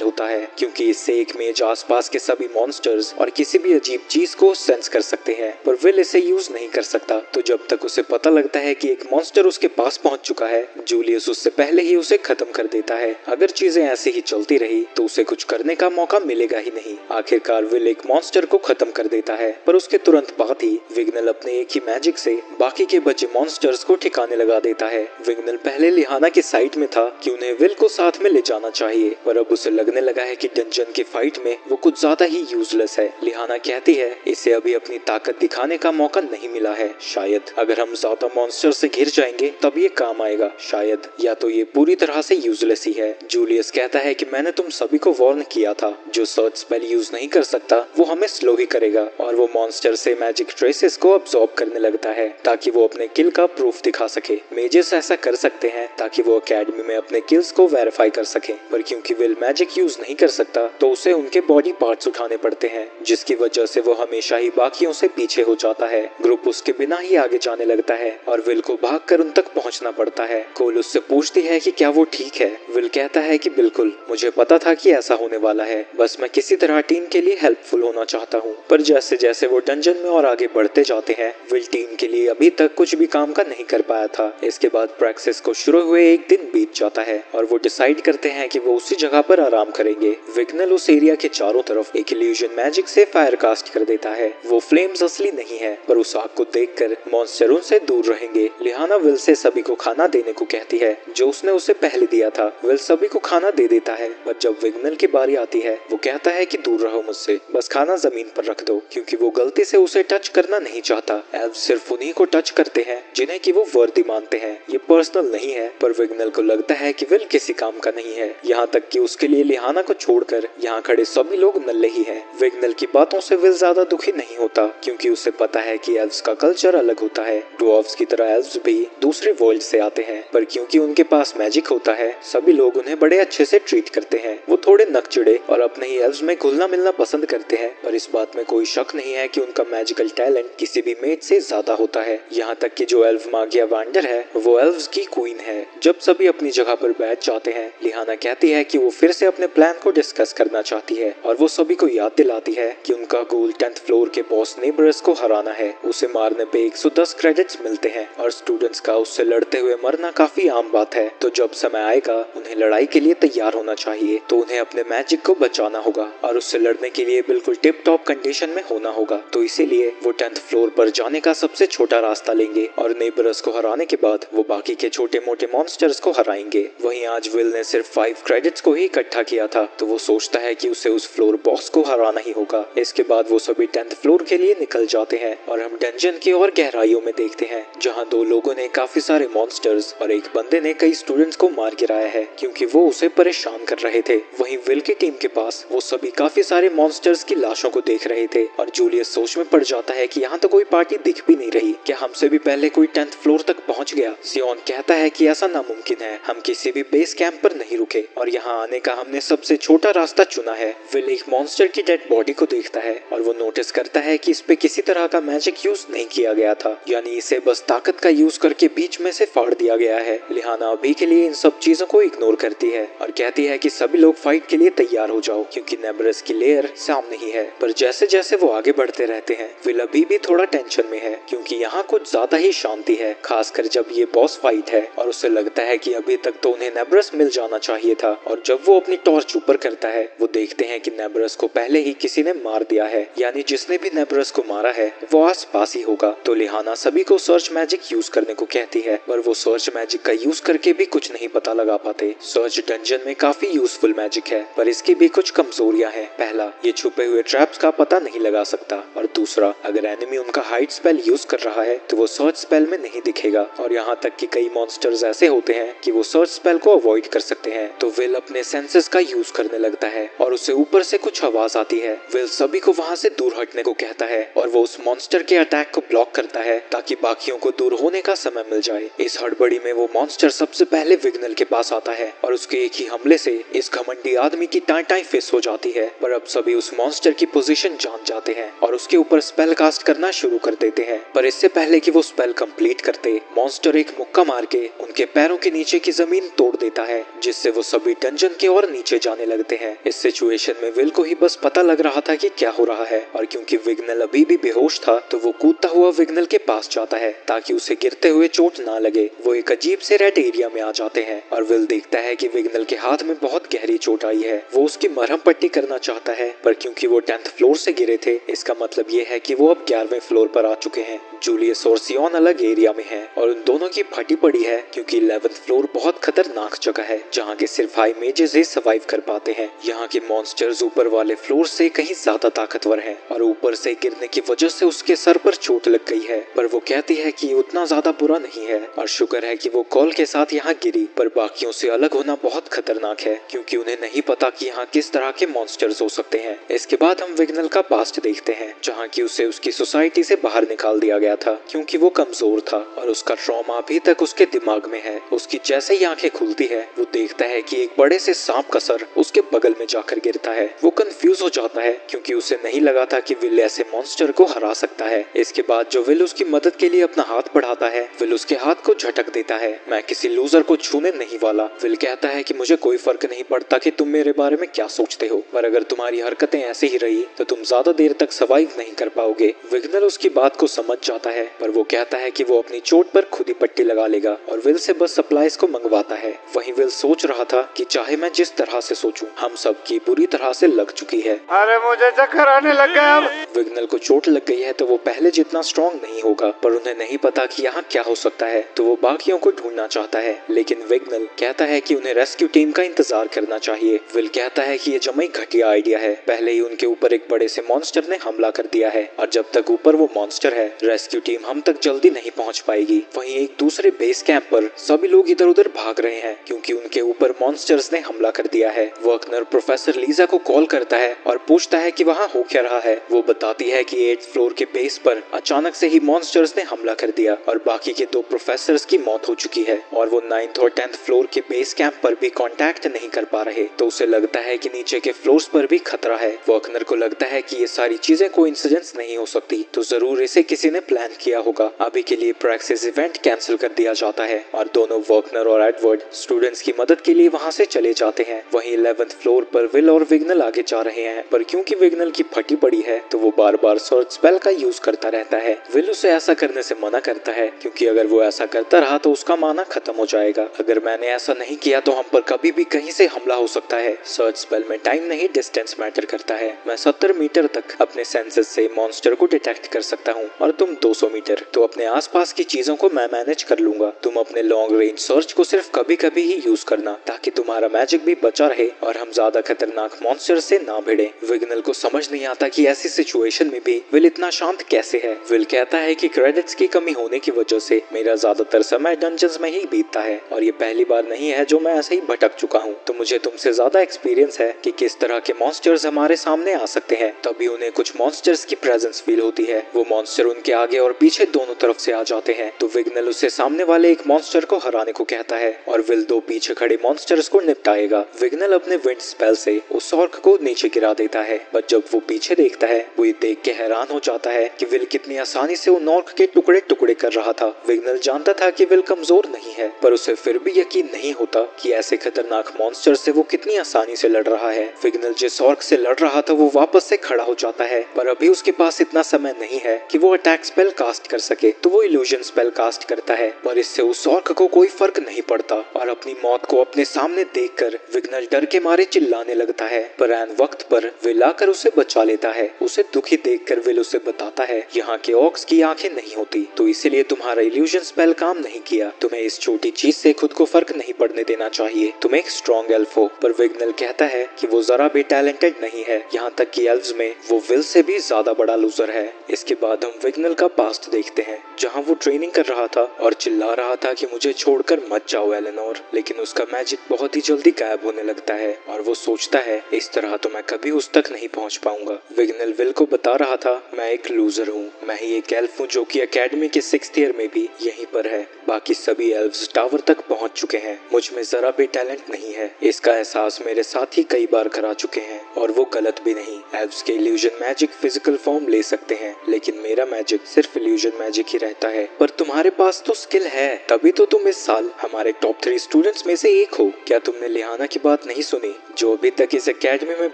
होता है क्योंकि इससे एक मेज आसपास के सभी मॉन्स्टर्स और किसी भी अजीब चीज को सेंस कर सकते हैं, पर विल इसे यूज नहीं कर सकता। तो जब तक उसे पता लगता है कि एक मॉन्स्टर उसके पास पहुंच चुका है, जूलियस उससे पहले ही उसे खत्म कर देता है। अगर चीजें ऐसे ही चलती रही तो उसे कुछ करने का मौका मिलेगा ही नहीं। आखिरकार विल एक मॉन्स्टर को खत्म कर देता है, पर उसके तुरंत बाद ही विग्नल अपने एक ही मैजिक से बाकी के बचे मॉन्स्टर्स को ठिकाने लगा देता है। विग्नल पहले लिहाना की साइड में था कि उन्हें विल को साथ में ले जाना चाहिए, पर अब उसे लगने लगा है कि डंजन की फाइट में वो कुछ ज्यादा ही यूजलेस है। लिहाना कहती है इसे अभी अपनी ताकत दिखाने का मौका नहीं मिला है, शायद अगर हम ज्यादा मॉन्स्टर से घिर जाएंगे तब ये काम आएगा, शायद, या तो ये पूरी तरह से यूजलेस ही है। जूलियस कहता है कि मैंने तुम सभी को वार्न किया था, जो सर्च स्पेल यूज नहीं कर सकता वो हमें स्लो ही करेगा, और वो मॉन्स्टर से मैजिक ट्रेसेस को अब्सॉर्ब करने लगता है ताकि वो अपने किल का प्रूफ दिखा सके। मेजेस ऐसा कर सकते हैं ताकि वो एकेडमी में अपने किल्स को वेरीफाई कर सके, पर क्योंकि विल मैजिक यूज नहीं कर सकता तो उसे उनके बॉडी पार्ट्स उठाने पड़ते हैं, जिसकी वजह से वो हमेशा ही बाकियों से पीछे हो जाता है। ग्रुप उसके बिना ही आगे जाने लगता है और विल को भागकर उन तक पहुंचना पड़ता है। कोल उससे पूछती है कि क्या वो ठीक है। विल कहता है कि बिल्कुल, मुझे पता था कि ऐसा होने वाला है, बस मैं किसी तरह टीम के लिए हेल्पफुल होना चाहता हूँ। पर जैसे जैसे वो डंजन में और आगे बढ़ते जाते हैं, विल टीम के लिए अभी तक कुछ भी काम का नहीं कर पाया था। इसके बाद प्रैक्टिस को शुरू हुए एक दिन बीत जाता है और वो डिसाइड करते हैं कि वो उसी जगह पर आराम करेंगे। विग्नल उस एरिया के चारों तरफ एक इल्यूजन मैजिक से फायर कास्ट कर देता है। वो फ्लेम्स असली नहीं है, पर उस आग को देखकर मॉन्स्टर उनसे दूर रहेंगे। लिहाना विल से सभी को खाना देने को कहती है जो उसने उसे पहले दिया था। विल सभी को खाना दे देता है, पर जब विग्नल की बारी आती है वो कहता है कि दूर रहो मुझसे, बस खाना जमीन पर रख दो, क्योंकि वो गलती से उसे टच करना नहीं चाहता। एल्फ सिर्फ उन्हीं को टच करते हैं जिन्हें कि वो वर्दी मानते हैं। ये पर्सनल नहीं है, पर विग्नल को लगता है कि विल किसी काम का नहीं है, यहाँ तक कि उसके लिए लिहाना को छोड़कर यहाँ खड़े सभी लोग नल्ले ही हैं। विग्नल की बातों से विल ज्यादा दुखी नहीं होता क्योंकि उसे पता है कि एल्व्स का कल्चर अलग होता है। ड्वार्फ्स की तरह एल्व्स भी दूसरे वर्ल्ड से आते हैं, पर क्योंकि उनके पास मैजिक होता है सभी लोग उन्हें बड़े अच्छे से ट्रीट करते हैं। वो थोड़े नकचिड़े और अपने ही एल्व्स में घुलना मिलना पसंद करते हैं, पर इस बात में कोई शक नहीं है कि उनका मैजिकल टैलेंट किसी भी मेज से ज्यादा होता है। यहाँ तक कि जो एल्व मागिया वांडर है वो एल्व्स की क्वीन है। जब सभी अपनी जगह पर बैठ जाते हैं, लिहाना कहती है कि वो फिर से अपने प्लान को डिस्कस करना चाहती है और वो सभी को याद दिलाती है कि उनका गोल 10th फ्लोर के बॉस नेबरस को हराना है। उसे मारने पे 110 क्रेडिट्स मिलते हैं और स्टूडेंट्स का उससे लड़ते हुए मरना काफी आम बात है, तो जब समय आएगा उन्हें लड़ाई के लिए तैयार होना चाहिए। तो उन्हें अपने मैजिक को बचाना होगा और उससे लड़ने के लिए बिल्कुल टिप टॉप कंडीशन में होना होगा। तो इसीलिए वो 10th फ्लोर पर जाने का सबसे छोटा रास्ता लेंगे और नेबरस को हराने के बाद वो बाकी के छोटे मोटे मॉन्स्टर्स को हराएंगे। वहीं आज विल ने सिर्फ 5 क्रेडिट्स को ही इकट्ठा किया था, तो वो सोचता है कि उसे उस फ्लोर बॉस को हराना ही होगा। इसके बाद वो सभी 10th फ्लोर के लिए निकल जाते हैं और हम डंजन की और गहराइयों में देखते हैं, जहाँ 2 लोगों ने काफी सारे मॉन्स्टर्स और एक बंदे ने कई स्टूडेंट्स को मार गिराया है क्योंकि वो उसे परेशान कर रहे थे। वहीं विल की टीम के पास वो सभी काफी सारे मॉन्स्टर्स की लाशों को देख रहे थे और जूलियस सोच में पड़ जाता है कि यहाँ तो कोई पार्टी दिख भी नहीं रही, क्या हमसे भी पहले कोई 10th फ्लोर तक पहुँच गया। सियोन कहता है कि ऐसा नामुमकिन है, हम किसी भी बेस कैंप पर नहीं रुके और यहाँ आने का हमने सबसे छोटा रास्ता चुना है। विल एक मॉन्स्टर की डेड बॉडी को देखता है और वो नोटिस करता है कि इस पे किसी तरह का मैजिक यूज नहीं किया गया था, यानी इसे बस ताकत का यूज करके बीच में से फाड़ दिया गया है। लिहाना अभी के लिए इन सब चीजों को इग्नोर करती है और कहती है कि सभी लोग फाइट के लिए तैयार हो जाओ क्योंकि नेबरस की लेयर सामने ही है। पर जैसे जैसे वो आगे बढ़ते रहते हैं, विल अभी भी थोड़ा टेंशन में है क्योंकि यहाँ कुछ ज्यादा ही शांति है, खासकर जब ये बॉस फाइट है और उसे लगता है कि अभी तक तो उन्हें नेबरस मिल जाना चाहिए था। और जब वो अपनी टॉर्च ऊपर करता है, वो देखते हैं कि नेबरस को पहले ही किसी ने मार दिया है, यानी जिसने भी नेबरस को मारा है वो आस पास ही होगा। तो लिहाना सभी को सर्च मैजिक यूज करने को कहती है, पर वो सर्च मैजिक का यूज करके भी कुछ नहीं पता लगा पाते। सर्च डंजन में काफी यूजफुल मैजिक है, पर इसकी भी कुछ कमजोरियां हैं। पहला, ये छुपे हुए ट्रैप्स का पता नहीं लगा सकता, और दूसरा, अगर एनिमी उनका हाइड स्पेल यूज कर रहा है तो वो सर्च स्पेल में नहीं दिखेगा। और यहाँ तक कि कई मॉन्स्टर्स ऐसे होते हैं कि वो सर्च स्पेल को अवॉइड कर सकते हैं। तो विल अपने सेंसेस का यूज करने लगता है और उसे ऊपर से कुछ आवाज आती है। विल सभी को वहाँ से दूर हटने को कहता है और वो उस मॉन्स्टर के अटैक को ब्लॉक करता है ताकि बाकियों को दूर होने का समय मिल जाए। इस हड़बड़ी में वो मॉन्स्टर सबसे पहले विग्नल के पास आता है और उसके एक ही हमले से इस घमंडी आदमी की टाई फेस हो जाती है। पर अब सभी उस मॉन्स्टर की पोजीशन जान जाते हैं और उसके ऊपर स्पेल कास्ट करना शुरू कर देते हैं। पर इससे पहले कि वो स्पेल कंप्लीट करते, मॉन्स्टर एक मुक्का मार के उनके पैरों के नीचे की जमीन तोड़ देता है, जिससे वो सभी डंजन के और नीचे जाने लगते हैं। इस सिचुएशन में विल को ही बस पता लग रहा था कि क्या हो रहा है, और क्योंकि विग्नल अभी भी बेहोश था तो वो कूदता हुआ विग्नल के पास जाता है ताकि उसे गिरते हुए चोट ना लगे। वो एक अजीब से रेड एरिया में आ जाते हैं और विल देखता है कि विग्नल के हाथ में बहुत गहरी चोट आई है। वो उसकी मरहम पट्टी करना चाहता है, पर क्योंकि वो 10th फ्लोर से गिरे थे, इसका मतलब ये है कि वो अब 11वें फ्लोर पर आ चुके हैं। जूलियस और सियोन अलग एरिया में हैं और उन दोनों की फटी पड़ी है क्योंकि 11th फ्लोर बहुत खतरनाक जगह है जहाँ के सिर्फ हाई मेजेस ही सर्वाइव कर पाते हैं। यहाँ के मॉन्स्टर्स ऊपर वाले फ्लोर से कहीं ज्यादा ताकतवर हैं और ऊपर से गिरने की वजह से उसके सर पर चोट लग गई है, पर वो कहती है कि उतना ज्यादा बुरा नहीं है और शुक्र है कि वो कॉल के साथ यहाँ गिरी। पर बाकियों से अलग होना बहुत खतरनाक है क्योंकि उन्हें नहीं पता कि यहाँ किस तरह के मॉन्स्टर्स हो सकते हैं। इसके बाद हम विग्नल का पास्ट देखते हैं जहाँ की उसे उसकी सोसाइटी से बाहर निकाल दिया गया था क्योंकि वो कमजोर था और उसका ट्रॉमा अभी तक उसके दिमाग में है। उसकी जैसे ही आंखें खुलती है वो देखता है कि एक बड़े से सांप का सर उसके बगल में जाकर गिरता है। वो कंफ्यूज हो जाता है क्योंकि उसे नहीं लगा था कि विल ऐसे मॉन्स्टर को हरा सकता है। इसके बाद जो विल उसकी मदद के लिए अपना हाथ बढ़ाता है, विल उसके हाथ को झटक देता है। मैं किसी लूजर को छूने नहीं वाला। विल कहता है कि मुझे कोई फर्क नहीं पड़ता कि तुम मेरे बारे में क्या सोचते हो, पर अगर तुम्हारी हरकतें ऐसे ही रही तो तुम ज्यादा देर तक सर्वाइव नहीं कर पाओगे। विग्नल उसकी बात को समझ जाता है, पर वो कहता है कि वो अपनी चोट पर खुद ही पट्टी लगा लेगा और विल से बस सप्लाईज को मंगवाता है। वहीं विल सोच रहा था कि चाहे मैं जिस तरह से सोचूं, हम सब की बुरी तरह से लग चुकी है। अरे मुझे चक्कर आने लग गया। विग्नल को चोट लग गई है तो वो पहले जितना स्ट्रॉन्ग नहीं होगा, पर उन्हें नहीं पता कि यहाँ क्या हो सकता है, तो वो बाकियों को ढूंढना चाहता है। लेकिन विग्नल कहता है कि उन्हें रेस्क्यू टीम का इंतजार करना चाहिए। विल कहता है कि ये जमाई घटिया आइडिया है, पहले ही उनके ऊपर एक बड़े से मॉन्स्टर ने हमला कर दिया है और जब तक ऊपर वो मॉन्स्टर है, रेस्क्यू टीम हम तक जल्दी नहीं पहुंच पाएगी। वहीं एक दूसरे बेस कैंप पर सभी लोग इधर उधर भाग रहे हैं क्योंकि उनके ऊपर मॉन्स्टर्स ने हमला कर दिया है। वर्कनर प्रोफेसर लीजा को कॉल करता है और पूछता है कि वहाँ हो क्या रहा है। वो बताती है कि 8th फ्लोर के बेस पर अचानक से ही मॉन्स्टर्स ने हमला कर दिया और बाकी के 2 प्रोफेसर्स की मौत हो चुकी है और वो 9th और 10th फ्लोर के बेस कैंप पर भी कांटेक्ट नहीं कर पा रहे। तो उसे लगता है कि नीचे के फ्लोर्स पर भी खतरा है। वर्कनर को लगता है कि ये सारी चीजें कोइंसिडेंस नहीं हो सकती, तो जरूर इसे किसी ने प्लान किया होगा। अभी के लिए प्रैक्टिस इवेंट कैंसिल कर दिया जाता है और दोनों वर्कनर और एडवर्ड स्टूडेंट्स की मदद के लिए वहाँ से चले जाते हैं। वहीं 11th फ्लोर पर विल और विग्नल आगे जा रहे हैं, पर क्योंकि विग्नल की फटी पड़ी है तो वो बार बार सर्च स्पेल का यूज करता रहता है। विल उसे ऐसा करने से मना करता है क्योंकि अगर वो ऐसा करता रहा तो उसका माना खत्म हो जाएगा। अगर मैंने ऐसा नहीं किया तो हम पर कभी भी कहीं से हमला हो सकता है। सर्च स्पेल में टाइम नहीं डिस्टेंस मैटर करता है। मैं 70 मीटर तक अपने सेंसेस से मॉन्स्टर को डिटेक्ट कर सकता हूँ और तुम 200 मीटर, तो अपने आसपास की चीजों को मैं मैनेज कर लूंगा। तुम अपने लॉन्ग रेंज सर्च को सिर्फ कभी कभी ही यूज करना ताकि तुम्हारा मैजिक भी बचा रहे और हम ज्यादा खतरनाक मॉन्स्टर से ना भिड़े। विग्नल को समझ नहीं आता कि ऐसी सिचुएशन में भी विल इतना शांत कैसे है। विल कहता है कि क्रेडिट्स की कमी होने की वजह से मेरा ज्यादातर समय डंजन्स में ही बीतता है और ये पहली बार नहीं है जो मैं ऐसे ही भटक चुका हूँ, तो मुझे तुमसे ज्यादा एक्सपीरियंस है कि किस तरह के मॉन्स्टर्स हमारे सामने आ सकते हैं। तभी उन्हें कुछ मॉन्स्टर्स की प्रेजेंस फील होती है। वो मॉन्स्टर उनके आगे और पीछे दोनों तरफ से आ जाते हैं, तो विग्नल उसे सामने वाले एक मॉन्स्टर को हराने को कहता है और विल 2 पीछे खड़े मॉन्स्टर्स को निपटाएगा। विग्नल अपने विंड स्पेल से उस ऑर्क को नीचे गिरा देता है, बट जब वो पीछे देखता है वो ये देख के हैरान हो जाता है कि विल कितनी आसानी से उन ऑर्क के टुकड़े टुकड़े कर रहा था। विग्नल जानता था कि विल कमजोर नहीं है, पर उसे फिर भी यकीन नहीं होता कि ऐसे खतरनाक मॉन्स्टर से वो कितनी आसानी से लड़ रहा है। विग्नल जिस ऑर्क से लड़ रहा था वो वापस से खड़ा हो जाता है, पर अभी उसके पास इतना समय नहीं है कि वो अटैक स्पेल कास्ट कर सके, तो वो इल्यूजन स्पेल कास्ट करता है। पर इससे उस ऑर्क को कोई फर्क नहीं पड़ता और अपनी मौत को अपने सामने देखकर विग्नल डर के मारे चिल्लाने लगता है। पर ऐन वक्त पर विल आकर उसे बचा लेता है। उसे दुखी देखकर विल उसे बताता है, यहाँ के ऑर्क्स की आंखें नहीं होती, तो इसीलिए तुम्हारा इल्यूजन स्पेल काम नहीं किया। तुम्हें इस छोटी चीज से खुद को फर्क नहीं पड़ने देना चाहिए। तुम एक स्ट्रॉन्ग एल्फ हो। पर विग्नल कहता है कि वो जरा भी टैलेंटेड नहीं है, यहाँ तक कि एल्व्स में वो विल से भी ज्यादा बड़ा लूजर है। इसके बाद हम विग्नल का पास्ट देखते हैं, जहाँ वो ट्रेनिंग कर रहा था और चिल्ला रहा था कि मुझे छोड़कर मत जाओ एलेनोर। लेकिन उसका मैजिक बहुत ही जल्दी गायब होने लगता है और वो सोचता है इस तरह तो मैं कभी उस तक नहीं पहुंच पाऊंगा। विग्नल विल को बता रहा था, मैं एक लूजर हूँ, मैं ही एक एल्फ हूँ जो कि एकेडमी के 6th ईयर में भी यहीं पर है। बाकी सभी एल्व्स टावर तक पहुंच चुके हैं, मुझ में जरा भी टैलेंट नहीं है। इसका एहसास मेरे साथ ही कई बार करा चुके हैं और वो गलत भी नहीं। एल्व्स के इल्यूजन मैजिक फिजिकल फॉर्म ले सकते हैं, लेकिन मेरा मैजिक सिर्फ इल्यूजन मैजिक ही रहता है। पर तुम्हारे पास तो स्किल है, तभी तो तुम इस साल हमारे टॉप 3 स्टूडेंट्स में से एक हो। क्या तुमने लिहाना की बात नहीं सुनी? जो अभी तक इस एकेडमी में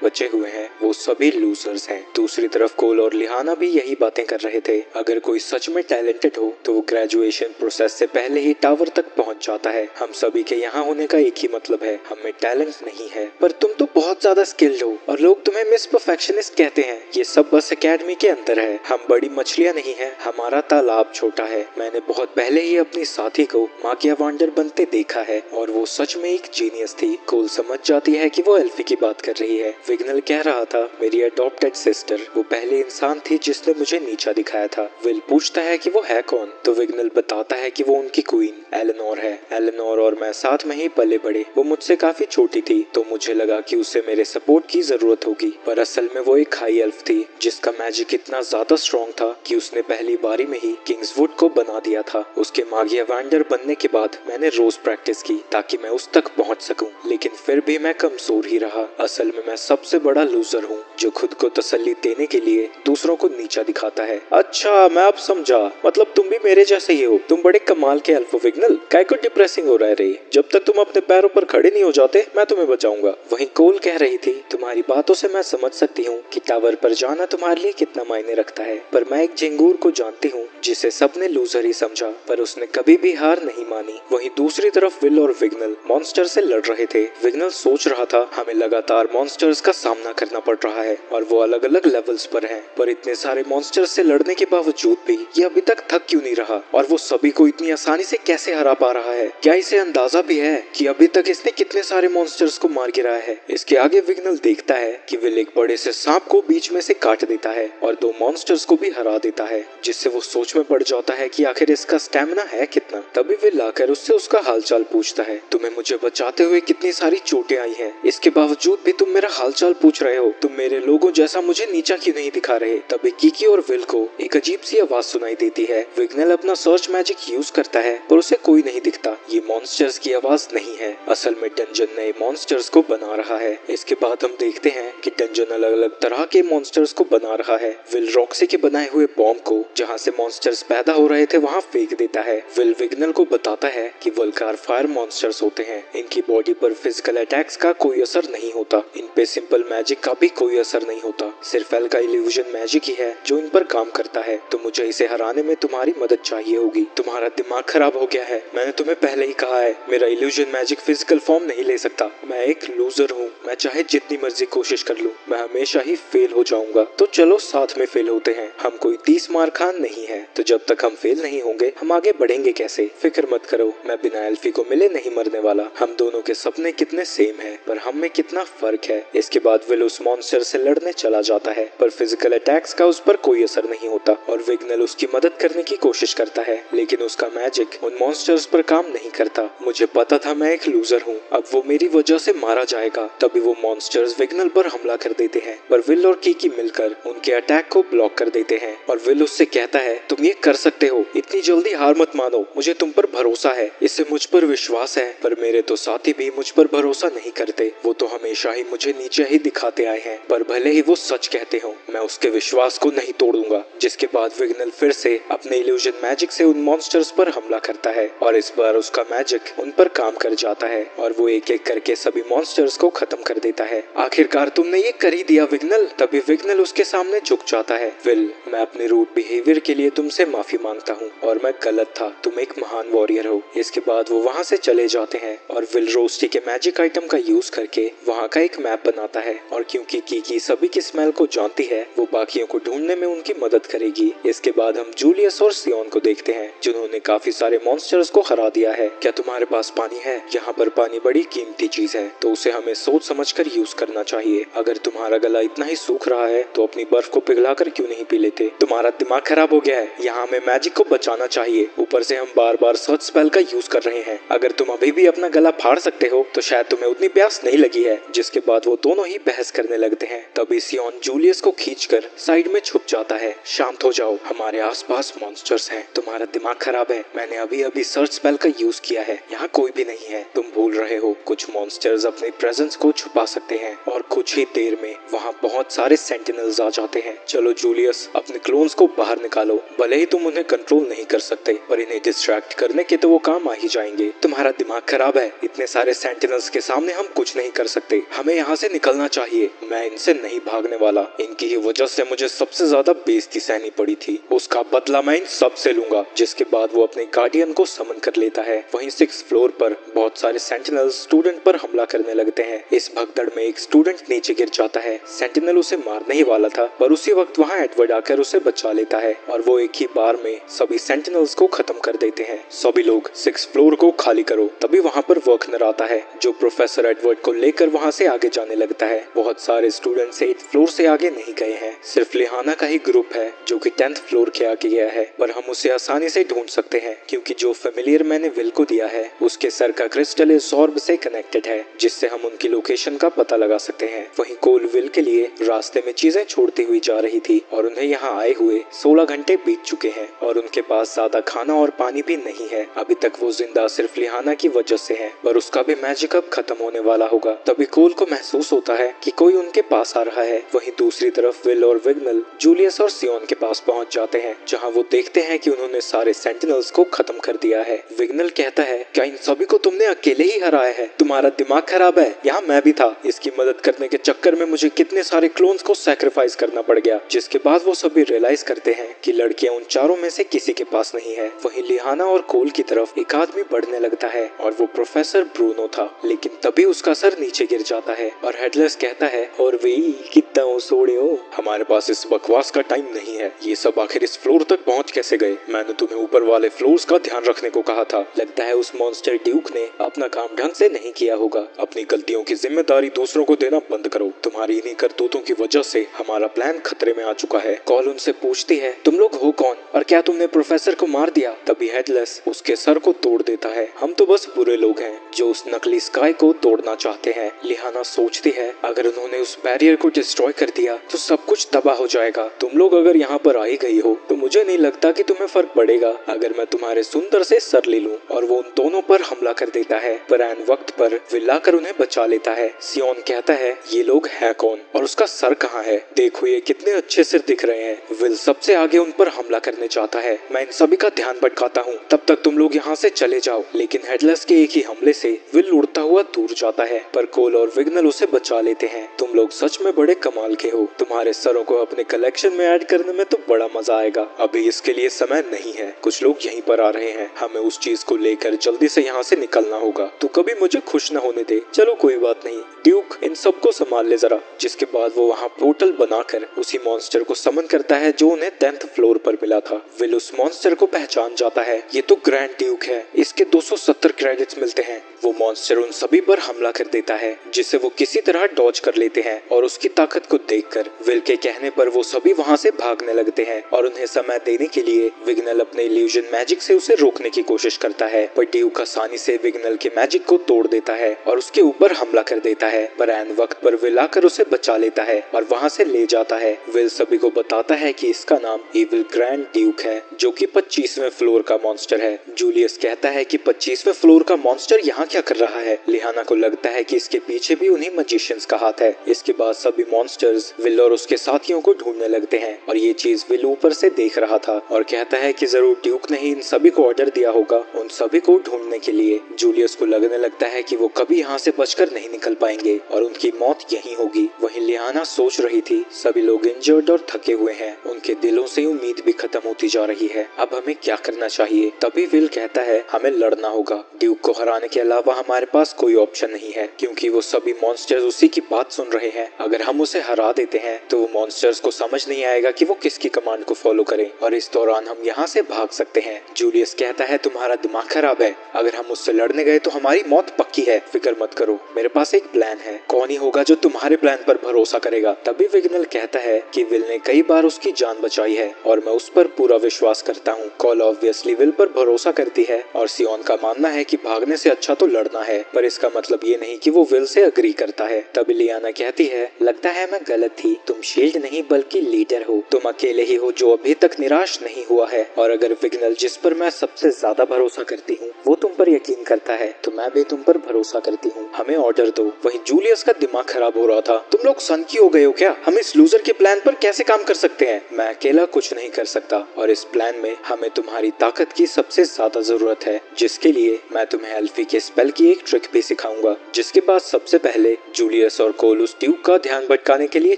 बचे हुए हैं वो सभी लूजर्स हैं। दूसरी तरफ कोल और लिहाना भी यही बातें कर रहे थे। अगर कोई सच में टैलेंटेड हो तो वो ग्रेजुएशन प्रोसेस से पहले ही टावर तक पहुंच जाता है। हम सभी के यहाँ होने का एक ही मतलब है, हमें टैलेंट नहीं है। पर तुम तो बहुत ज्यादा स्किल्ड हो और लोग तुम्हें मिस परफेक्शनिस्ट कहते हैं। ये सब बस एकेडमी के अंदर है, हम बड़ी मछलियाँ नहीं है, हमारा तालाब छोटा है। मैंने बहुत पहले ही अपनी साथी को माकियावांडर बनते देखा है और वो सच में एक जीनियस थी। कोल समझ जाती है कि वो एल्फी की बात कर रही है। विग्नल कह रहा था, मेरी अडॉप्टेड सिस्टर, वो पहली इंसान थी जिसने मुझे नीचा दिखाया था। विल पूछता है कि वो है कौन, तो विग्नल बताता है कि वो उनकी क्वीन एलेनोर है। एलेनोर और मैं साथ में ही पले बड़े। वो मुझसे काफी छोटी थी तो मुझे लगा कि उसे मेरे सपोर्ट की जरूरत होगी, पर असल में वो एक हाई एल्फ थी जिसका मैजिक इतना ज्यादा स्ट्रॉन्ग था कि उसने पहली बारी में ही किंग्सवुड को बना दिया था। उसके मागियावांडर बनने के बाद मैंने रोज प्रैक्टिस की ताकि मैं उस तक पहुंच सकूं, लेकिन फिर भी मैं कमजोर ही रहा। असल में मैं सबसे बड़ा लूजर हूँ जो खुद को तसल्ली देने के लिए दूसरों को नीचा दिखाता है। अच्छा, मैं अब समझा, मतलब तुम भी मेरे जैसे ही हो। तुम बड़े कमाल के एल्फ हो विग्नल। काय को डिप्रेसिंग हो रहा है रे? जब तक तुम अपने पैरों पर खड़े नहीं हो जाते मैं तुम्हें बचाऊंगा। वहीं कोल कह रही थी, तुम्हारी बातों से मैं समझ सकती हूँ कि टावर पर जाना तुम्हारे लिए कितना मायने रखता है, पर मैं एक झिंगूर को जानती हूँ जिसे सबने लूजर ही समझा, पर उसने कभी भी हार नहीं मानी। वहीं दूसरी तरफ विल और विग्नल मॉन्स्टर से लड़ रहे थे। विग्नल सोच रहा था, हमें लगातार मॉन्स्टर्स का सामना करना पड़ रहा है और वो अलग अलग लेवल्स पर हैं, पर इतने सारे मॉन्स्टर्स से लड़ने के बावजूद भी ये अभी तक थक क्यों नहीं रहा और वो सभी को इतनी आसानी से कैसे हरा पा रहा है? क्या इसे अंदाजा भी है कि अभी तक इसने कितने सारे मॉन्स्टर्स को मार गिराया है? इसके आगे विग्नल देखता है कि विल एक बड़े से सांप को बीच में से काट देता है और 2 मॉन्स्टर्स को भी हरा देता है, जिससे वो सोच में पड़ जाता है कि आखिर इसका स्टैमिना है कितना। तभी विल आकर उससे उसका हालचाल पूछता है, तुम्हें मुझे बचाते हुए कितनी सारी चोटें आई हैं, इसके बावजूद भी तुम मेरा हालचाल पूछ रहे हो? तुम मेरे लोगों जैसा मुझे नीचा क्यों नहीं दिखा रहे? तभी किकी और विल को एक अजीब सी आवाज सुनाई देती है। विग्नल अपना सर्च मैजिक यूज करता है पर उसे कोई नहीं दिखता। ये मॉन्स्टर्स की आवाज नहीं है, असल में डंजन नए मॉन्स्टर्स को बना रहा है। इसके बाद हम देखते हैं कि डंजन अलग अलग तरह के मॉन्स्टर्स को बना रहा है। विल रॉक्सी के बनाए हुए बॉम्ब को जहाँ से मॉन्स्टर्स पैदा हो रहे थे वहाँ फेंक देता है। विल विग्नल को बताता है कि वल्कार फायर मॉन्स्टर्स होते हैं, इनकी बॉडी पर फिजिकल अटैक्स का कोई असर नहीं होता, इन पे सिंपल मैजिक का भी कोई असर नहीं होता, सिर्फ एल का इल्यूजन मैजिक ही है जो इन पर काम करता है। तो मुझे इसे हराने में तुम्हारी मदद चाहिए होगी। तुम्हारा दिमाग खराब हो गया है, मैंने तुम्हें पहले ही कहा है, मेरा इल्यूजन मैजिक फिजिकल फॉर्म नहीं ले सकता। मैं एक लूजर हूँ, मैं चाहे जितनी मर्जी कोशिश कर लूँ मैं हमेशा ही फेल हो जाऊंगा। तो चलो साथ में फेल होते हैं, हम कोई 30 मार खान नहीं है, तो जब तक हम फेल नहीं होंगे हम आगे बढ़ेंगे कैसे? फिक्र मत करो, मैं बिना एल्फी को मिले नहीं मरने वाला। हम दोनों के सपने कितने सेम है पर हम में कितना फर्क है। इसके बाद विल उस मॉन्स्टर से लड़ने चला जाता है पर फिजिकल अटैक्स का उस पर कोई असर नहीं होता और विग्नल उसकी मदद करने की कोशिश करता है, लेकिन उसका मैजिक मैजिक उन मॉन्स्टर्स पर काम नहीं करता। मुझे पता था मैं एक लूजर हूँ, अब वो मेरी वजह से मारा जाएगा। तभी वो मॉन्स्टर्स विग्नल पर हमला कर देते हैं, पर विल और कीकी मिलकर उनके अटैक को ब्लॉक कर देते हैं। और विल उससे कहता है तुम ये कर सकते हो, इतनी जल्दी हार मत मानो, मुझे तुम पर भरोसा है, इससे मुझ पर विश्वास है। पर मेरे तो साथी भी मुझ पर भरोसा नहीं करते, वो तो हमेशा ही मुझे नीचे ही दिखाते आए हैं, पर भले ही वो सच कहते हो मैं उसके विश्वास को नहीं तोड़ूंगा। जिसके बाद विग्नल फिर से अपने इल्यूजन मैजिक से उन मॉन्स्टर्स पर हमला करता है और इस बार उसका मैजिक उन पर काम कर जाता है और वो एक एक करके सभी मॉन्स्टर्स को खत्म कर देता है। आखिरकार तुमने ये कर ही दिया विग्नल। तभी विग्नल उसके सामने झुक जाता है। विल, मैं अपने रूड बिहेवियर के लिए तुमसे माफी मांगता हूँ और मैं गलत था, तुम एक महान वॉरियर हो। इसके बाद वो वहाँ से चले जाते हैं और विल रोस्टी के मैजिक आइटम का यूज करके वहाँ का एक मैप बनाता है और क्योंकि कीकी सभी की स्मेल को जानती है वो बाकियों को ढूंढने में उनकी मदद करेगी। इसके बाद हम जूलियस और सियोन को देखते हैं जिन्होंने काफी सारे मॉन्स्टर्स को हरा दिया है। क्या तुम्हारे पास पानी है? यहाँ पर पानी बड़ी कीमती चीज है तो उसे हमें सोच समझकर यूज करना चाहिए। अगर तुम्हारा गला इतना ही सूख रहा है तो अपनी बर्फ को पिघलाकर क्यों नहीं पी लेते? तुम्हारा दिमाग खराब हो गया है, यहाँ हमें मैजिक को बचाना चाहिए, ऊपर से हम बार बार सर्च स्पेल का यूज कर रहे हैं। अगर तुम अभी भी अपना गला फाड़ सकते हो तो शायद तुम्हें उतनी प्यास नहीं लगी है। जिसके बाद वो दोनों ही बहस करने लगते हैं। तभी सियोन जूलियस को खींचकर साइड में छुप जाता है। शांत हो जाओ, हमारे आसपास मॉन्स्टर्स हैं, तुम्हारा दिमाग खराब है, मैंने अभी अभी सर्च स्पेल का यूज किया है, यहाँ कोई भी नहीं है, तुम भूल रहे हो। कुछ मॉन्स्टर्स अपने प्रेजेंस को छुपा सकते हैं और कुछ ही देर में वहाँ बहुत सारे सेंटिनल्स आ जाते हैं। चलो जूलियस, अपने क्लोन्स को बाहर निकालो, भले ही तुम उन्हें कंट्रोल नहीं कर सकते पर इन्हें डिस्ट्रैक्ट करने के तो वो काम आ ही जाएंगे। तुम्हारा दिमाग खराब है, इतने सारे सेंटिनल्स के सामने हम कुछ नहीं कर सकते, हमें यहाँ से निकलना चाहिए। मैं इनसे नहीं भागने वाला, इनकी ही वजह से मुझे सबसे ज्यादा बेइज्जती सहनी पड़ी थी, उसका बदला मैं इन सब से लूंगा। जिसके बाद वो अपने गार्डियन को समन कर लेता है। वहीं 6th फ्लोर पर बहुत सारे सेंटिनल्स स्टूडेंट पर हमला करने लगते हैं। इस भगदड़ में एक स्टूडेंट नीचे गिर जाता है। सेंटिनल उसे मारने ही वाला था पर उसी वक्त वहाँ एडवर्ड आकर उसे बचा लेता है और वो एक ही बार में सभी सेंटिनल्स को खत्म कर देते हैं। सभी लोग 6th फ्लोर को खाली करो। तभी वहाँ पर वर्कनर आता है जो प्रोफेसर एडवर्ड को लेकर वहाँ से आगे जाने लगता है। बहुत सारे स्टूडेंट्स 8th फ्लोर से आगे नहीं गए हैं, सिर्फ लिहाना का ही ग्रुप है जो कि 10th फ्लोर के आगे गया है, पर हम उसे आसानी से ढूंढ सकते हैं क्योंकि जो फेमिलियर मैंने विल को दिया है उसके सर का क्रिस्टल इस ऑर्ब से कनेक्टेड है जिससे हम उनकी लोकेशन का पता लगा सकते हैं। वहीं कोल विल के लिए रास्ते में चीजें छोड़ती हुई जा रही थी और उन्हें यहाँ आए हुए 16 घंटे बीत चुके हैं और उनके पास ज्यादा खाना और पानी भी नहीं है। अभी तक वो जिंदा सिर्फ लिहाना की वजह से है, पर उसका भी मैजिक अब खत्म होने वाला होगा। तभी कोल को महसूस होता है कि कोई उनके पास आ रहा है। वहीं दूसरी तरफ विल और विग्नल जूलियस और सियोन के पास पहुंच जाते हैं जहां वो देखते हैं कि उन्होंने सारे सेंटिनल्स को खत्म कर दिया है। विग्नल कहता है क्या इन सभी को तुमने अकेले ही हराया है? तुम्हारा दिमाग खराब है, यहाँ मैं भी था, इसकी मदद करने के चक्कर में मुझे कितने सारे क्लोन्स को सैक्रिफाइस करना पड़ गया। जिसके बाद वो सभी रियलाइज करते हैं कि लड़कियां उन चारों में से किसी के पास नहीं है। वहीं लिहाना और कोल की तरफ एक आदमी बढ़ने लगता है और वो प्रोफेसर ब्रूनो था, लेकिन तभी उसका सर नीचे गिर जाता है और हेडलेस कहता है और वे कितना सोड़े हो, हमारे पास इस बकवास का टाइम नहीं है। ये सब आखिर इस फ्लोर तक पहुंच कैसे गए? मैंने तुम्हें ऊपर वाले फ्लोर्स का ध्यान रखने को कहा था। लगता है उस मॉन्स्टर ड्यूक ने अपना काम ढंग से नहीं किया होगा। अपनी गलतियों की जिम्मेदारी दूसरों को देना बंद करो, तुम्हारी इन्हीं करतूतों की वजह से हमारा प्लान खतरे में आ चुका है। कॉल उनसे पूछती है तुम लोग हो कौन और क्या तुमने प्रोफेसर को मार दिया? तभी हेडलेस उसके सर को तोड़ देता है। हम तो बस बुरे लोग हैं जो उस नकली स्काई को तोड़ना चाहते हैं। लिहाना सोचती है अगर उन्होंने उस बैरियर को डिस्ट्रॉय कर दिया तो सब कुछ तबाह हो जाएगा। तुम लोग अगर यहाँ पर आई गई हो तो मुझे नहीं लगता कि तुम्हें फर्क पड़ेगा अगर मैं तुम्हारे सुंदर से सर ले लूं। और वो उन दोनों पर हमला कर देता है पर ऐन वक्त पर विल आकर उन्हें बचा लेता है। सियोन कहता है ये लोग हैं कौन और उसका सर कहाँ है? देखो ये कितने अच्छे सिर दिख रहे हैं। विल सबसे आगे उन पर हमला करने चाहता है। मैं इन सभी का ध्यान भटकाता हूँ, तब तक तुम लोग यहाँ से चले जाओ। लेकिन हेडलेस के एक ही हमले से विल उड़ता हुआ दूर जाता है पर कोल और विग्नल उसे बचा लेते हैं। तुम लोग सच में बड़े कमाल के हो, तुम्हारे सरों को अपने कलेक्शन में ऐड करने में तो बड़ा मजा आएगा। अभी इसके लिए समय नहीं है, कुछ लोग यहीं पर आ रहे हैं, हमें उस चीज को लेकर जल्दी से यहाँ से निकलना होगा। तू कभी मुझे खुश न होने दे। चलो कोई बात नहीं ड्यूक, इन सबको संभाल ले जरा। जिसके बाद वो वहाँ पोर्टल बनाकर उसी मॉन्स्टर को समन करता है जो उन्हें 10th फ्लोर पर मिला था। विल उस मॉन्स्टर को पहचान जाता है, ये तो ग्रैंड ड्यूक है, इसके 270 क्रेडिट्स मिलते हैं। वो मॉन्स्टर उन सभी पर हमला कर देता है जिसे वो किसी तरह डॉज कर लेते हैं और उसकी ताकत को देखकर विल के कहने पर वो सभी वहाँ से भागने लगते हैं और उन्हें समय देने के लिए विग्नल अपने इल्यूजन मैजिक से उसे रोकने की कोशिश करता है, पर ड्यूक आसानी से विग्नल के मैजिक को तोड़ देता है और उसके ऊपर हमला कर देता है। पर ऐन वक्त पर विल आकर उसे बचा लेता है और वहाँ से ले जाता है। विल सभी को बताता है कि इसका नाम इविल ग्रैंड ड्यूक है, जो कि 25वें फ्लोर का मॉन्स्टर है। जूलियस कहता है कि 25वें फ्लोर का मॉन्स्टर यहाँ क्या कर रहा है। लिहाना को लगता है कि इसके पीछे भी उन्हीं मैजिशियंस का हाथ है। इसके बाद सभी मॉन्स्टर्स विल और उसके साथियों को ढूंढने लगते हैं और ये चीज विल ऊपर से देख रहा था और कहता है कि जरूर ड्यूक ने ही इन सभी को ऑर्डर दिया होगा उन सभी को ढूंढने के लिए। जूलियस को लगने लगता है कि वो कभी यहाँ से बचकर नहीं निकल पाएंगे और उनकी मौत यहीं होगी। वहीं लिहाना सोच रही थी सभी लोग इंजर्ड और थके हुए हैं, उनके दिलों से उम्मीद भी खत्म होती जा रही है, अब हमें क्या करना चाहिए। तभी विल कहता है हमें लड़ना होगा, ड्यूक को हराने के अलावा हमारे पास कोई ऑप्शन नहीं है, क्योंकि वो सभी मॉन्स्टर्स उसी की बात सुन रहे हैं। अगर हम उसे हरा देते हैं तो वो मॉन्स्टर्स को समझ नहीं आएगा कि वो किसकी कमांड को फॉलो करें और इस दौरान हम यहाँ से भाग सकते हैं। जूलियस कहता है तुम्हारा दिमाग खराब है, अगर हम उससे लड़ने गए तो हमारी मौत पक्की है, फिक्र मत करो, मेरे पास एक प्लान है, कौन ही होगा जो तुम्हारे प्लान पर भरोसा करेगा। तभी विग्नल कहता है कि विल ने कई बार उसकी जान बचाई है और मैं उस पर पूरा विश्वास करता हूँ। कॉल ऑब्वियसली विल पर भरोसा करती है और सियोन का मानना है कि भागने से अच्छा तो लड़ना है, पर इसका मतलब ये नहीं कि वो विल से अग्री करता है। तभी लियाना कहती है लगता है मैं गलत थी, तुम शील्ड नहीं बल्कि लीडर हो, तुम अकेले ही हो जो अभी तक निराश नहीं हुआ है, और अगर विग्नल जिस पर मैं सबसे ज्यादा भरोसा करती हूँ वो तुम पर यकीन करता है तो मैं भी तुम पर भरोसा करती हूँ, हमें ऑर्डर दो। वहीं जूलियस का दिमाग खराब हो रहा था, तुम लोग सनकी हो गए हो क्या, हम इस लूजर के प्लान पर कैसे काम कर सकते हैं, मैं अकेला कुछ नहीं कर सकता और इस प्लान में हमें तुम्हारी ताकत की सबसे ज्यादा जरूरत है, जिसके लिए मैं तुम्हें एल्फी के स्पेल की एक ट्रिक भी सिखाऊंगा। जिसके बाद सबसे पहले जूलियस और कोल उस ड्यूक का ध्यान भटकाने के लिए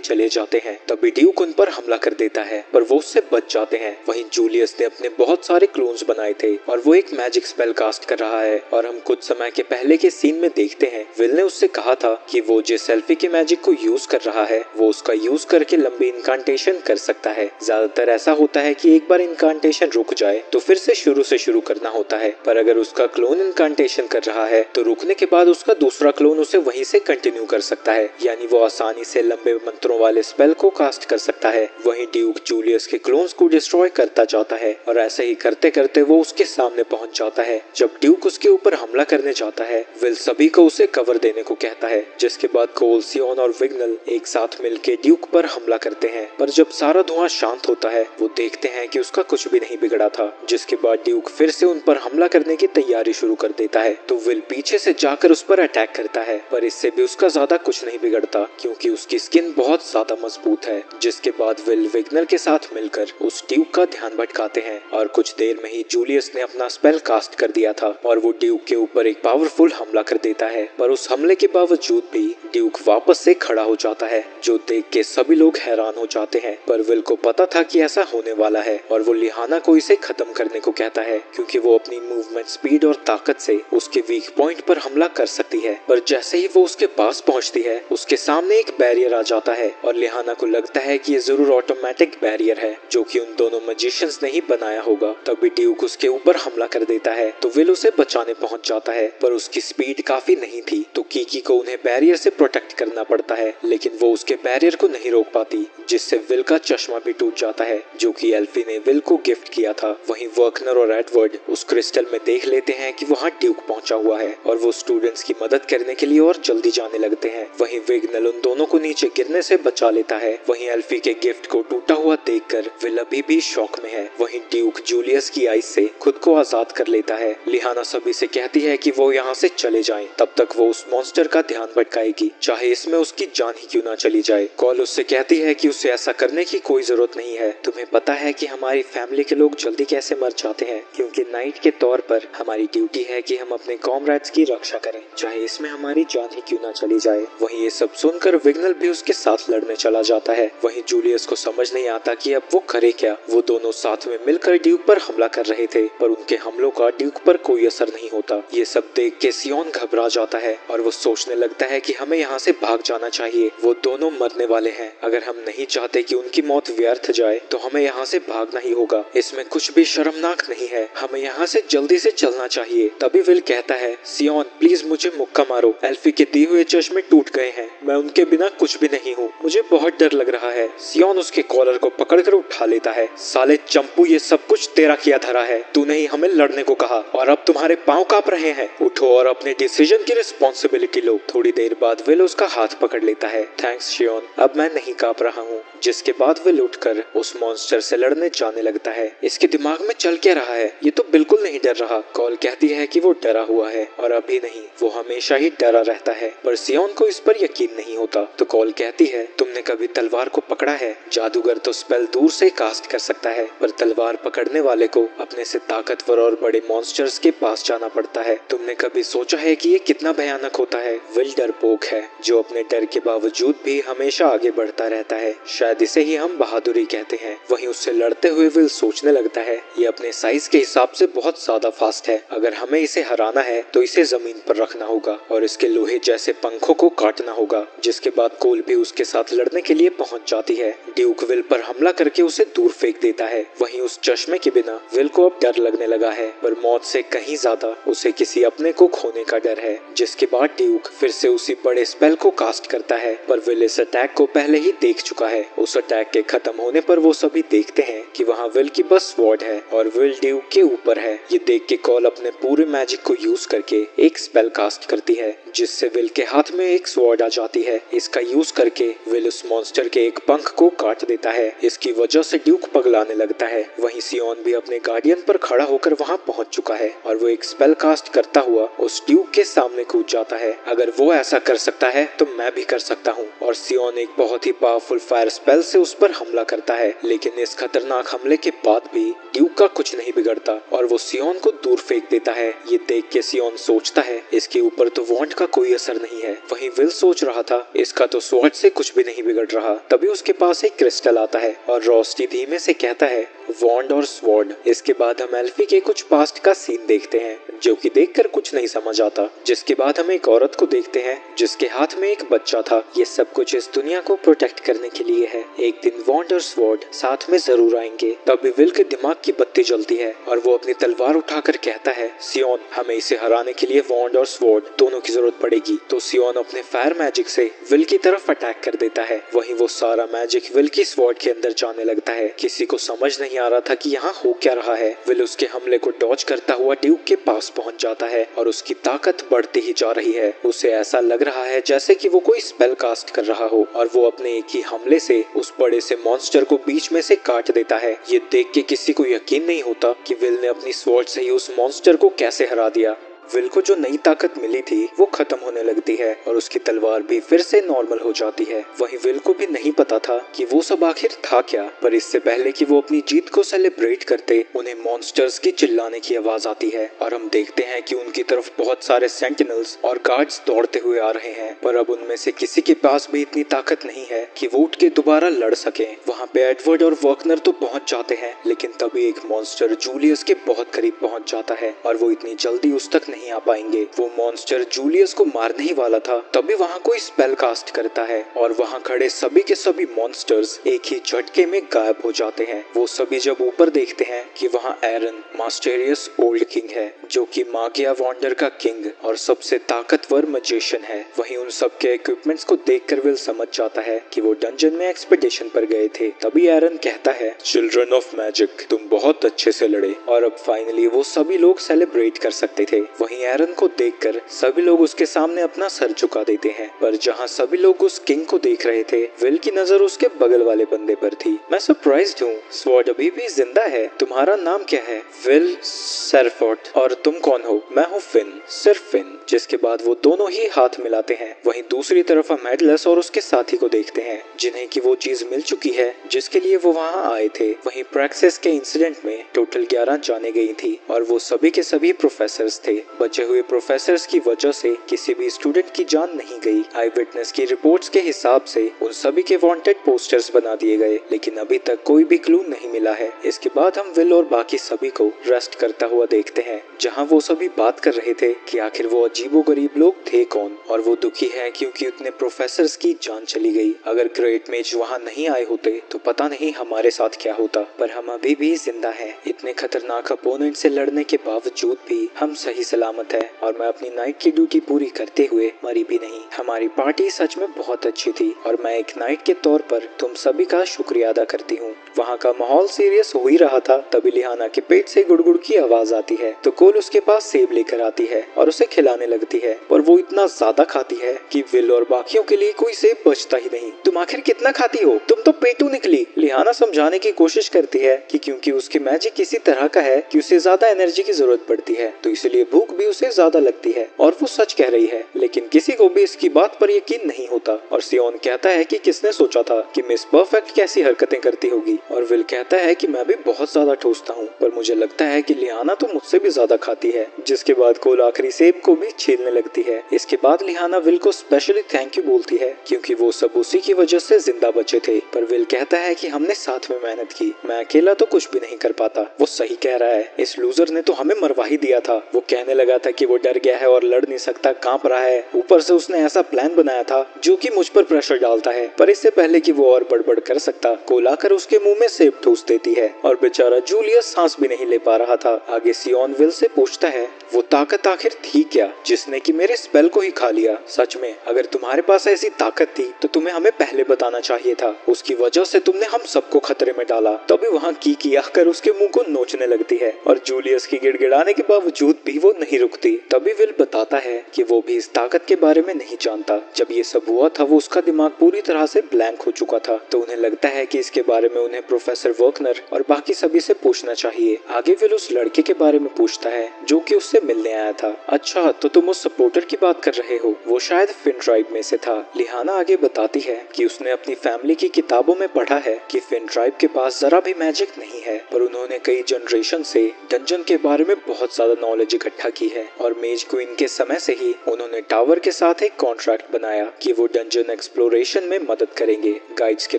चले जाते हैं। तभी ड्यूक उन पर हमला कर देता है पर वो उससे बच जाते हैं। वहीं जूलियस ने अपने बहुत सारे क्लोन्स बनाए थे और वो एक मैजिक स्पेल कास्ट कर रहा है और हम कुछ समय के पहले के सीन में देखते हैं विल ने उससे कहा था कि वो जिस एल्फी के मैजिक को यूज कर रहा है वो उसका यूज करके लंबी इनकांटेशन कर सकता है। ज्यादातर ऐसा होता है कि एक बार इनकांटेशन रुक जाए तो फिर से शुरू करना होता है, पर अगर उसका क्लोन इनकांटेशन कर रहा है तो रुकने के बाद उसका दूसरा क्लोन उसे वहीं से कंटिन्यू कर सकता है, यानी वो आसानी से लंबे मंत्रों वाले स्पेल को कास्ट कर सकता है। वहीं ड्यूक जूलियस के क्लोन्स को डिस्ट्रॉय करता जाता है और ऐसे ही करते करते वो उसके सामने पहुंच जाता है। जब ड्यूक उसके ऊपर हमला करने जाता है विल सभी को उसे कवर देने को कहता है, जिसके बाद कोल, सियोन और विग्नल एक साथ मिलकर ड्यूक पर हमला करते हैं। पर जब सारा धुआं शांत होता है वो देखते हैं कि उसका कुछ भी नहीं बिगड़ा था। जिसके बाद ड्यूक फिर से उन पर हमला करने की तैयारी शुरू कर देता है तो विल पीछे से जाकर उस पर अटैक करता है, पर इससे भी उसका ज्यादा कुछ नहीं बिगड़ता क्योंकि उसकी स्किन बहुत ज्यादा मजबूत है। जिसके बाद विल विग्नल के साथ मिलकर उस ड्यूक का ध्यान भटकाते हैं और कुछ देर में ही जूलियस ने अपना स्पेल कास्ट कर दिया था और वो ड्यूक के ऊपर एक पावरफुल हमला कर देता है। पर उस हमले के बावजूद भी ड्यूक वापस से खड़ा हो जाता है, जो देख के सभी लोग हैरान हो जाते हैं। पर विल को पता था कि ऐसा होने वाला है और वो लिहाना को इसे खत्म करने को कहता है क्योंकि वो अपनी मूवमेंट स्पीड और ताकत से उसके वीक पॉइंट पर हमला कर सकती है। पर जैसे ही वो उसके पास पहुंचती है उसके सामने एक बैरियर आ जाता है और लिहाना को लगता है कि ये जरूर ऑटोमेटिक बैरियर है जो कि उन दोनों मैजिशियंस ने ही बनाया होगा। तभी ड्यूक उसके ऊपर हमला कर देता है तो विल उसे बचाने पहुंच जाता है, पर उसकी स्पीड काफी नहीं थी तो कीकी को उन्हें बैरियर से प्रोटेक्ट करना पड़ता है, लेकिन वो उसके बैरियर को नहीं रोक पाती, जिससे विल का चश्मा भी टूट जाता है जो कि एल्फी ने विल को गिफ्ट किया था। वहीं वर्कनर और एडवर्ड उस क्रिस्टल में देख लेते हैं कि वहाँ ड्यूक पहुंचा हुआ है और वो स्टूडेंट्स की मदद करने के लिए और जल्दी जाने लगते हैं। वहीं विग्नल उन दोनों को नीचे गिरने से बचा लेता है। वहीं एल्फी के गिफ्ट को टूटा हुआ देखकर विल अभी भी शॉक में है। वहीं ड्यूक जूलियस की आइस से खुद को आजाद कर लेता है। लिहाना सभी से कहती है कि वो यहाँ से चले जाएं, तब तक वो उस मॉन्स्टर का ध्यान भटकाएगी, चाहे इसमें उसकी जान ही क्यों ना चली जाए। कॉल उससे कहती है कि उसे ऐसा करने की कोई जरूरत नहीं है, तुम्हें पता है कि हमारी फैमिली के लोग जल्दी कैसे मर जाते हैं, क्योंकि नाइट के तौर पर हमारी ड्यूटी है कि हम अपने कॉमरेड्स की रक्षा करें, चाहे इसमें हमारी जान ही क्यों ना चली जाए। वहीं ये सब सुनकर विग्नल भी उसके साथ लड़ने चला जाता है। वहीं जूलियस को समझ नहीं आता कि अब वो करे क्या। वो दोनों साथ में मिलकर ड्यूक पर हमला कर रहे थे पर उनके हमलों का ड्यूक पर कोई असर नहीं होता। ये सब देख के सियोन घबरा जाता है और वो सोचने लगता है कि हमें यहाँ से भाग जाना चाहिए, वो दोनों मरने वाले हैं, अगर हम नहीं चाहते कि उनकी मौत व्यर्थ जाए तो हमें यहाँ से भागना ही होगा, इसमें कुछ भी शर्मनाक नहीं है, हमें यहाँ से जल्दी से चलना चाहिए। तभी विल कहता है सियोन प्लीज मुझे मुक्का मारो, एल्फी के दिए हुए चश्मे टूट गए हैं, मैं उनके बिना कुछ भी नहीं हूँ, मुझे बहुत डर लग रहा है। सियोन उसके कॉलर को पकड़कर उठा लेता है, साले चंपू ये सब कुछ तेरा किया धरा रहा है? तूने ही हमें लड़ने को कहा और अब तुम्हारे पांव कांप रहे हैं। उठो और अपने डिसीजन की रिस्पॉन्सिबिलिटी लो। थोड़ी देर बाद विल उसका हाथ पकड़ लेता है। थैंक्स शियोन, अब मैं नहीं कांप रहा हूँ। जिसके बाद विल उठकर उस मॉन्स्टर से लड़ने जाने लगता है। इसके दिमाग में चल क्या रहा है? ये तो बिल्कुल नहीं डर रहा। कॉल कहती है कि वो डरा हुआ है और अभी नहीं, वो हमेशा ही डरा रहता है। पर सियोन को इस पर यकीन नहीं होता। तो कॉल कहती है, तुमने कभी तलवार को पकड़ा है? जादूगर तो स्पेल दूर से कास्ट कर सकता है, पर तलवार पकड़ने वाले को अपने से ताकतवर और बड़े मॉन्स्टर्स के पास जाना पड़ता है। तुमने कभी सोचा है कि ये कितना भयानक होता है? विल डरपोक है, जो अपने डर के बावजूद भी हमेशा आगे बढ़ता रहता है। शायद इसे ही हम बहादुरी कहते हैं। वहीं उससे लड़ते हुए विल सोचने लगता है, ये अपने साइज के हिसाब से बहुत ज्यादा फास्ट है। अगर हमें इसे हराना है तो इसे जमीन पर रखना होगा और इसके लोहे जैसे पंखों को काटना होगा। जिसके बाद कोल भी उसके साथ लड़ने के लिए पहुंच जाती है। ड्यूक विल पर हमला करके उसे दूर फेंक देता है। वहीं उस चश्मे के बिना विल को अब डर लगने लगा है, पर मौत से कहीं ज्यादा उसे किसी अपने को खोने का डर है। जिसके बाद ड्यूक फिर से उसी बड़े स्पेल को कास्ट करता है, पर विल इस अटैक को पहले ही देख चुका है। उस अटैक के खत्म होने पर वो सभी देखते हैं कि वहाँ विल की बस स्वॉर्ड है और विल ड्यूक के ऊपर है। ये देख के कॉल अपने पूरे मैजिक को यूज करके एक स्पेल कास्ट करती है, जिससे विल के हाथ में एक स्वॉर्ड आ जाती है। इसका यूज करके विल उस मॉन्स्टर के एक पंख को काट देता है। इसकी वजह से ड्यूक पगलाने लगता है। वहीं सियोन भी अपने गार्डियन पर खड़ा होकर वहाँ पहुंच चुका है और वो एक स्पेल कास्ट करता हुआ उस ड्यूक के सामने कूद जाता है। अगर वो ऐसा कर सकता है तो मैं भी कर सकता हूँ। और सियोन एक बहुत ही पावरफुल फायर स्पेल से उस पर हमला करता है, लेकिन इस खतरनाक हमले के बाद भी ड्यूक का कुछ नहीं बिगड़ता और वो सियोन को दूर फेंक देता है। ये देख के सियोन सोचता है, इसके ऊपर तो वॉन्ड का कोई असर नहीं है। वहीं विल सोच रहा था, इसका तो स्वॉर्ड से कुछ भी नहीं बिगड़ रहा। तभी उसके पास एक क्रिस्टल आता है और रोस्टी धीमे से कहता है, वॉन्ड और स्वॉर्ड। इसके बाद हम एल्फी के कुछ पास्ट का सीन देखते हैं, जो कि देखकर कुछ नहीं समझ आता। जिसके बाद हम एक औरत को देखते हैं जिसके हाथ में एक बच्चा था। ये सब कुछ इस दुनिया को प्रोटेक्ट करने के लिए है। एक दिन वॉन्ड और स्वॉर्ड साथ में जरूर आएंगे। तभी विल के दिमाग की बत्ती जलती है और वो अपनी तलवार उठाकर कहता है, सियोन, हमें इसे हराने के लिए वॉन्ड और स्वॉर्ड दोनों की जरूरत पड़ेगी। तो सियोन अपने फायर मैजिक से विल की तरफ अटैक कर देता है। वहीं वो सारा मैजिक विल की स्वॉर्ड के अंदर जाने लगता है। किसी को समझ नहीं आ रहा था कि यहाँ हो क्या रहा है। विल उसके हमले को डॉज करता हुआ ड्यूक के पास पहुंच जाता है और उसकी ताकत बढ़ती ही जा रही है। उसे ऐसा लग रहा है जैसे कि वो कोई स्पेल कास्ट कर रहा हो और वो अपने एक ही हमले से उस बड़े से मॉन्स्टर को बीच में से काट देता है। ये देख के किसी को यकीन नहीं होता कि विल ने अपनी स्वॉर्ड से ही उस मॉन्स्टर को कैसे हरा दिया। विल को जो नई ताकत मिली थी वो खत्म होने लगती है और उसकी तलवार भी फिर से नॉर्मल हो जाती है। वहीं विल को भी नहीं पता था कि वो सब आखिर था क्या, पर इससे पहले कि वो अपनी जीत को सेलिब्रेट करते, उन्हें मॉन्स्टर्स की चिल्लाने की आवाज आती है और हम देखते हैं कि उनकी तरफ बहुत सारे सेंटिनल्स और गार्ड्स दौड़ते हुए आ रहे हैं। पर अब उनमें से किसी के पास भी इतनी ताकत नहीं है कि वो उठ के दोबारा लड़ सके। वहाँ पे एडवर्ड और वर्कनर तो पहुंच जाते हैं, लेकिन तभी एक मॉन्स्टर जूलियस के बहुत करीब पहुंच जाता है और वो इतनी जल्दी उस तक नहीं आ पाएंगे। वो मॉन्स्टर जूलियस को मारने ही वाला था, तभी वहाँ कोई स्पेल कास्ट करता है और वहाँ खड़े सभी के सभी मॉन्स्टर्स एक ही झटके में गायब हो जाते हैं। वो सभी जब ऊपर देखते हैं कि वहाँ एरन मास्टेरियस ओल्ड किंग है, जो कि मागिया वॉन्डर का किंग और सबसे ताकतवर मैजिशियन है। वहीं उन सब के इक्विपमेंट्स को देखकर विल समझ जाता है कि वो डंजन में एक्सपेडिशन पर गए थे। तभी एरन कहता है, चिल्ड्रन ऑफ मैजिक, तुम बहुत अच्छे से लड़े और अब फाइनली वो सभी लोग सेलिब्रेट कर सकते थे। वहीं एरन को देखकर सभी लोग उसके सामने अपना सर झुका देते हैं, पर जहां सभी लोग उस किंग को देख रहे थे, विल की नजर उसके बगल वाले बंदे पर थी। मैं सरप्राइज्ड हूँ, स्वॉर्ड अभी भी जिंदा है। तुम्हारा नाम क्या है? विल सेरफोर्ट। और तुम कौन हो? मैं हूँ फिन, सिर्फ फिन। जिसके बाद वो दोनों ही हाथ मिलाते हैं। वहीं दूसरी तरफ हम एटलस और उसके साथी को देखते हैं, जिन्हें की वो चीज मिल चुकी है जिसके लिए वो वहाँ आए थे। वहीं प्रैक्सिस के इंसिडेंट में टोटल 11 जाने गई थी और वो सभी के सभी प्रोफेसर्स थे। बचे हुए प्रोफेसर्स की वजह से किसी भी स्टूडेंट की जान नहीं गई। आई विटनेस की रिपोर्ट्स के हिसाब से उन सभी के वांटेड पोस्टर्स बना दिए गए, लेकिन अभी तक कोई भी क्लू नहीं मिला है। इसके बाद हम विल और बाकी सभी को रेस्ट करता हुआ देखते हैं, जहां वो सभी बात कर रहे थे कि आखिर वो अजीबोगरीब लोग थे कौन, और वो दुखी है क्योंकि उतने प्रोफेसर्स की जान चली गई। अगर ग्रेट मेज वहाँ नहीं आए होते तो पता नहीं हमारे साथ क्या होता, पर हम अभी भी जिंदा हैं। इतने खतरनाक अपोनेंट से लड़ने के बावजूद भी हम सही सलामत सलामत है और मैं अपनी नाइट की ड्यूटी पूरी करते हुए मरी भी नहीं। हमारी पार्टी सच में बहुत अच्छी थी और मैं एक नाइट के तौर पर तुम सभी का शुक्रिया अदा करती हूँ। वहाँ का माहौल सीरियस हो ही रहा था, तभी लिहाना के पेट से गुड़गुड़ की आवाज आती है तो कोल उसके पास सेब लेकर आती है और उसे खिलाने लगती है, पर वो इतना ज्यादा खाती है कि विल और बाकियों के लिए कोई सेब बचता ही नहीं। तुम आखिर कितना खाती हो, तुम तो पेटू निकली। लिहाना समझाने की कोशिश करती है कि क्योंकि उसकी मैजिक किसी तरह का है कि उसे ज्यादा एनर्जी की जरूरत पड़ती है, तो इसलिए भूख भी उसे ज्यादा लगती है। और वो सच कह रही है, लेकिन किसी को भी इसकी बात पर यकीन नहीं होता। और सियोन कहता है कि किसने सोचा था कि मिस परफेक्ट कैसी हरकतें करती होगी। और विल कहता है कि मैं भी बहुत ज्यादा ठूसता हूँ, पर मुझे लगता है कि लिहाना तो मुझसे भी ज्यादा खाती है। जिसके बाद कोल आखिरी सेब को भी छीलने लगती है। इसके बाद लिहाना विल को स्पेशली थैंक यू बोलती है क्योंकि वो सब उसी की वजह से जिंदा बचे थे। पर विल कहता है कि हमने साथ में मेहनत की, मैं अकेला तो कुछ भी नहीं कर पाता। वो सही कह रहा है, इस लूजर ने तो हमें मरवा ही दिया था। वो कहने लगा था कि वो डर गया है और लड़ नहीं सकता, कांप रहा है। ऊपर से उसने ऐसा प्लान बनाया था जो कि मुझ पर प्रेशर डालता है। पर इससे पहले कि वो और बड़बड़ कर सकता, कोल आकर उसके मुंह में सेब ठूस देती है और बेचारा जूलियस सांस भी नहीं ले पा रहा था। आगे सियोन विल से पूछता है, वो ताकत आखिर थी क्या जिसने कि मेरे स्पेल को ही खा लिया? सच में अगर तुम्हारे पास ऐसी ताकत थी तो तुम्हें हमें पहले बताना चाहिए था। उसकी वजह से तुमने हम सबको खतरे में डाला। तभी वहाँ की आकर उसके मुंह को नोचने लगती है और जूलियस की गिड़गिड़ाने के बावजूद भी वो नहीं रुकती। तभी विल बताता है कि वो भी इस ताकत के बारे में नहीं जानता। जब ये सब हुआ था वो उसका दिमाग पूरी तरह से ब्लैंक हो चुका था, तो उन्हें लगता है कि इसके बारे में उन्हें प्रोफेसर वर्कनर और बाकी सभी से पूछना चाहिए। आगे विल उस लड़के के बारे में पूछता है जो कि उससे मिलने आया था। अच्छा, तो तुम उस सपोर्टर की बात कर रहे हो, वो शायद फिन ट्राइब में से था। लिहाना आगे बताती है कि उसने अपनी फैमिली की किताबों में पढ़ा है कि फिन ट्राइब के पास जरा भी मैजिक नहीं है, पर उन्होंने कई जनरेशन से डंजन के बारे में बहुत ज्यादा नॉलेज इकट्ठा की है। और मेज क्वीन के समय से ही उन्होंने टावर के साथ एक कॉन्ट्रैक्ट बनाया कि वो डंजन एक्सप्लोरेशन में मदद करेंगे गाइड्स के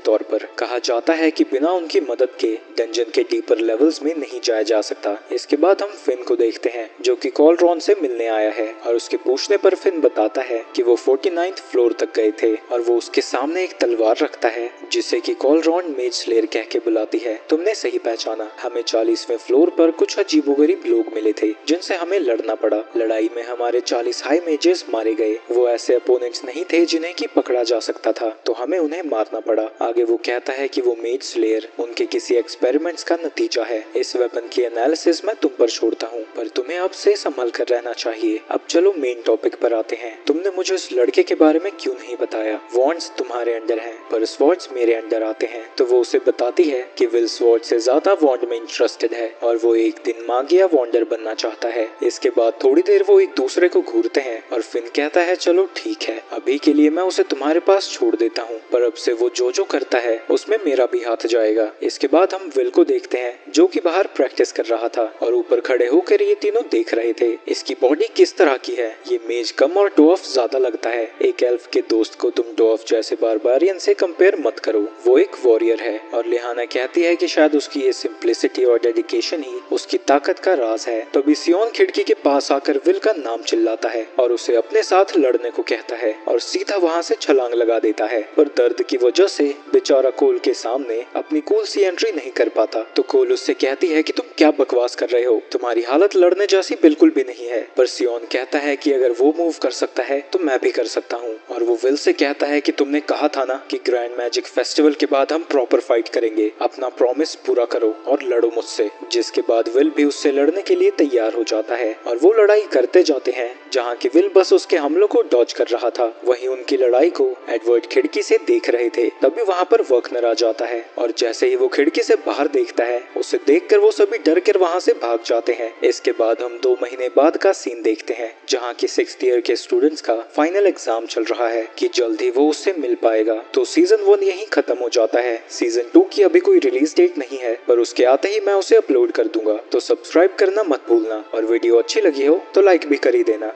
तौर पर। कहा जाता है कि बिना उनकी मदद के डंजन के डीपर लेवल्स में नहीं जाया जा सकता। इसके बाद हम फिन को देखते हैं जो कि कॉलरॉन से मिलने आया है और उसके पूछने पर फिन बताता है कि वो 49th फ्लोर तक गए थे और वो उसके सामने एक तलवार रखता है जिसे कि कॉलरॉन मेज स्लेयर कह के बुलाती है। तुमने सही पहचाना, हमें 40वें फ्लोर पर कुछ अजीबोगरीब लोग मिले थे जिनसे हमें लड़ना पड़ा। लड़ाई में हमारे 40 हाई मेजेस मारे गए। वो ऐसे अपोनेंट्स नहीं थे जिन्हें की पकड़ा जा सकता था, तो हमें उन्हें मारना पड़ा। आगे वो कहता है कि वो मेज स्लेयर उनके किसी एक्सपेरिमेंट्स का नतीजा है। इस वेपन की एनालिसिस मैं तुम पर छोड़ता हूँ, पर तुम्हें अब से संभल कर रहना चाहिए। अब चलो मेन टॉपिक पर आते हैं। तुमने मुझे उस लड़के के बारे में क्यों नहीं बताया? वॉन्ड्स तुम्हारे अंडर हैं पर स्वॉर्ड्स मेरे अंडर आते हैं। तो वो उसे बताती है कि विल स्वॉर्ड से ज्यादा वॉन्ड में इंटरेस्टेड है और वो एक दिन मागिया वॉन्डर बनना चाहता है। इसके बाद थोड़ी देर वो एक दूसरे को घूरते हैं और फिन कहता है चलो ठीक है, अभी के लिए मैं उसे तुम्हारे पास छोड़ देता हूँ, पर अब से वो जो करता है उसमें मेरा भी हाथ जाएगा। इसके बाद हम विल को देखते हैं जो कि बाहर प्रैक्टिस कर रहा था और ऊपर खड़े होकर ये तीनों देख रहे थे। इसकी बॉडी किस तरह की है, ये मेज कम और डॉफ ज्यादा लगता है। एक एल्फ के दोस्त को तुम डॉफ जैसे बारबारियन से कंपेयर मत करो, वो एक वॉरियर है। और लिहाना कहती है कि शायद उसकी ये सिंप्लिसिटी और डेडिकेशन ही उसकी ताकत का राज है। तभी सियोन खिड़की के पास आकर विल का नाम चिल्लाता है और उसे अपने साथ लड़ने को कहता है और सीधा वहाँ से छलांग लगा देता है। पर दर्द की वजह से बेचारा कोल के सामने अपनी कूल सी एंट्री नहीं कर पाता। तो कोल उससे कहती है कि तुम क्या बकवास कर रहे हो, तुम्हारी हालत लड़ने जैसी बिल्कुल भी नहीं है। पर सियोन कहता है कि अगर वो मूव कर सकता है तो मैं भी कर सकता हूँ। और वो विल से कहता है कि तुमने कहा था ना कि ग्रैंड मैजिक फेस्टिवल के बाद हम प्रॉपर फाइट करेंगे, अपना प्रॉमिस पूरा करो और लड़ो मुझसे। जिसके बाद विल भी उससे लड़ने के लिए तैयार हो जाता है और वो लड़ाई करते जाते हैं जहाँ की विल बस उसके हमलों को डॉज कर रहा था। वहीं उनकी लड़ाई को एडवर्ड खिड़की से देख रहे थे। तभी वहाँ पर वर्कनर आ जाता है और जैसे ही वो खिड़की से बाहर देखता है उसे देखकर वो सभी डर कर वहाँ से भाग जाते हैं। इसके बाद हम 2 महीने बाद का सीन देखते हैं जहाँ की 6th ईयर के स्टूडेंट्स का फाइनल एग्जाम चल रहा है कि जल्द ही वो उससे मिल पाएगा। तो सीजन 1 यहीं खत्म हो जाता है। सीजन 2 की अभी कोई रिलीज डेट नहीं है, पर उसके आते ही मैं उसे अपलोड कर दूंगा। तो सब्सक्राइब करना मत भूलना और वीडियो अच्छी लगी हो तो लाइक भी कर ही देना।